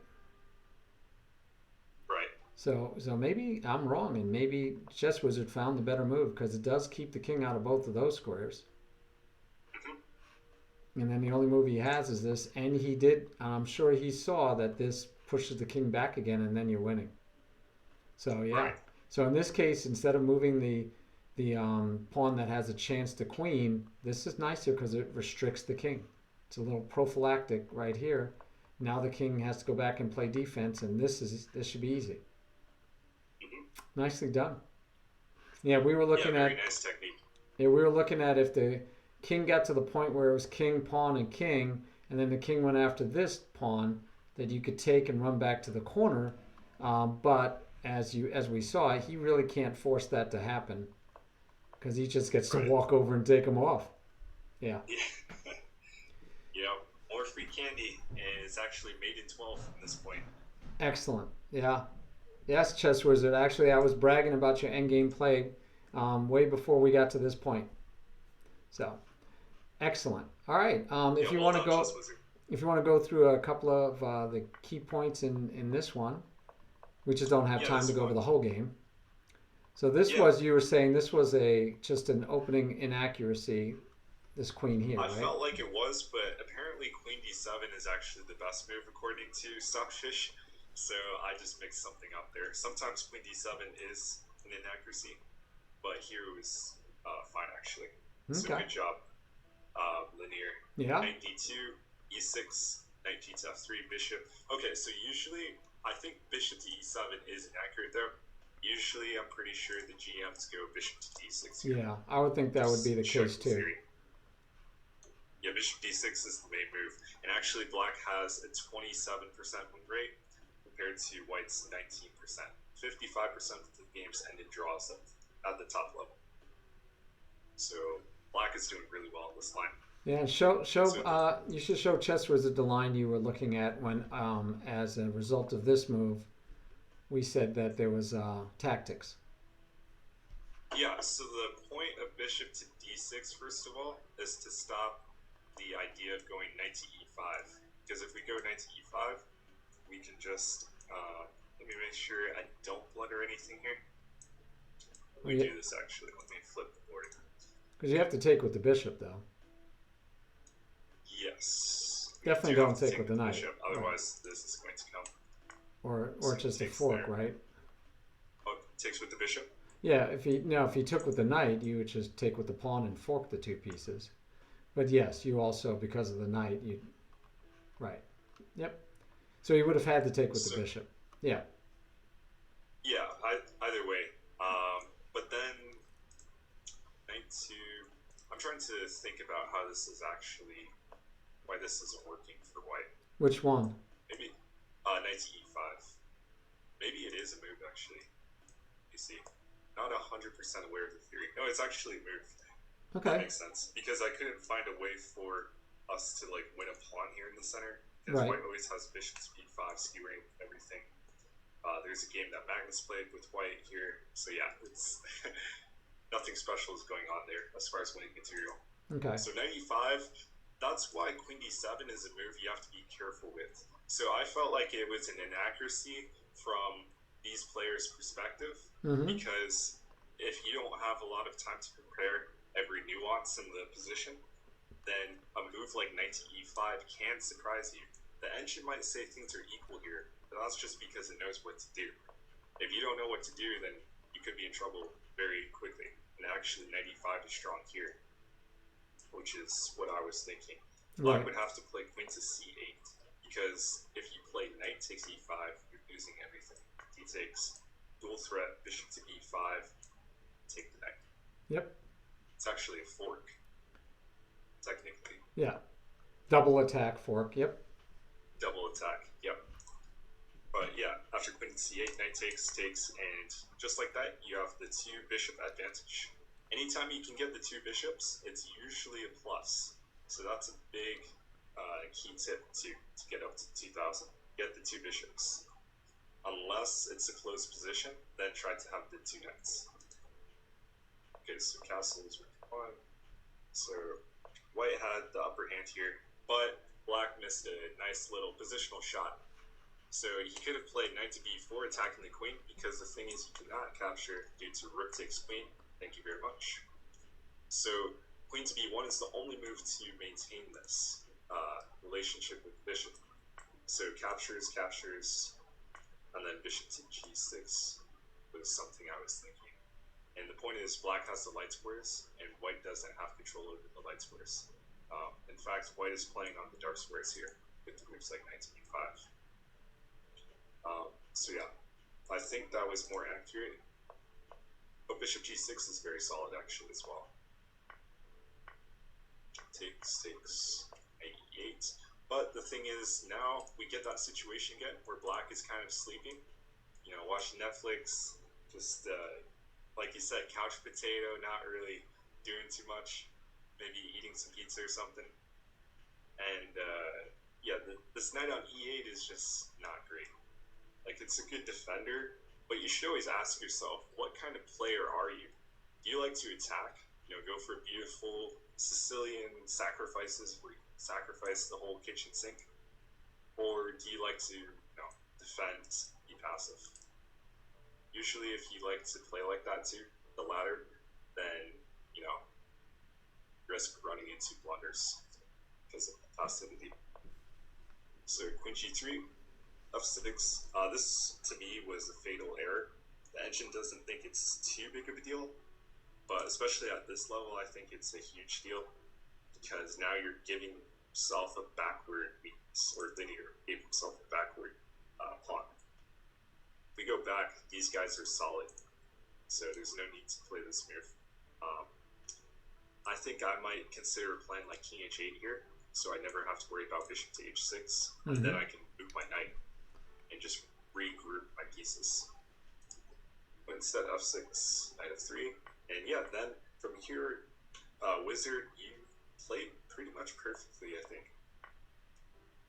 Right. So maybe I'm wrong, and maybe ChezzWizard found the better move, because it does keep the king out of both of those squares. And then the only move he has is this, and I'm sure he saw that this pushes the king back again, and then you're winning. So yeah. Right. So in this case, instead of moving the pawn that has a chance to queen, this is nicer because it restricts the king. It's a little prophylactic right here. Now the king has to go back and play defense, and this should be easy. Mm-hmm. Nicely done. Yeah, we were looking at. Very nice technique. Yeah, we were looking at if the king got to the point where it was king, pawn, and king, and then the king went after this pawn, that you could take and run back to the corner, but as we saw, he really can't force that to happen because he just gets to walk over and take him off. Yeah. More free candy, and it's actually made in 12 at this point. Excellent. Yeah. Yes, ChezzWizard. Actually, I was bragging about your endgame play way before we got to this point. So, excellent. All right. If you want to go through a couple of the key points in this one. We just don't have time to go over the whole game. So this was, you were saying, this was just an opening inaccuracy, this queen here, I right? felt like it was, but apparently queen d7 is actually the best move according to Stockfish. So I just mixed something up there. Sometimes queen d7 is an inaccuracy, but here it was fine actually. Okay. So good job, Linear. Yeah. Knight d2, e6, knight to f3, bishop. Okay, so usually I think bishop to e7 is inaccurate there. Usually I'm pretty sure the GMs go bishop to d6 here. Yeah, I would think that would be the case too. Yeah, bishop d6 is the main move. And actually Black has a 27% win rate compared to White's 19%. 55% of the games end in draws at the top level. So Black is doing really well on this line. Yeah, you should show ChezzWizard the line you were looking at when, as a result of this move, we said that there was tactics. Yeah, so the point of bishop to d6, first of all, is to stop the idea of going knight to e5. Because if we go knight to e5, we can just, let me make sure I don't blunder anything here. Let me do this actually, let me flip the board. Because you have to take with the bishop, though. Yes. Definitely don't take with the knight. Bishop, otherwise this is going to come. Or just a fork, right? Oh, takes with the bishop? Yeah, if he took with the knight, you would just take with the pawn and fork the two pieces. But yes, you also, because of the knight, right. Yep. So you would have had to take with the bishop. Yeah. Yeah, either way. But then knight to, I'm trying to think about how this is actually, why this isn't working for white. Which one? Maybe knight to e5. Maybe it is a move actually. You see, not 100% aware of the theory. No, it's actually a move. Okay. That makes sense because I couldn't find a way for us to like win a pawn here in the center because Right. white always has bishop to b5 skewering everything. There's a game that Magnus played with white here, so yeah, it's nothing special is going on there as far as winning material. Okay. So knight e5, that's why queen d7 is a move you have to be careful with. So I felt like it was an inaccuracy from these players' perspective because if you don't have a lot of time to prepare every nuance in the position, then a move like knight to e5 can surprise you. The engine might say things are equal here, but that's just because it knows what to do. If you don't know what to do, then you could be in trouble very quickly. And actually, knight e5 is strong here, which is what I was thinking. Black would have to play queen to c8, because if you play knight takes e5, you're losing everything. D takes, dual threat, bishop to e5, take the knight. Yep. It's actually a fork, technically. Yeah. Double attack fork. Yep. Double attack. Yep. But yeah, after queen c8, knight takes, and just like that, you have the two bishop advantage. Anytime you can get the two bishops, it's usually a plus. So that's a big key tip to get up to 2000. Get the two bishops. Unless it's a closed position, then try to have the two knights. Okay, so castle is one. So white had the upper hand here, but black missed a nice little positional shot. So he could have played knight to b4, attacking the queen, because the thing is you cannot capture due to rook takes queen. Thank you very much. So queen to b1 is the only move to maintain this relationship with bishop. So captures, and then bishop to g6 was something I was thinking. And the point is, black has the light squares, and white doesn't have control over the light squares. In fact, white is playing on the dark squares here, with the moves like knight to b5. So yeah, I think that was more accurate. But bishop g6 is very solid actually as well. Takes, knight e8. But the thing is, now we get that situation again where black is kind of sleeping, you know, watching Netflix, just like you said, couch potato, not really doing too much, maybe eating some pizza or something. And yeah, this knight on e8 is just not great. Like, it's a good defender, but you should always ask yourself, what kind of player are you? Do you like to attack? You know, go for beautiful Sicilian sacrifices where you sacrifice the whole kitchen sink? Or do you like to, you know, defend, be passive? Usually if you like to play like that too, the latter, then, you know, risk running into blunders because of passivity. So queen g3, f6. This to me was a fatal error. The engine doesn't think it's too big of a deal, but especially at this level, I think it's a huge deal because now you're giving yourself a backward weakness, or linear, gave himself a backward pawn. If we go back, these guys are solid, so there's no need to play this move. I think I might consider playing like king h8 here, so I never have to worry about bishop to h6, and then I can move my knight and just regroup my pieces. But instead, f6, knight f3, and yeah, then from here, Wizard, you played pretty much perfectly, I think.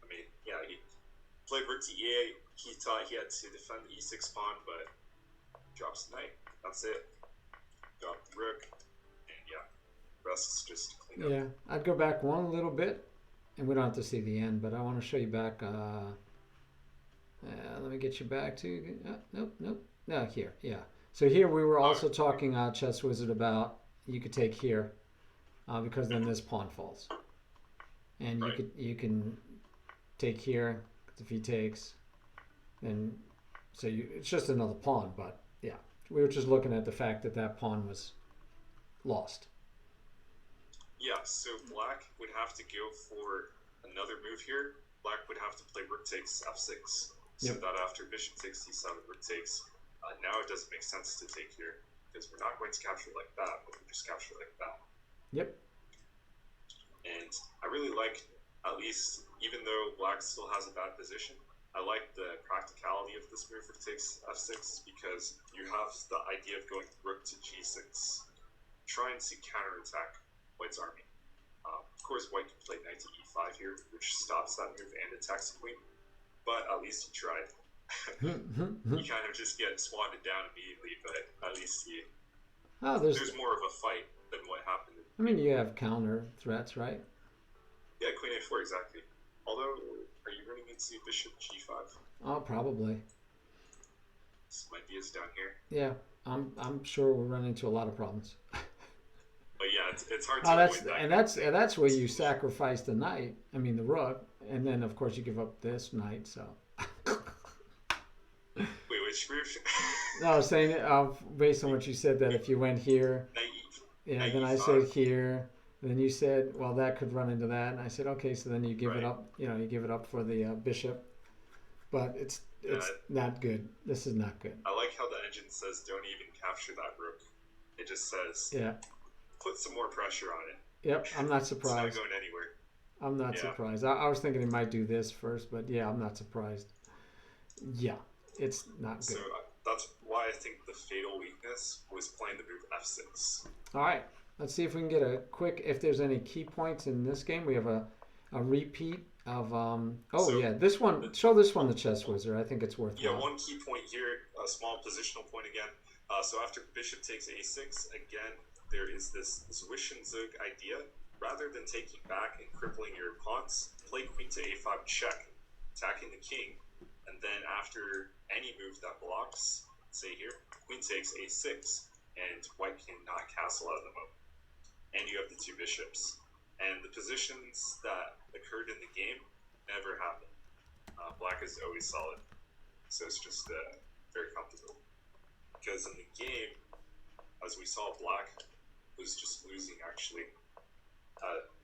I mean, yeah, he played rook to e8. He thought he had to defend the e6 pawn, but drops the knight. That's it. Drop the rook, and yeah, rest is just clean up. Yeah, I'd go back one little bit, and we don't have to see the end, but I want to show you back. Let me get you back to. Nope. No, here. Yeah. So here we were also talking ChezzWizard about you could take here, because then this pawn falls, and you can take here if he takes, and so it's just another pawn. But yeah, we were just looking at the fact that that pawn was lost. Yeah, so black would have to go for another move here. Black would have to play rook takes f6. So that after bishop takes d7, rook takes. Now it doesn't make sense to take here because we're not going to capture like that, but we just capture like that. Yep. And I really like, at least, even though black still has a bad position, I like the practicality of this move if it takes f6 because you have the idea of going rook to g6, trying to counterattack white's army. Of course, white can play knight to e5 here, which stops that move and attacks the queen, but at least he tried. You kind of just get swatted down immediately, but at least there's more of a fight than what happened. I mean, you have counter threats, right? Yeah, queen a4, exactly. Although, are you running into bishop g5? Oh, probably. Some ideas down here. Yeah, I'm sure we'll run into a lot of problems. But yeah, it's hard to avoid that. And that's where you sacrifice the knight. I mean, the rook, and then of course you give up this knight. So. Wait, which move? No, I was saying based on what you said that if you went here, yeah, then I said here. Then you said, well, that could run into that, and I said, okay, so then you give it up. You know, you give it up for the bishop, but it's not good. This is not good. I like how the engine says, "Don't even capture that rook." It just says, yeah, put some more pressure on it. Yep, I'm not surprised. It's not going anywhere. I'm not surprised. I was thinking he might do this first, but yeah, I'm not surprised. Yeah, it's not good. So that's why I think the fatal weakness was playing the move f6. All right. Let's see if we can get a quick, if there's any key points in this game. We have a repeat of, this one, show this one to ChezzWizard. I think it's worth it. Yeah, one key point here, a small positional point again. So after bishop takes a6, again, there is this Zwischenzug idea. Rather than taking back and crippling your pawns, play queen to a5 check, attacking the king, and then after any move that blocks, say here, queen takes a6, and white cannot castle out of the moment. And you have the two bishops. And the positions that occurred in the game never happened. Black is always solid. So it's just very comfortable. Because in the game, as we saw, black was just losing, actually,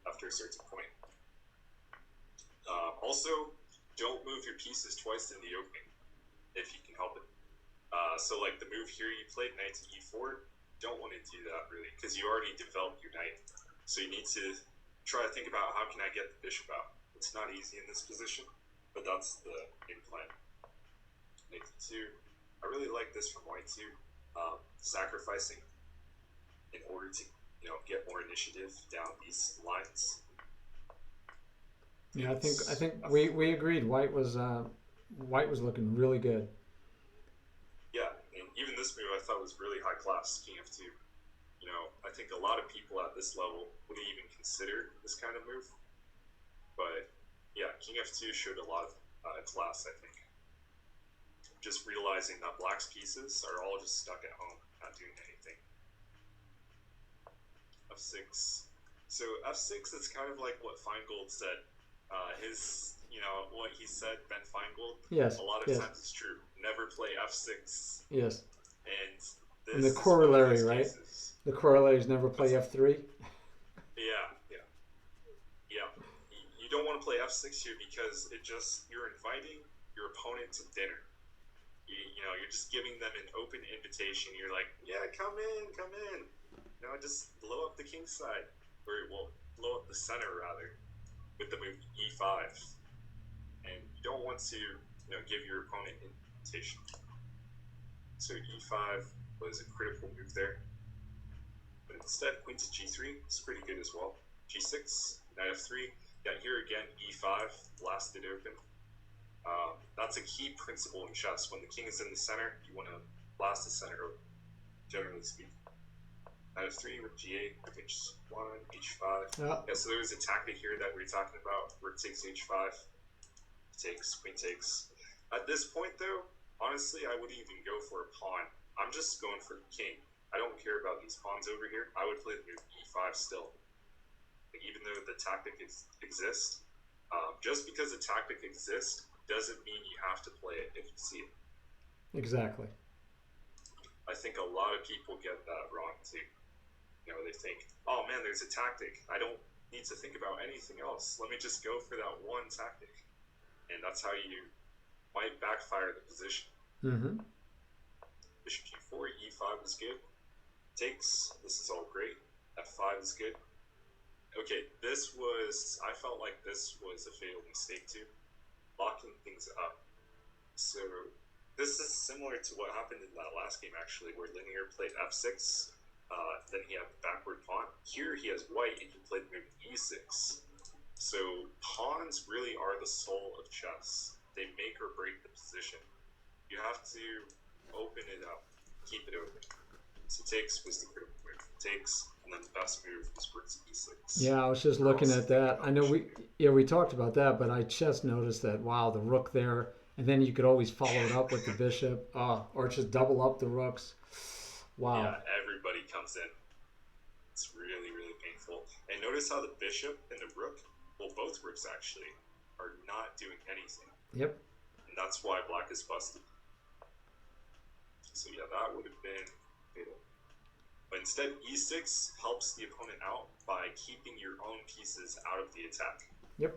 after a certain point. Also, don't move your pieces twice in the opening, if you can help it. So like the move here you played, knight to e4, don't want to do that really, because you already developed your knight. So you need to try to think about how can I get the bishop out. It's not easy in this position, but that's the game plan. Knight to 2. I really like this from white too. Sacrificing in order to get more initiative down these lines. Yeah, I think we agreed. White was looking really good. Yeah, and even this move I thought was really high class, king f2. I think a lot of people at this level wouldn't even consider this kind of move. But yeah, king f2 showed a lot of class, I think. Just realizing that black's pieces are all just stuck at home, not doing anything. f6. So f6, it's kind of like what Feingold said. What he said, Ben Feingold, yes, a lot of times it's true. Never play f6. Yes. And the corollary, right? The corollary is never play f3. Yeah. You don't want to play f6 here because you're inviting your opponent to dinner. You're just giving them an open invitation. You're like, yeah, come in. Just blow up the king side, blow up the center rather, with the move e5. And you don't want to, give your opponent an invitation. So e5 was a critical move there. But instead, queen to g3 is pretty good as well. g6, knight f3. Yeah, here again, e5, blasted open. That's a key principle in chess. When the king is in the center, you want to blast the center open, generally speaking. Knight f3 with g8, h1, h5. Yeah, so there was a tactic here that we were talking about. Rook takes h5, takes, queen takes. At this point, though, honestly, I wouldn't even go for a pawn. I'm just going for the king. I don't care about these pawns over here. I would play the move e5 still. Even though the tactic exists, just because a tactic exists doesn't mean you have to play it if you see it. Exactly. I think a lot of people get that wrong too. They think, oh man, there's a tactic. I don't need to think about anything else. Let me just go for that one tactic. And that's how you might backfire the position. Mm-hmm. Bishop g4, e5 is good. Takes, this is all great. f5 is good. Okay, I felt like this was a fatal mistake too, locking things up. So this is similar to what happened in that last game actually, where Linear played f6, then he had the backward pawn. Here he has white and he played move e6. So pawns really are the soul of chess. They make or break the position. You have to open it up, keep it open. So takes was the critical move. Takes, and then the best move was rook to e6. Yeah, I was just looking at that. I know we talked about that, but I just noticed that, wow, the rook there, and then you could always follow it up with the bishop, or just double up the rooks. Wow. Yeah, everybody comes in. It's really, really painful. And notice how the bishop and the rook, well, both rooks actually, are not doing anything. Yep. And that's why black is busted. So yeah, that would have been fatal. But instead, e6 helps the opponent out by keeping your own pieces out of the attack. Yep.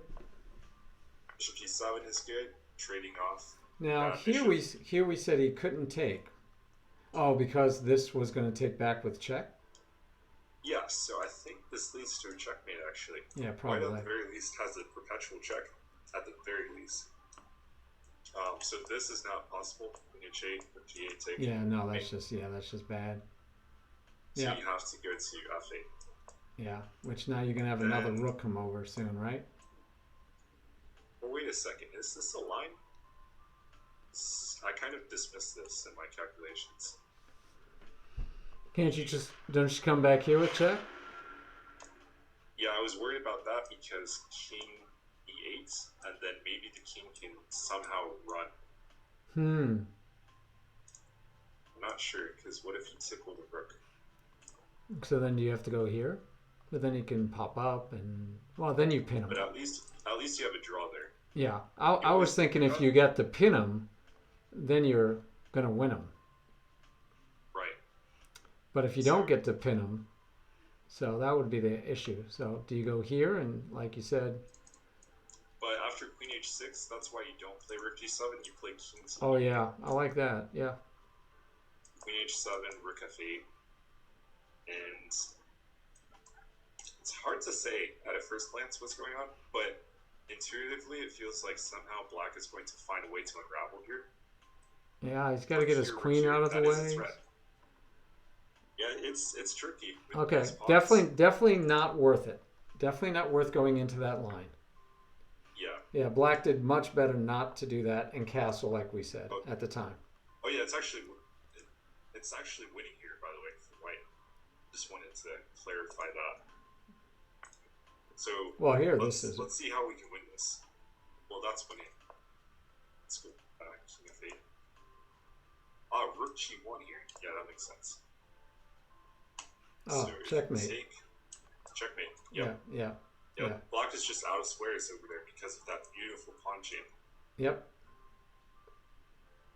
Bishop g7 is good, trading off. Now here we said he couldn't take. Oh, because this was going to take back with check? Yeah, so I think this leads to a checkmate actually. Yeah, probably. White at the very least has a perpetual check, at the very least. So this is not possible when you cheat with g8 take. Yeah, no, that's just bad. So yeah. You have to go to f8. Yeah, which now you're gonna have another rook come over soon, right? Well, wait a second. Is this a line? I kind of dismissed this in my calculations. Don't you come back here with check? Yeah, I was worried about that because king e8, and then maybe the king can somehow run. I'm not sure, because what if you tickle the rook? So then you have to go here, but then he can pop up, and well, then you pin him. But at least you have a draw there. Yeah, I was thinking if you get to pin him, then you're gonna win him. Right. But if you don't get to pin him, so that would be the issue. So do you go here and, like you said? But after queen h6, that's why you don't play rook g7. You play king c8. Oh yeah, I like that. Yeah. Queen h7, rook f8. And it's hard to say at a first glance what's going on, but intuitively it feels like somehow black is going to find a way to unravel here. Yeah, he's got to get his queen out of the way. Yeah, it's tricky. Okay, definitely not worth it. Definitely not worth going into that line. Yeah. Yeah, black did much better not to do that and castle, like we said at the time. Oh yeah, it's actually winning here, by the way, for white. Just wanted to clarify that. So well, here let's see how we can win this. Well, that's winning. Let's go king f8. Rook g1 here. Yeah, that makes sense. Oh, so checkmate. Checkmate. Yep. Yeah. Black is just out of squares over there because of that beautiful pawn chain. Yep.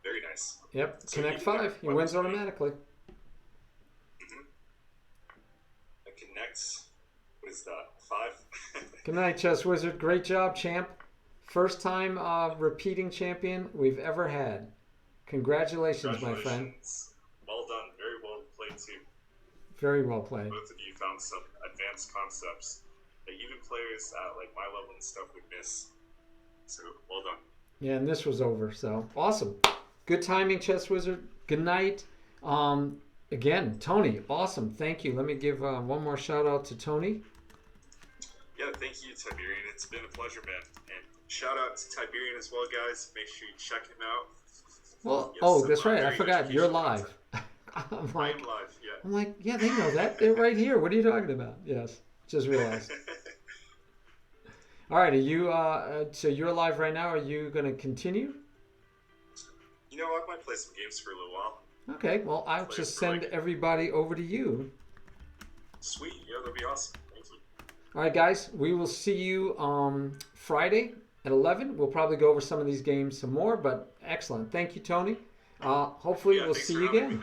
Very nice. Yep. So connect 5. He wins automatically. Connect. What is that? 5? Good night, Chess Wizard. Great job, champ. First time repeating champion we've ever had. Congratulations, my friend. Well done. Very well played, too. Very well played. Both of you found some advanced concepts that even players at like my level and stuff would miss. So, well done. Yeah, and this was over, so awesome. Good timing, Chess Wizard. Good night. Again, Tony, awesome. Thank you. Let me give one more shout out to Tony. Yeah, thank you, Tiberian. It's been a pleasure, man. And shout out to Tiberian as well, guys. Make sure you check him out. Well, that's right. I forgot. You're live. I'm live, yeah. I'm like, yeah, they know that. They're right here. What are you talking about? Yes, just realized. All right, are you? So you're live right now. Are you going to continue? You know, I might play some games for a little while. Okay, well, I'll just send everybody over to you. Sweet, yeah, that'd be awesome. Thank you. All right, guys, we will see you Friday at 11. We'll probably go over some of these games some more, but excellent. Thank you, Tony. Hopefully, we'll see you again.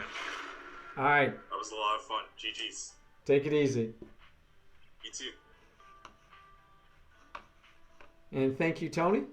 All right. That was a lot of fun. GG's. Take it easy. You too. And thank you, Tony.